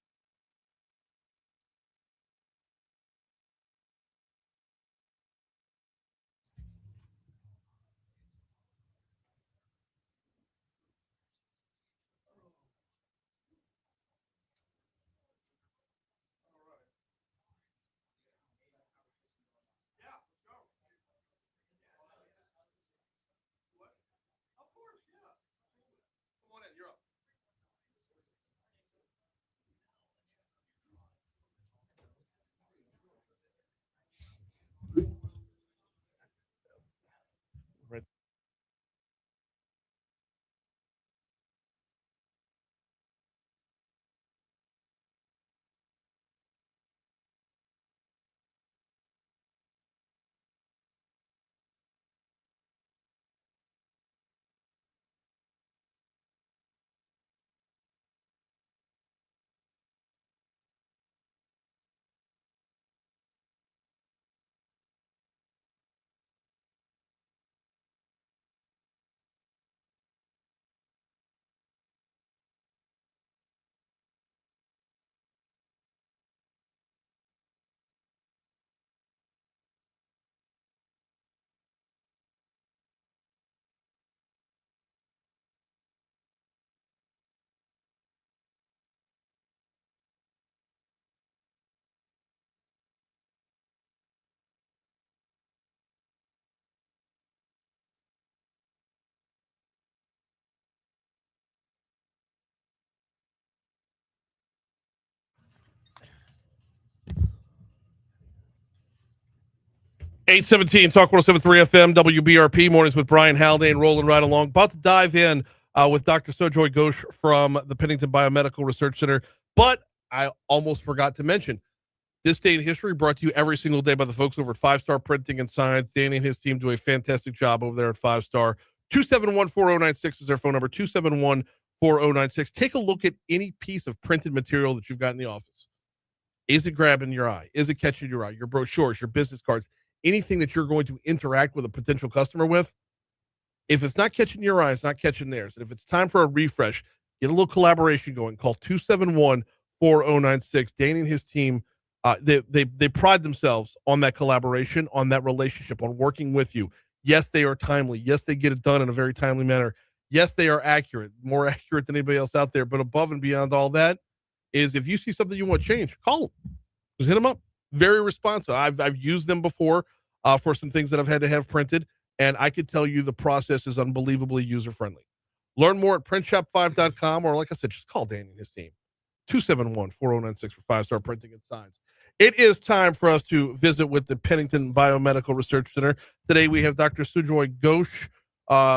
Right. .817 Talk 107.3 FM WBRP mornings with Brian Haldane rolling right along. About to dive in with Dr. Sojoy Ghosh from the Pennington Biomedical Research Center. But I almost forgot to mention this day in history brought to you every single day by the folks over at 5 Star Printing and Science. Danny and his team do a fantastic job over there at 5 Star. 271-4096 is their phone number. 271-4096. Take a look at any piece of printed material that you've got in the office. Is it grabbing your eye? Is it catching your eye? Your brochures, your business cards, anything that you're going to interact with a potential customer with. If it's not catching your eye, it's not catching theirs. And if it's time for a refresh, get a little collaboration going. Call 271-4096. Danny and his team, they pride themselves on that collaboration, on that relationship, on working with you. Yes, they are timely. Yes, they get it done in a very timely manner. Yes, they are accurate, more accurate than anybody else out there. But above and beyond all that is if you see something you want to change, call them. Just hit them up. Very responsive. I've used them before for some things that I've had to have printed, and I could tell you the process is unbelievably user-friendly. Learn more at printshop5.com, or like I said, just call Danny and his team. 271-4096 for 5 Star Printing and Signs. It is time for us to visit with the Pennington Biomedical Research Center. Today we have Dr. Sojoy Ghosh,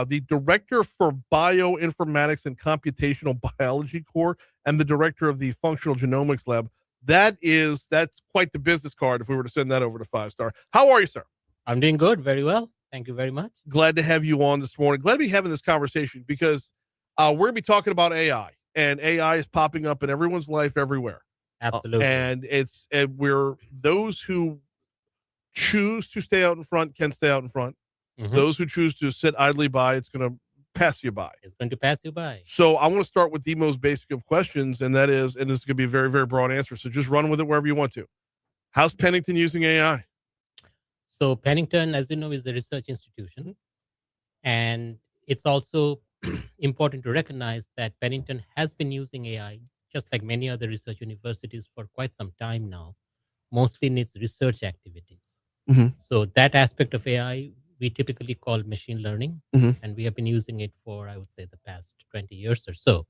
the Director for Bioinformatics and Computational Biology Core, and the Director of the Functional Genomics Lab. That's quite the business card if we were to send that over to 5 Star. How are you, sir? I'm doing good. Very well. Thank you very much. Glad to have you on this morning. Glad to be having this conversation because we're going to be talking about AI, and AI is popping up in everyone's life everywhere. Absolutely. And we're those who choose to stay out in front can stay out in front. Mm-hmm. Those who choose to sit idly by, it's going to pass you by. It's going to pass you by. So I want to start with the most basic of questions, and that is, and this is going to be a very, very broad answer. So just run with it wherever you want to. How's Pennington using AI? So Pennington, as you know, is a research institution. And it's also important to recognize that Pennington has been using AI, just like many other research universities, for quite some time now, mostly in its research activities. Mhm. So that aspect of AI we typically call machine learning, Mhm. and we have been using it for, I would say, the past 20 years or so.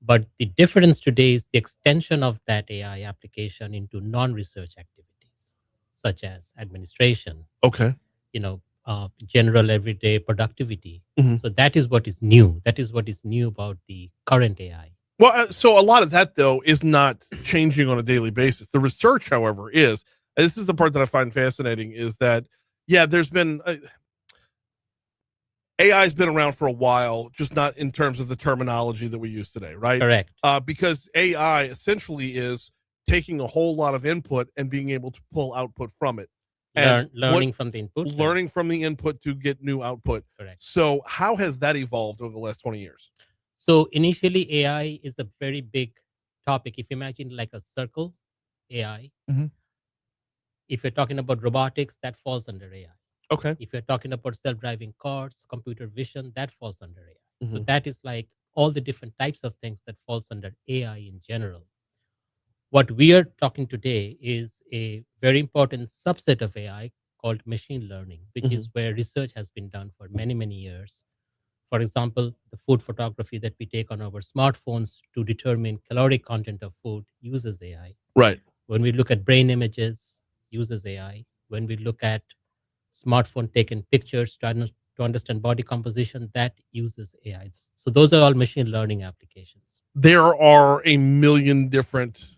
But the difference today is the extension of that AI application into non-research activities, such as administration, Okay. general everyday productivity. Mhm. So that is what is new. That is what is new about the current AI. Well, so a lot of that though is not changing on a daily basis. The research, however, is. And this is the part that I find fascinating is that there's been AI's been around for a while, just not in terms of the terminology that we use today, right? Correct. Because AI essentially is taking a whole lot of input and being able to pull output from it. And Learning from the input. learning from the input to get new output. Correct. So how has that evolved over the last 20 years? So initially, AI is a very big topic. If you imagine like a circle, AI. Mhm. If you're talking about robotics, that falls under AI. Okay. If you're talking about self-driving cars, computer vision, that falls under AI. So Mhm. that is like all the different types of things that falls under AI in general. What we are talking today is a very important subset of AI called machine learning, which is where research has been done for many, many years. For example, the food photography that we take on our smartphones to determine caloric content of food uses AI. Right. When we look at brain images, uses AI. When we look at smartphone taken pictures to understand body composition, that uses AI. So those are all machine learning applications. There are a million different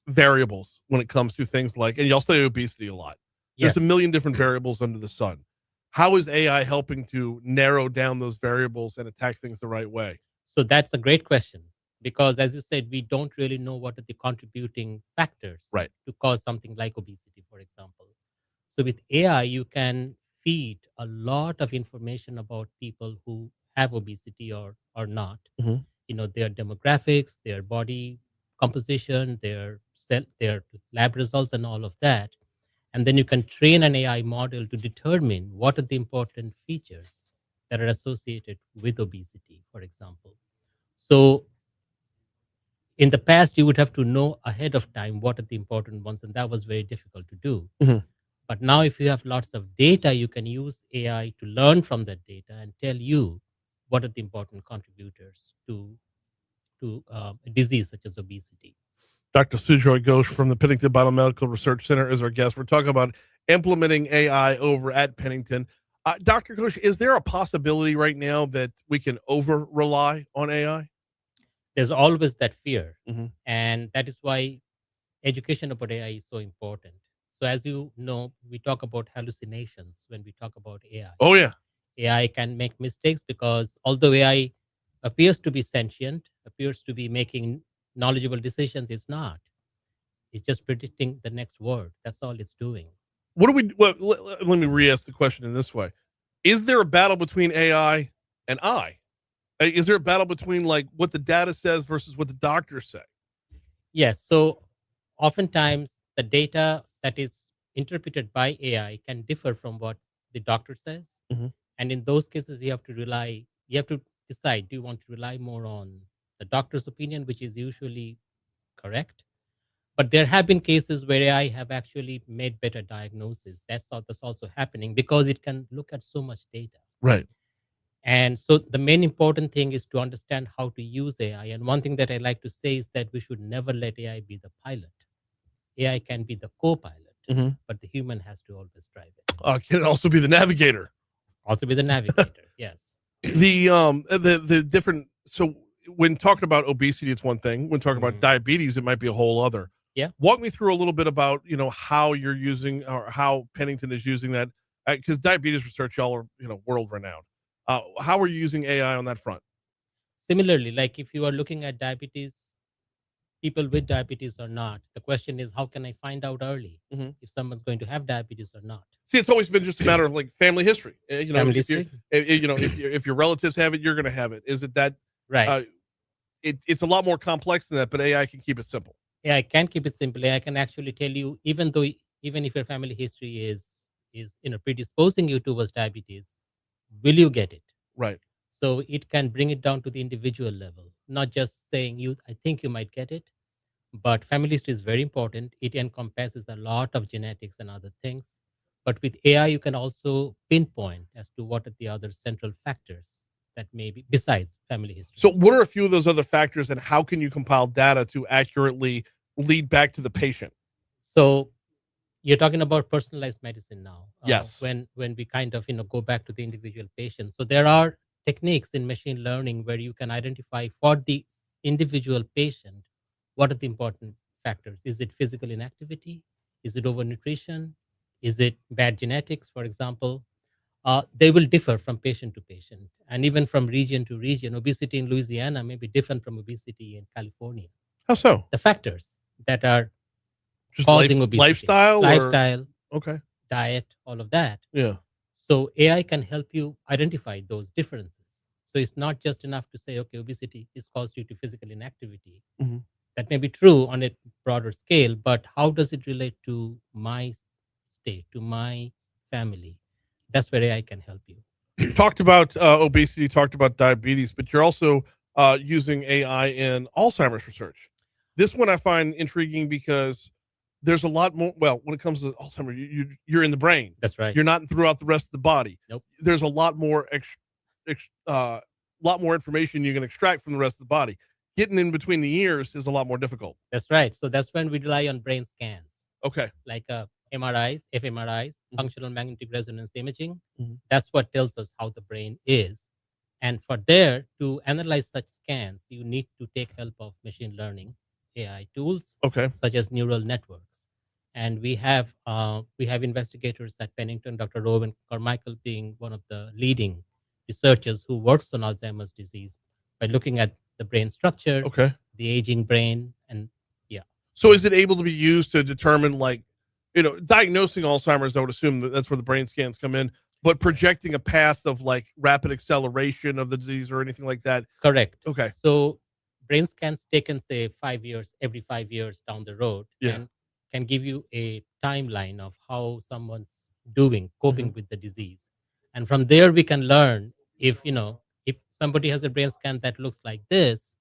variables when it comes to things like, and y'all say obesity a lot. There's Yes. a million different variables under the sun. How is AI helping to narrow down those variables and attack things the right way? So that's a great question because, as you said, we don't really know what are the contributing factors Right. to cause something like obesity, for example. So with AI, you can feed a lot of information about people who have obesity or not. Mhm. Their demographics, their body composition, their lab results, and all of that. And then you can train an AI model to determine what are the important features that are associated with obesity, for example. So in the past, you would have to know ahead of time what are the important ones, and that was very difficult to do. Mhm. But now, if you have lots of data, you can use AI to learn from that data and tell you what are the important contributors to a disease such as obesity. Dr. Sujoy Ghosh from the Pennington Biomedical Research Center is our guest. We're talking about implementing AI over at Pennington. Dr. Ghosh, is there a possibility right now that we can over rely on AI? There's always that fear, Mhm. and that is why education about AI is so important. So, as you know, we talk about hallucinations when we talk about AI. Oh, yeah. AI can make mistakes because although AI appears to be sentient, appears to be making knowledgeable decisions, it's not. It's just predicting the next word. That's all it's doing. Let me re-ask the question in this way. Is there a battle between AI and I? Is there a battle between like what the data says versus what the doctors say? Yes. So oftentimes the data that is interpreted by AI can differ from what the doctor says. Mhm. And in those cases, you have to decide, do you want to rely more on the doctor's opinion, which is usually correct? But there have been cases where AI have actually made better diagnosis. That's also happening because it can look at so much data. Right. And so the main important thing is to understand how to use AI. And one thing that I like to say is that we should never let AI be the pilot. AI can be the co-pilot, Mhm. but the human has to always drive it. Can it also be the navigator? Also be the navigator. Yes. The different, so when talking about obesity, it's one thing. When talking about diabetes, it might be a whole other. Yeah. Walk me through a little bit about, how you're using or how Pennington is using that. Because diabetes research, y'all are, world renowned. How are you using AI on that front? Similarly, like if you are looking at diabetes, people with diabetes or not, the question is, how can I find out early Mhm. if someone's going to have diabetes or not? See, it's always been just a matter of like family history. Family if you, history? if your relatives have it, you're going to have it. Is it that? Right. It's a lot more complex than that, but AI can keep it simple. Yeah, I can keep it simple. I can actually tell you, even if your family history is predisposing you towards diabetes, will you get it? Right. So it can bring it down to the individual level, not just saying I think you might get it, but family history is very important. It encompasses a lot of genetics and other things. But with AI, you can also pinpoint as to what are the other central factors that may be besides family history. So what are a few of those other factors, and how can you compile data to accurately lead back to the patient? So you're talking about personalized medicine now. Yes. When we kind of go back to the individual patient. So there are techniques in machine learning where you can identify for the individual patient what are the important factors. Is it physical inactivity? Is it overnutrition? Is it bad genetics, for example? They will differ from patient to patient, and even from region to region. Obesity in Louisiana may be different from obesity in California. How so? The factors that are Just causing obesity, lifestyle, okay, diet, all of that. Yeah. So AI can help you identify those differences. So it's not just enough to say, okay, obesity is caused due to physical inactivity. Mm-hmm. That may be true on a broader scale, but how does it relate to my state, to my family? That's where AI can help you. You talked about obesity, talked about diabetes, but you're also using AI in Alzheimer's research. This one I find intriguing because there's a lot more. Well, when it comes to Alzheimer's, you're in the brain. That's right. You're not throughout the rest of the body. Nope. There's a lot more lot more information you can extract from the rest of the body. Getting in between the ears is a lot more difficult. That's right. So that's when we rely on brain scans. Okay. Like MRIs, fMRIs, functional magnetic resonance imaging. Mhm. That's what tells us how the brain is. And for there to analyze such scans, you need to take help of machine learning AI tools, Okay. such as neural networks. And we have investigators at Pennington, Dr. Rowan Carmichael being one of the leading researchers who works on Alzheimer's disease by looking at the brain structure, Okay. the aging brain, and So is it able to be used to determine, like, diagnosing Alzheimer's? I would assume that's where the brain scans come in, but projecting a path of like rapid acceleration of the disease or anything like that. Correct. Okay. So brain scans taken, say, every 5 years down the road, Yeah. can give you a timeline of how someone's doing, coping with the disease. And from there, we can learn if somebody has a brain scan that looks like this,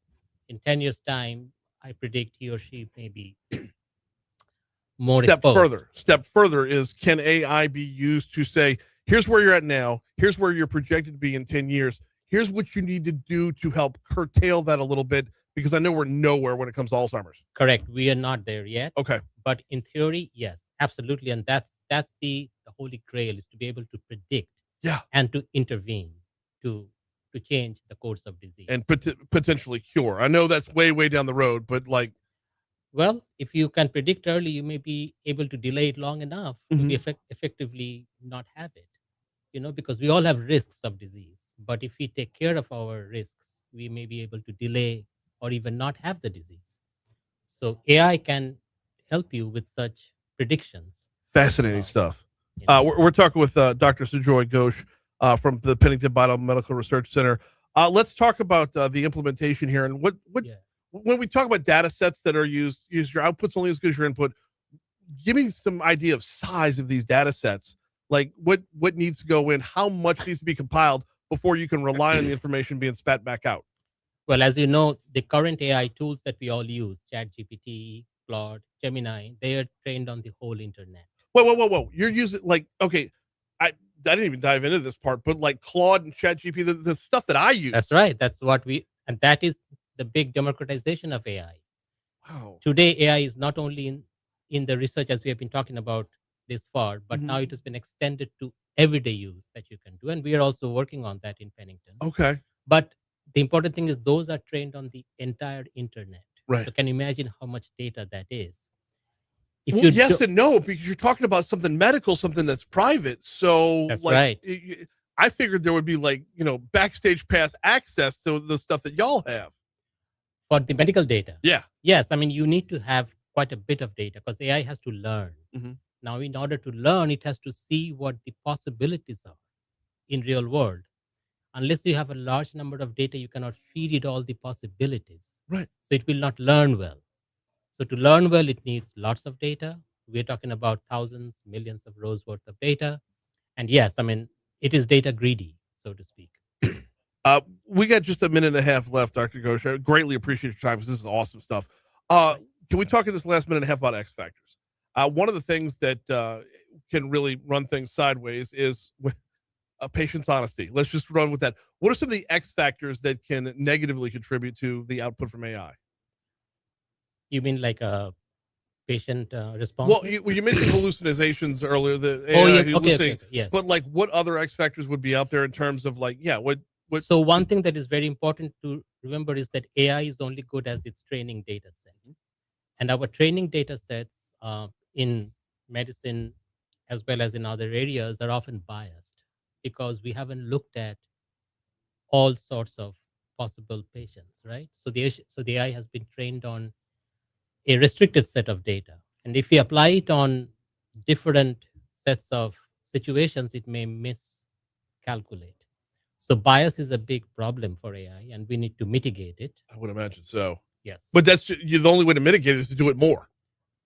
in 10 years' time, I predict he or she may be more exposed. Step further is, can AI be used to say, here's where you're at now, here's where you're projected to be in 10 years, here's what you need to do to help curtail that a little bit, because I know we're nowhere when it comes to Alzheimer's. Correct. We are not there yet. Okay. But in theory, yes, absolutely. And that's the holy grail, is to be able to predict and to intervene to change the course of disease. And potentially cure. I know that's way down the road, but like... Well, if you can predict early, you may be able to delay it long enough to be effectively not have it, because we all have risks of disease. But if we take care of our risks, we may be able to delay or even not have the disease. So AI can help you with such predictions. Fascinating stuff. We're talking with Dr. Sujoy Ghosh from the Pennington Biomedical Research Center. Let's talk about the implementation here, and what when we talk about data sets that are used your output's only as good as your input. Give me some idea of size of these data sets. Like what needs to go in, how much needs to be compiled before you can rely on the information being spat back out. Well, as you know, the current AI tools that we all use, ChatGPT, Claude, Gemini, they are trained on the whole internet. Whoa. You're using, like, okay, I didn't even dive into this part, but like Claude and ChatGPT, the stuff that I use. That's right. That's what and that is the big democratization of AI. Wow. Today, AI is not only in the research, as we have been talking about this far, but now it has been extended to everyday use that you can do. And we are also working on that in Pennington. Okay. But the important thing is those are trained on the entire internet. Right. So can you imagine how much data that is? Yes and no, because you're talking about something medical, something that's private. So that's like, right. I figured there would be like, backstage pass access to the stuff that y'all have. For the medical data. Yeah. Yes. I mean, you need to have quite a bit of data because AI has to learn. Now, in order to learn, it has to see what the possibilities are in real world. Unless you have a large number of data, you cannot feed it all the possibilities. Right. So it will not learn well. So to learn well, it needs lots of data. We're talking about thousands, millions of rows worth of data. And yes, I mean, it is data greedy. so to speak. We got just a minute and a half left, Dr. Ghosh. I greatly appreciate your time because this is awesome stuff. Can we talk in this last minute and a half about X factors? One of the things that can really run things sideways is with patient's honesty. Let's just run with that. What are some of the X factors that can negatively contribute to the output from AI? You mean like a patient response? Well, you mentioned hallucinations earlier. The AI Oh, yeah. hallucinating, Okay. Yes. But like, what other X factors would be out there in terms of like, what? So one thing that is very important to remember is that AI is only good as its training data set, and our training data sets in medicine as well as in other areas are often biased because we haven't looked at all sorts of possible patients, right? So the AI has been trained on a restricted set of data, and if we apply it on different sets of situations, it may miscalculate. So bias is a big problem for AI, and we need to mitigate it. I would imagine so. Yes. But that's the only way to mitigate it is to do it more.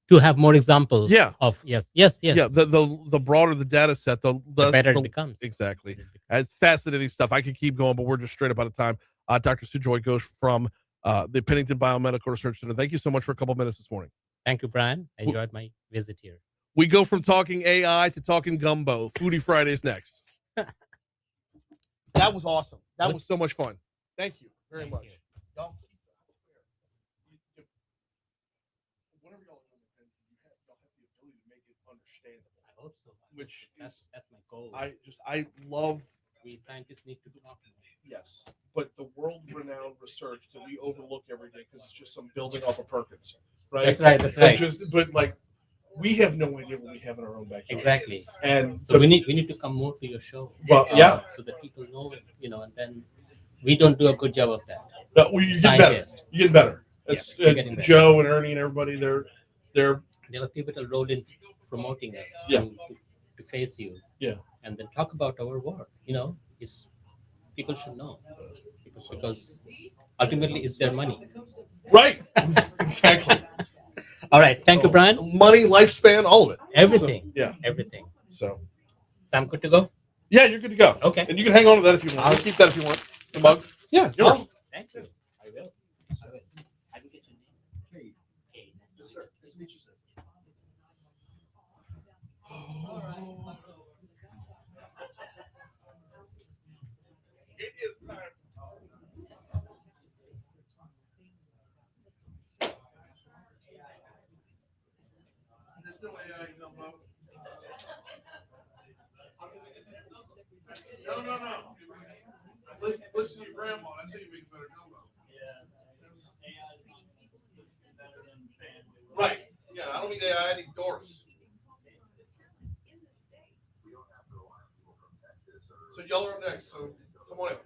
To have more examples. Yeah. Of yes. Yeah. The broader the data set, the better it becomes. Exactly. It's fascinating stuff. I could keep going, but we're just straight up out of time. Dr. Sujoy Ghosh from the Pennington Biomedical Research Center. Thank you so much for a couple minutes this morning. Thank you, Brian. I enjoyed my visit here. We go from talking AI to talking gumbo. Foodie Fridays next. That was awesome. That was so much fun. Thank you very much. Y'all, whatever y'all do, y'all have the ability to make it understandable. I hope so. Which that's my goal. I love. We scientists need to be talking. Yes, but the world-renowned research that we overlook every day because it's just some building off of Perkins, right? That's right. That's right. But like, we have no idea what we have in our own backyard. Exactly. And so we need to come more to your show. Well, yeah. So that people know, and then we don't do a good job of that. But you get better. You get better. It's Joe and Ernie and everybody. They have a pivotal role in promoting us. Yeah. To face you. Yeah. And then talk about our work. It's people should know because ultimately it's their money. Right. Exactly. All right. Thank you, Brian. Money, lifespan, all of it. Everything. So, yeah. Everything. So I'm good to go? Yeah, you're good to go. Okay. And you can hang on to that if you want. I'll keep that if you want. The mug. Yeah, yours. Thank you. I will. I will get your name. Okay. Yes, sir. Nice to meet you, sir. All right. It is time. There's no AI gumbo. No. Listen to your grandma. That's how you make better gumbo. Right. Yeah, I don't need AI. I need Doris. So y'all are up next. So come on in.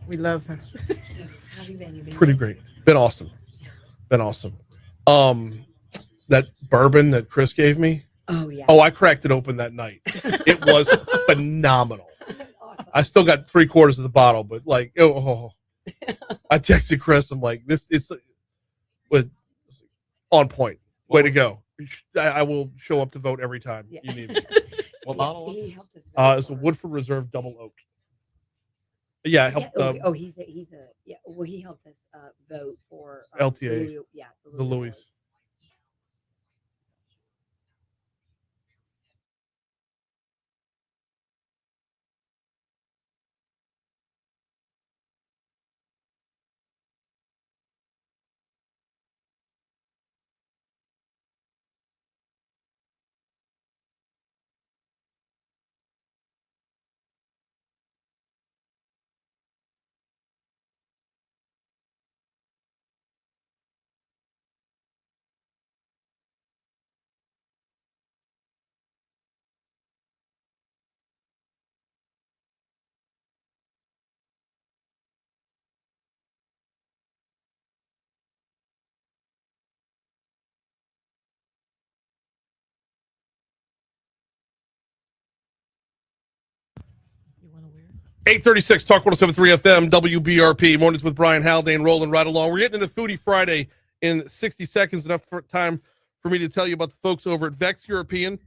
We love her. Pretty great. Been awesome. That bourbon that Chris gave me. Oh yeah. Oh, I cracked it open that night. It was phenomenal. Awesome. I still got 3/4 of the bottle, but like, I texted Chris. I'm like, this is on point. Way to go. I will show up to vote every time you need me. What bottle was He it? helped us. It's a Woodford Reserve Double Oak. Yeah, I helped. He's a yeah. Well, he helped us vote for LTA. The Louis. You want to wear? 836 Talk 1073 FM WBRP mornings with Brian Haldane rolling right along. We're getting into Foodie Friday in 60 seconds. Enough time for me to tell you about the folks over at Vex European.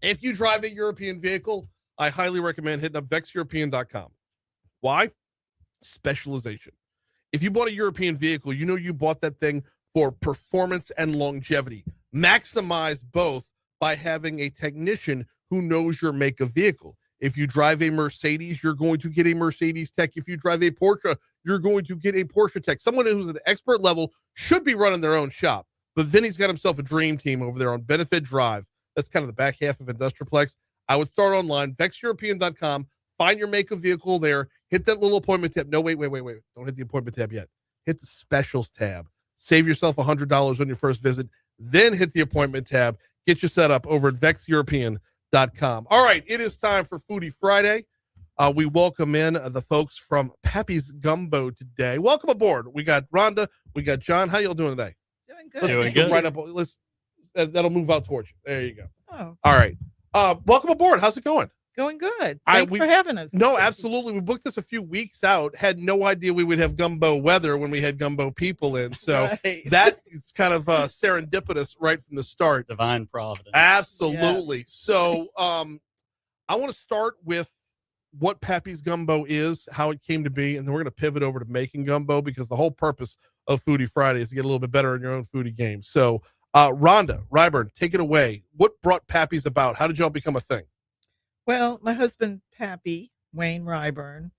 If you drive a European vehicle, I highly recommend hitting up vexeuropean.com. Why? Specialization. If you bought a European vehicle, you know you bought that thing for performance and longevity. Maximize both by having a technician who knows your make of vehicle. If you drive a Mercedes, you're going to get a Mercedes tech. If you drive a Porsche, you're going to get a Porsche tech. Someone who's at an expert level should be running their own shop. But Vinny's got himself a dream team over there on Benefit Drive. That's kind of the back half of Industriplex. I would start online, vexeuropean.com. Find your make of vehicle there. Hit that little appointment tab. No, wait. Don't hit the appointment tab yet. Hit the specials tab. Save yourself $100 on your first visit. Then hit the appointment tab. Get you set up over at vexeuropean.com. All right, it is time for Foodie Friday. We welcome in the folks from Pappy's Gumbo today. Welcome aboard. We got Rhonda. We got John. How y'all doing today? Doing good. Let's Doing get you good. right up. That'll move out towards you. There you go. Oh, All right. Welcome aboard. How's it going? going good. Thanks for having us. No, absolutely. We booked this a few weeks out. Had no idea we would have Gumbo weather when we had Gumbo people in. So Right. that is kind of serendipitous right from the start. Divine providence. Absolutely. So I want to start with what Pappy's Gumbo is, how it came to be, and then we're going to pivot over to making gumbo because the whole purpose of Foodie Friday is to get a little bit better in your own foodie game. So Rhonda Ryburn, take it away. What brought Pappy's about? How did y'all become a thing? Well, my husband, Pappy, Wayne Ryburn,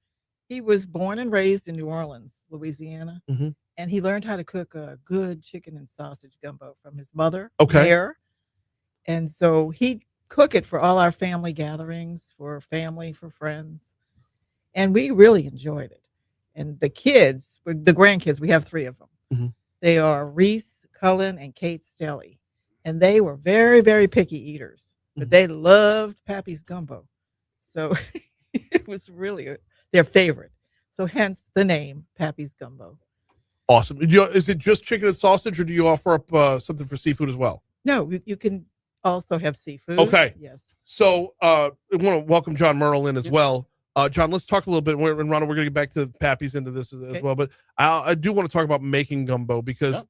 he was born and raised in New Orleans, Louisiana, Mhm. and he learned how to cook a good chicken and sausage gumbo from his mother, Okay. Mare. And so he'd cook it for all our family gatherings, for family, for friends. And we really enjoyed it. And the kids, the grandkids, we have 3 of them. Mhm. They are Reese, Cullen, and Kate Stelly. And they were very, very picky eaters, but they loved Pappy's Gumbo. So it was really their favorite. So hence the name Pappy's Gumbo. Awesome. Is it just chicken and sausage, or do you offer up something for seafood as well? No, you can also have seafood. Okay. Yes. So I want to welcome John Merle in as well. John, let's talk a little bit. And Ronald, we're going to get back to Pappy's into this as well. But I do want to talk about making gumbo because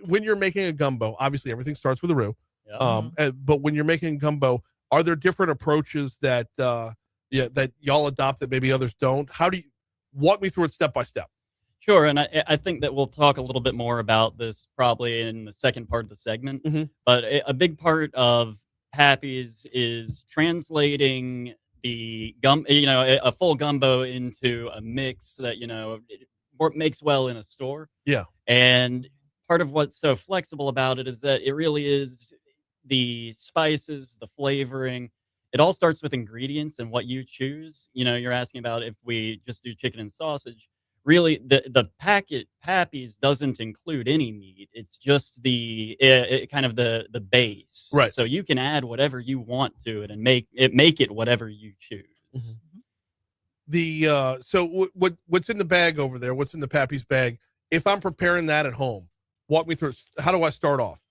when you're making a gumbo, obviously everything starts with a roux. But when you're making gumbo, are there different approaches that that y'all adopt that maybe others don't? How do you walk me through it step by step? Sure, and I think that we'll talk a little bit more about this probably in the second part of the segment. But a big part of Pappy's is translating the a full gumbo into a mix that makes well in a store. Yeah, and part of what's so flexible about it is that it really is the spices, the flavoring. It all starts with ingredients and what you choose. You're asking about if we just do chicken and sausage. Really, the packet Pappy's doesn't include any meat. It's just the kind of the base. Right. So you can add whatever you want to it and make it whatever you choose. what's in the bag over there? What's in the Pappy's bag? If I'm preparing that at home, walk me through. How do I start off?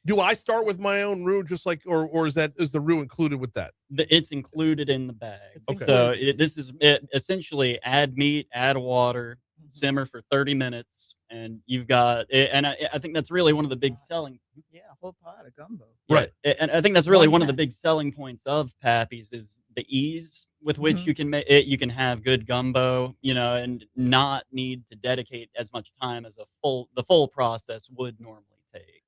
Do I start with my own roux, just like, or is the roux included with that? It's included in the bag. Okay. So this is essentially add meat, add water, simmer for 30 minutes, and you've got. And I think that's really one of the big selling. Yeah, a whole pot of gumbo. Right. And I think that's really one of the big selling points of Pappy's is the ease with which you can make it. You can have good gumbo, and not need to dedicate as much time as the full process would normally take.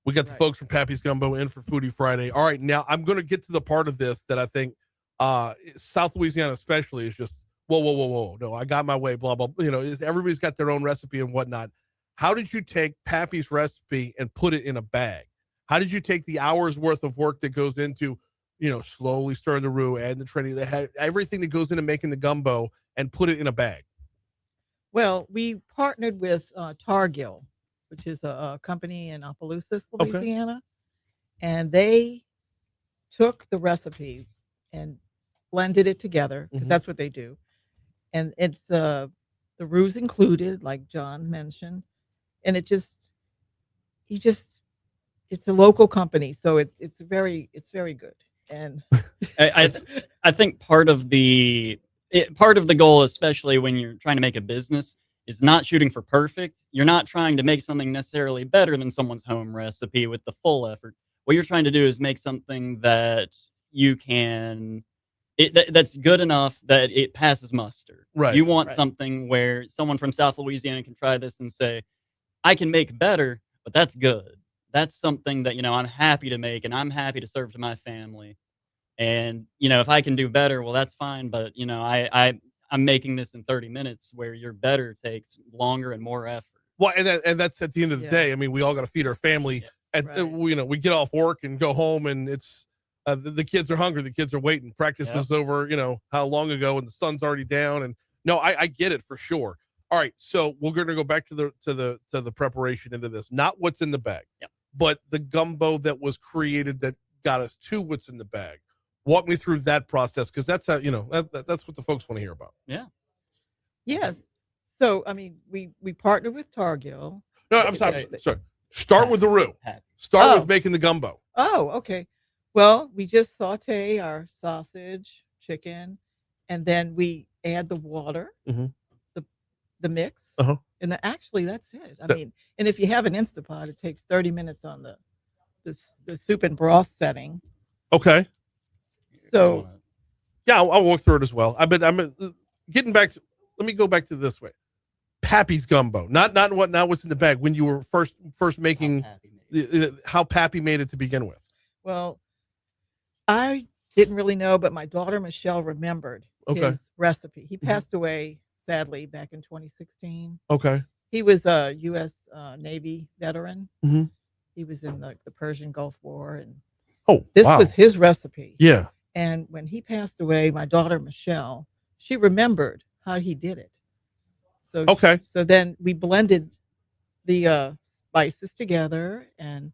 We got the folks from Pappy's Gumbo in for Foodie Friday. All right, now I'm going to get to the part of this that I think South Louisiana especially is just, whoa. No, I got my way, blah, blah. Everybody's got their own recipe and whatnot. How did you take Pappy's recipe and put it in a bag? How did you take the hours worth of work that goes into, slowly stirring the roux, adding the training, everything that goes into making the gumbo and put it in a bag? Well, we partnered with Targill, which is a company in Opelousas, Louisiana. And they took the recipe and blended it together, because that's what they do. And it's the roux included, like John mentioned. And it's a local company, so it's very good. And I think part of the goal, especially when you're trying to make a business, is not shooting for perfect. You're not trying to make something necessarily better than someone's home recipe with the full effort. What you're trying to do is make something that you can, that's good enough that it passes muster. Right. You want something where someone from South Louisiana can try this and say, I can make better, but that's good. That's something that, I'm happy to make and I'm happy to serve to my family. And, if I can do better, well, that's fine. But, I'm making this in 30 minutes where your better takes longer and more effort. Well, and that's at the end of the day. I mean, we all got to feed our family. And, we get off work and go home and it's the kids are hungry. The kids are waiting. Practice is over, how long ago, and the sun's already down. And no, I get it for sure. All right. So we're going to go back to the preparation into this, not what's in the bag, but the gumbo that was created that got us to what's in the bag. Walk me through that process, because that's how that's what the folks want to hear about. Yeah. Yes. So I mean, we partnered with Targill. No, I'm sorry. Start with the roux. Start with making the gumbo. Oh, okay. Well, we just saute our sausage, chicken, and then we add the water, the mix, and actually that's it. I mean, and if you have an Instapot, it takes 30 minutes on the soup and broth setting. Okay. So, yeah, I'll walk through it as well. I'm getting back to. Let me go back to this way. Pappy's gumbo, not what's in the bag. When you were first making how Pappy made it to begin with. Well, I didn't really know, but my daughter Michelle remembered his recipe. He passed away sadly back in 2016. Okay. He was a U.S. Navy veteran. Mm-hmm. He was in the Persian Gulf War, and this was his recipe. Yeah. And when he passed away, my daughter Michelle, she remembered how he did it. So so then we blended the spices together and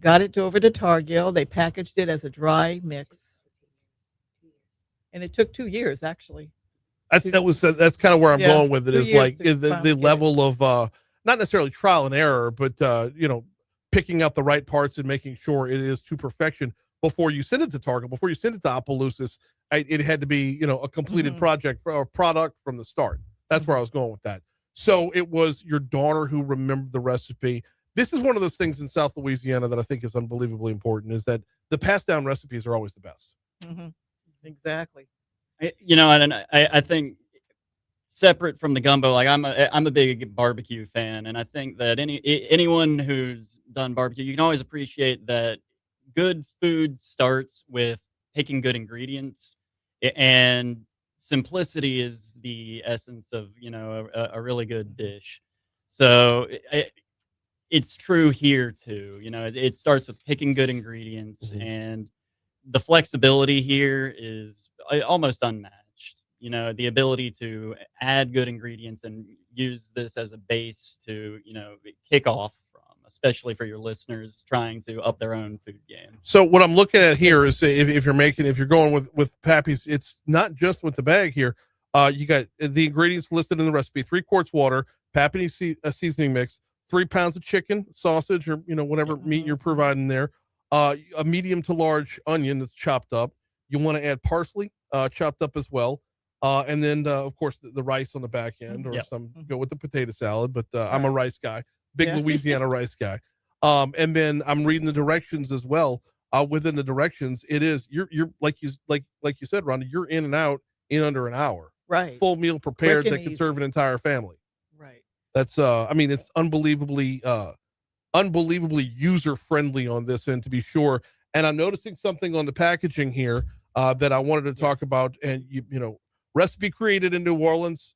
got it over to Targill. They packaged it as a dry mix, and it took 2 years actually. That's kind of where I'm going with it. Is like the level of not necessarily trial and error, but picking out the right parts and making sure it is to perfection before you send it to Target, before you send it to Opelousas. It had to be a completed project or a product from the start. That's where I was going with that. So it was your daughter who remembered the recipe. This is one of those things in South Louisiana that I think is unbelievably important, is that the passed down recipes are always the best. Mm-hmm. Exactly. And I think separate from the gumbo, like I'm a big barbecue fan, and I think that anyone who's done barbecue, you can always appreciate that good food starts with picking good ingredients, and simplicity is the essence of a really good dish. So it's true here too. It starts with picking good ingredients, and the flexibility here is almost unmatched. The ability to add good ingredients and use this as a base to kick off from, especially for your listeners trying to up their own food game. So what I'm looking at here is if you're going with Pappy's, it's not just with the bag here. You got the ingredients listed in the recipe: 3 quarts water, Pappy seasoning mix, 3 pounds of chicken, sausage, or whatever meat you're providing there. A medium to large onion that's chopped up. You want to add parsley, chopped up as well. And then, of course, the rice on the back end, or some go with the potato salad. But I'm a rice guy, big Louisiana rice guy. And then I'm reading the directions as well. Within the directions, it is you're like you said, Rhonda, you're in and out in under an hour. Right. Full meal prepared Quick and that can easy. serve an entire family. Right. That's it's unbelievably user friendly on this end, to be sure. And I'm noticing something on the packaging here that I wanted to talk about. And recipe created in New Orleans,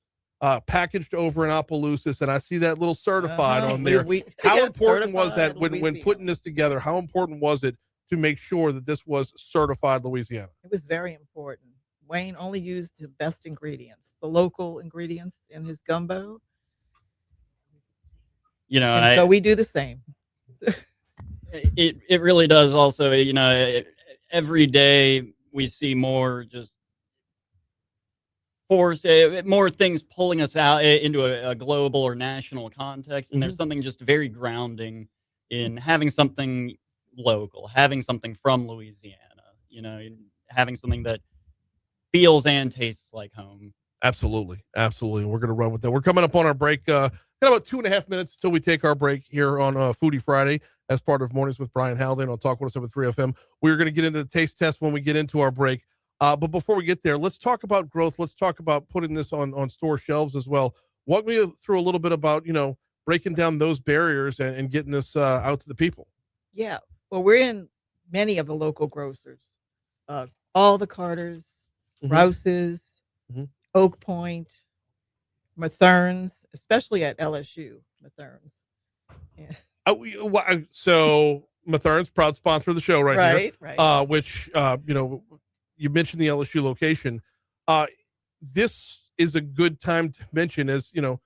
packaged over in Opelousas, and I see that little certified on there. How important was that when putting this together? How important was it to make sure that this was certified Louisiana? It was very important. Wayne only used the best ingredients, the local ingredients in his gumbo. And so we do the same. It really does also, every day we see more just more things pulling us out into a global or national context. And there's something just very grounding in having something local, having something from Louisiana, having something that feels and tastes like home. Absolutely. We're going to run with that. We're coming up on our break. Got about 2.5 minutes till we take our break here on Foodie Friday as part of Mornings with Brian Haldane on Talk 107.3 FM. We're going to get into the taste test when we get into our break. But before we get there, let's talk about growth. Let's talk about putting this on store shelves as well. Walk me through a little bit about, breaking down those barriers and getting this out to the people. Yeah. Well, we're in many of the local grocers, all the Carters, Rouse's, Oak Point, Mathern's, especially at LSU, Mathern's. Yeah. So Mathern's, proud sponsor of the show right here. Right. Which, you mentioned the LSU location. This is a good time to mention as, kids are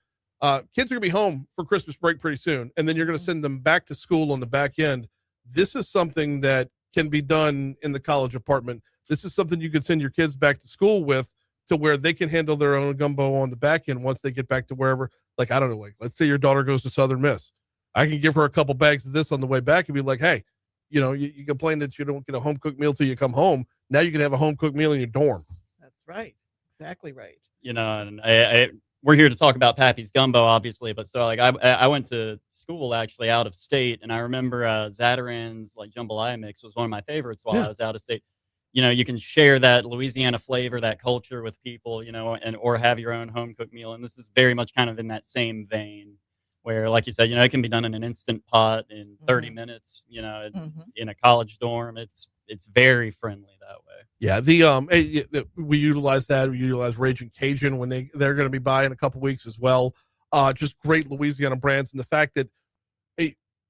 going to be home for Christmas break pretty soon, and then you're going to send them back to school on the back end. This is something that can be done in the college apartment. This is something you could send your kids back to school with, to where they can handle their own gumbo on the back end once they get back to wherever. Like, I don't know, let's say your daughter goes to Southern Miss. I can give her a couple bags of this on the way back and be like, hey, you complain that you don't get a home cooked meal till you come home. Now you can have a home cooked meal in your dorm. That's right. Exactly right. And we're here to talk about Pappy's Gumbo, obviously, but so I went to school actually out of state, and I remember Zataran's jambalaya mix was one of my favorites while I was out of state. You can share that Louisiana flavor, that culture with people, or have your own home cooked meal. And this is very much kind of in that same vein where, like you said, it can be done in an instant pot in 30 minutes, in a college dorm. It's very friendly that way. Yeah. We utilize that. We utilize Raging Cajun when they're going to be by in a couple weeks as well. Just great Louisiana brands. And the fact that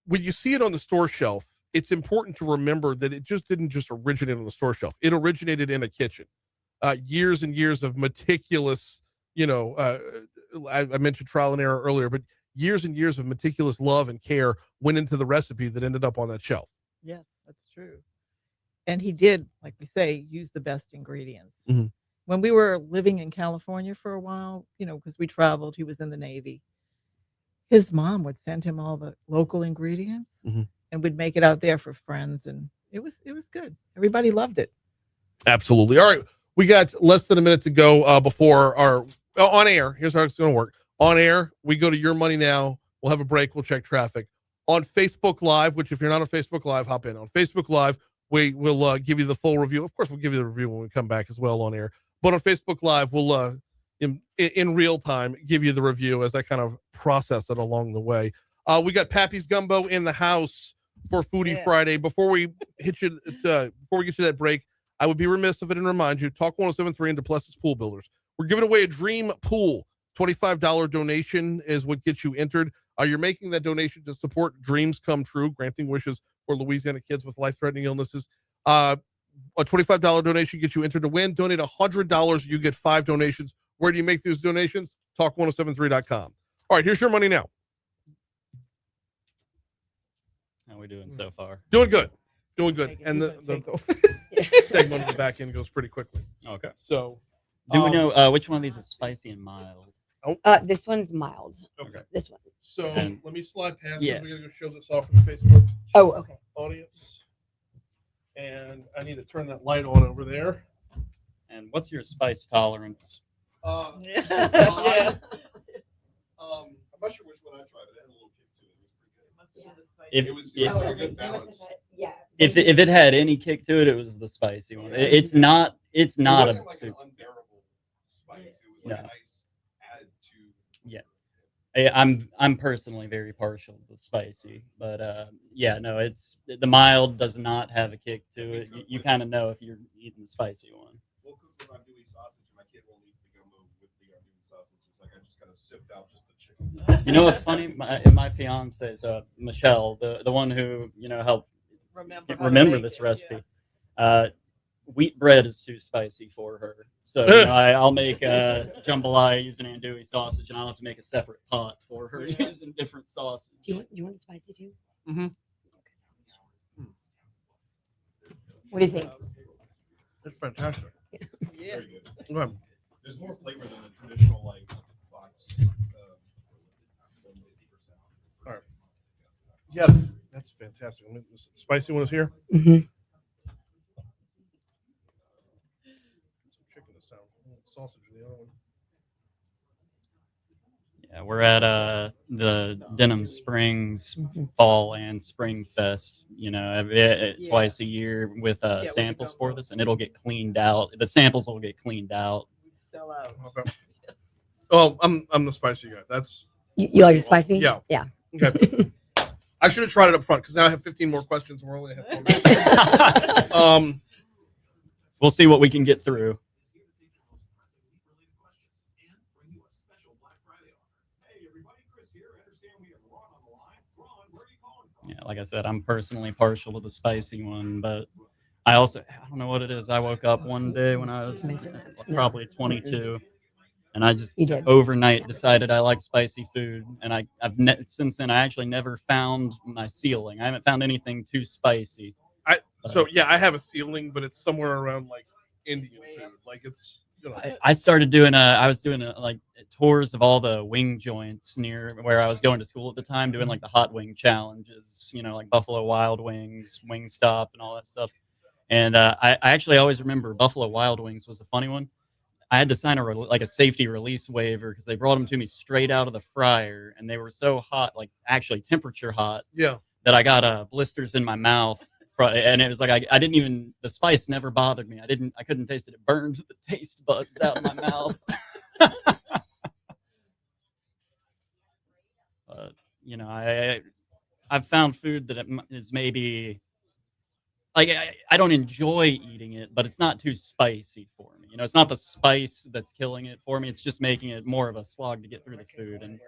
when you see it on the store shelf, it's important to remember that it didn't just originate on the store shelf. It originated in a kitchen. Years and years of meticulous, I mentioned trial and error earlier, but years and years of meticulous love and care went into the recipe that ended up on that shelf. Yes, that's true. And he did, like we say, use the best ingredients. When we were living in California for a while, because we traveled, he was in the Navy. His mom would send him all the local ingredients. And would make it out there for friends, and it was good. Everybody loved it. Absolutely. All right, we got less than a minute to go before our on air. Here's how it's going to work. On air, we go to Your Money Now. We'll have a break. We'll check traffic on Facebook Live. Which, if you're not on Facebook Live, hop in on Facebook Live. We will give you the full review. Of course, we'll give you the review when we come back as well on air. But on Facebook Live, we'll in real time give you the review as I kind of process it along the way. We got Pappy's Gumbo in the house for Foodie Friday. Before we get you to that break, I would be remiss if I didn't remind you, Talk 107.3 and Duplessis Pool Builders. We're giving away a dream pool. $25 donation is what gets you entered. You're making that donation to support dreams come true, granting wishes for Louisiana kids with life-threatening illnesses. A $25 donation gets you entered to win. Donate $100, you get 5 donations. Where do you make those donations? Talk1073.com. All right, here's Your Money Now. How are we doing so far? Doing good. And the segment on the back end goes pretty quickly. Okay. So Do we know which one of these is spicy and mild? This one's mild. Okay. This one. So And- let me slide past. Yeah. We gotta go show this off for the Facebook Oh, okay. audience. And I need to turn that light on over there. And what's your spice tolerance? Yeah. I'm not sure which one I tried, but it had a little kick to it. It was pretty good. If It was if, like a good balance. Yeah. if it had any kick to it, it was the spicy one. It's not. It's not it a wasn't like soup. an unbearable spice. It was like No. a nice add to. Yeah. I'm personally very partial to the spicy, but yeah, no, it's the mild does not have a kick to it. You kind of know if you're eating the spicy one. We'll cook with andouille sausage. My kid won't eat the gumbo with the andouille sausage. It's like I just kind of sipped out just the chicken. You know what's funny? My fiance, so Michelle, the one who helped remember this recipe. Wheat bread is too spicy for her, so I'll make jambalaya using andouille sausage, and I'll have to make a separate pot for her using different sausage. Do you want the spicy too? Mm-hmm. What do you think? It's fantastic. Yeah. Okay. There's more flavor than the traditional like box. All right. Yeah, that's fantastic. I mean, the spicy one is here. Mm-hmm. Some chicken this time. Sausage in the other one. Yeah, we're at the Denham Springs Fall and Spring Fest. Twice a year with samples for this, and it'll get cleaned out. The samples will get cleaned out. Sell out. Okay. Oh, I'm the spicy guy. That's You like it spicy? Yeah. Yeah. Okay. I should have tried it up front because now I have 15 more questions and we're only at 4 minutes. We'll see what we can get through. Yeah, like I said, I'm personally partial to the spicy one, but I don't know what it is. I woke up one day when I was probably 22, and I just overnight decided I like spicy food, and I've since then I actually never found my ceiling. I haven't found anything too spicy. So yeah, I have a ceiling, but it's somewhere around like Indian food. Like it's I started doing I was doing like tours of all the wing joints near where I was going to school at the time, doing like the hot wing challenges, like Buffalo Wild Wings, Wingstop, and all that stuff. And I actually always remember Buffalo Wild Wings was a funny one. I had to sign a safety release waiver because they brought them to me straight out of the fryer, and they were so hot, like actually temperature hot, that I got blisters in my mouth. And it was like I didn't even, the spice never bothered me. I couldn't taste it. It burned the taste buds out of my mouth. But I've found food that is maybe like I don't enjoy eating it, but it's not too spicy for me. It's not the spice that's killing it for me. It's just making it more of a slog to get through the food. And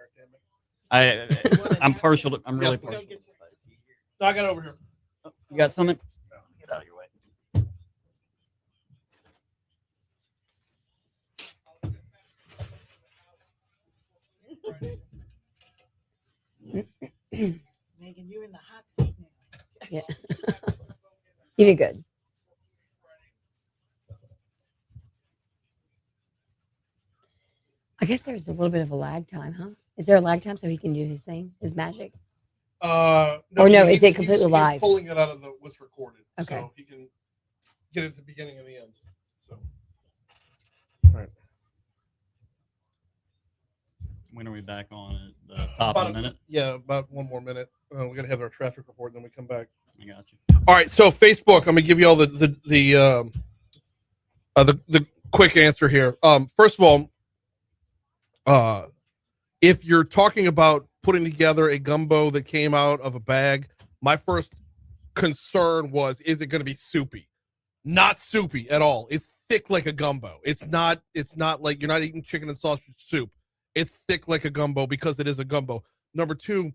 I'm partial to, I'm really partial to spicy. No, I got it over here. You got something? Get out of your way. Megan, you're in the hot seat now. Yeah. You did good. I guess there's a little bit of a lag time, huh? Is there a lag time so he can do his thing, his magic? No, is it completely live? He's pulling it out of what's recorded, Okay. so he can get it at the beginning and the end. So, all right. When are we back on at the top About of the minute? Yeah, about one more minute. We got to have our traffic report, and then we come back. I got you. All right, so Facebook, I'm gonna give you all the quick answer here. First of all, if you're talking about putting together a gumbo that came out of a bag, my first concern was, is it going to be soupy? Not soupy at all. It's thick like a gumbo. It's not like you're not eating chicken and sausage soup. It's thick like a gumbo because it is a gumbo. Number two,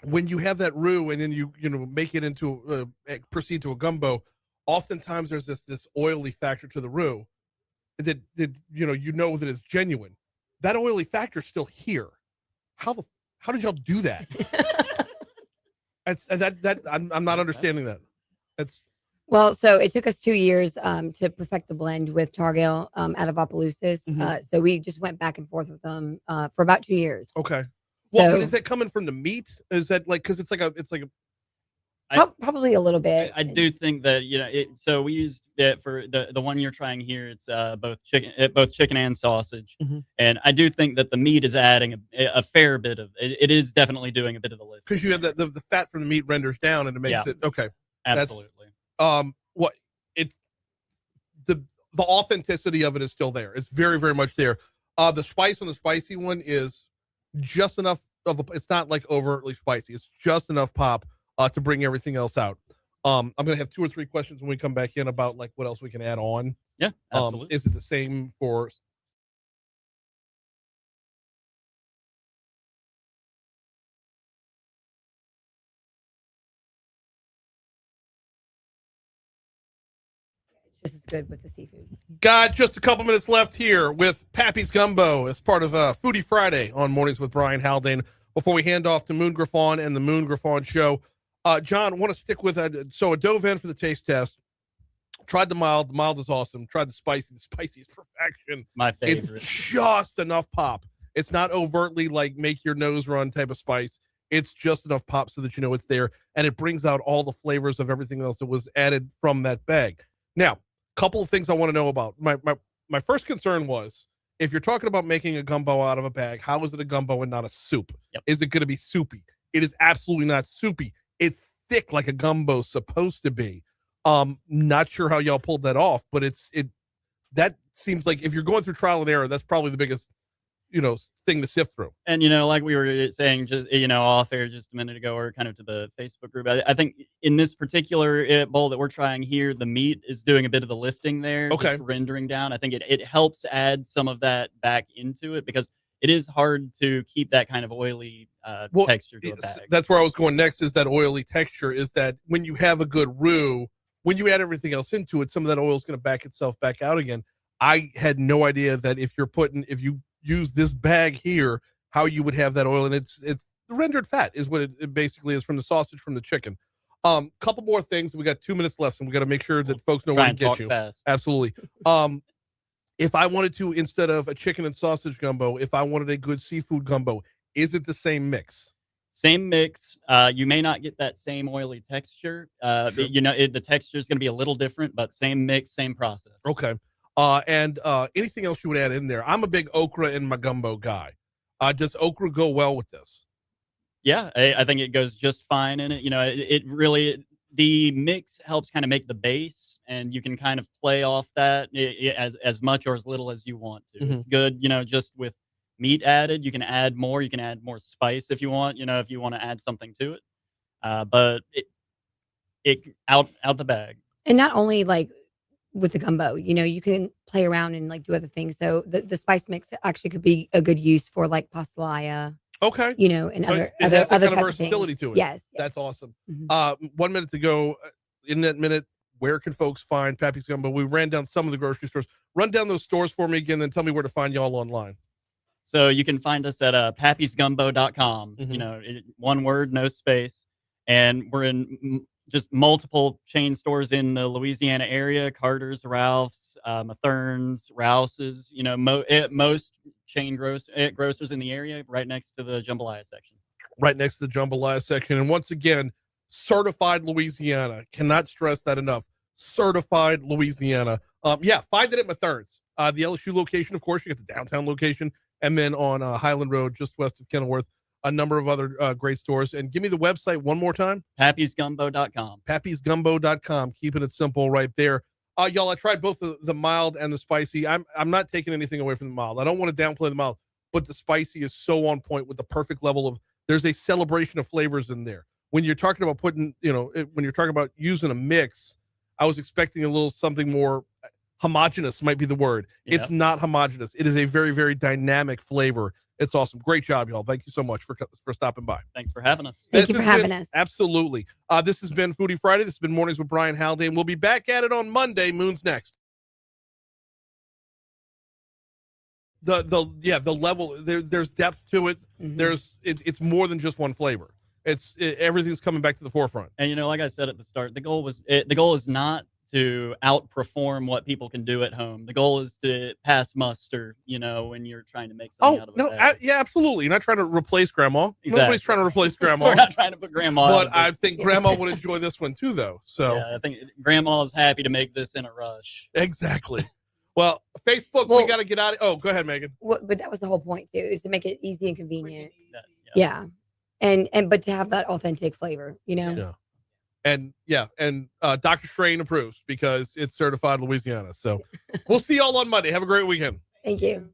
when you have that roux and then you make it into proceed to a gumbo, oftentimes there's this oily factor to the roux that that it's genuine. That oily factor is still here. How did y'all do that? I'm not understanding that. Well, so it took us 2 years to perfect the blend with Targale out of Opelousas. So we just went back and forth with them for about 2 years. Okay. So, Well, but is that coming from the meat? Is that like, because it's like a probably a little bit. I do think that so we used it for the one you're trying here. It's both chicken and sausage, and I do think that the meat is adding a fair bit of it is definitely doing a bit of the lift because you have the fat from the meat renders down and it makes it okay. Absolutely. What it the authenticity of it is still there. It's very, very much there. The spice on the spicy one is just enough of it's not like overtly spicy. It's just enough pop to bring everything else out. I'm gonna have 2 or 3 questions when we come back in about like what else we can add on. Yeah, absolutely. Is it the same for Just as good with the seafood. Got just a couple minutes left here with Pappy's Gumbo as part of Foodie Friday on Mornings with Brian Haldane. Before we hand off to Moon Griffon and the Moon Griffon Show, John, I want to stick with that. So I dove in for the taste test. Tried the mild. The mild is awesome. Tried the spicy. The spicy is perfection. My favorite. It's just enough pop. It's not overtly like make your nose run type of spice. It's just enough pop so that you know it's there, and it brings out all the flavors of everything else that was added from that bag. Now, couple of things I want to know about. My first concern was if you're talking about making a gumbo out of a bag, how is it a gumbo and not a soup? Yep. Is it going to be soupy? It is absolutely not soupy. It's thick like a gumbo's supposed to be. Not sure how y'all pulled that off, but that seems like if you're going through trial and error, that's probably the biggest thing to sift through. And like we were saying just off air just a minute ago, or kind of to the Facebook group, I think in this particular bowl that we're trying here, the meat is doing a bit of the lifting there, okay, just rendering down. I think it helps add some of that back into it because it is hard to keep that kind of oily texture to a bag. That's where I was going next, is that oily texture, is that when you have a good roux, when you add everything else into it, some of that oil is going to back itself back out again. I had no idea that if you use this bag here, how you would have that oil, and it's the rendered fat is what it basically is from the sausage, from the chicken. Couple more things. We got 2 minutes left, and we got to make sure that folks know where to get you. Fast. Absolutely. If I wanted to, instead of a chicken and sausage gumbo, if I wanted a good seafood gumbo, is it the same mix? Same mix. You may not get that same oily texture. Sure. The texture is going to be a little different, but same mix, same process. Okay. And anything else you would add in there? I'm a big okra in my gumbo guy. Does okra go well with this? Yeah, I think it goes just fine in it. It really, the mix helps kind of make the base, and you can kind of play off that as much or as little as you want to. Mm-hmm. It's good, just with meat added, you can add more. You can add more spice if you want. If you want to add something to it, but it out the bag. And not only like with the gumbo, you can play around and like do other things. So the spice mix actually could be a good use for like pastelaya. Okay. And other kind of type versatility things. to it. Yes. That's awesome. Mm-hmm. 1 minute to go. In that minute, where can folks find Pappy's Gumbo? We ran down some of the grocery stores. Run down those stores for me again, then tell me where to find y'all online. So you can find us at pappysgumbo.com. Mm-hmm. One word, no space. And we're in just multiple chain stores in the Louisiana area: Carter's, Ralph's, Mathern's, Rouse's. Most chain grocers in the area, right next to the jambalaya section. Right next to the jambalaya section. And once again, certified Louisiana. Cannot stress that enough. Certified Louisiana. Find it at Mathern's. The LSU location, of course. You get the downtown location, and then on Highland Road, just west of Kenilworth, a number of other great stores. And give me the website one more time. Pappysgumbo.com. Pappysgumbo.com. Keeping it simple right there. Y'all, I tried both the mild and the spicy. I'm not taking anything away from the mild. I don't want to downplay the mild, but the spicy is so on point with the perfect level of, there's a celebration of flavors in there. When you're talking about when you're talking about using a mix, I was expecting a little something more homogenous, might be the word. Yeah. It's not homogenous. It is a very, very dynamic flavor. It's awesome. Great job, y'all. Thank you so much for stopping by. Thanks for having us. Thank you for having us. Absolutely. This has been Foodie Friday. This has been Mornings with Brian Haldane. We'll be back at it on Monday. Moon's next. The level, there's depth to it. Mm-hmm. It's more than just one flavor. everything's coming back to the forefront. And like I said at the start, the goal is not to outperform what people can do at home. The goal is to pass muster, when you're trying to make something out of it. Yeah, absolutely. You're not trying to replace grandma. Exactly. Nobody's trying to replace grandma. We're not trying to put grandma But out of I this. think grandma would enjoy this one too, though. So yeah, I think grandma's happy to make this in a rush. Exactly. Well, Facebook, we got to get out of. Oh, go ahead, Megan. But that was the whole point too, is to make it easy and convenient. Yeah. But to have that authentic flavor, Yeah. And Dr. Strain approves because it's certified Louisiana. So we'll see y'all on Monday. Have a great weekend. Thank you.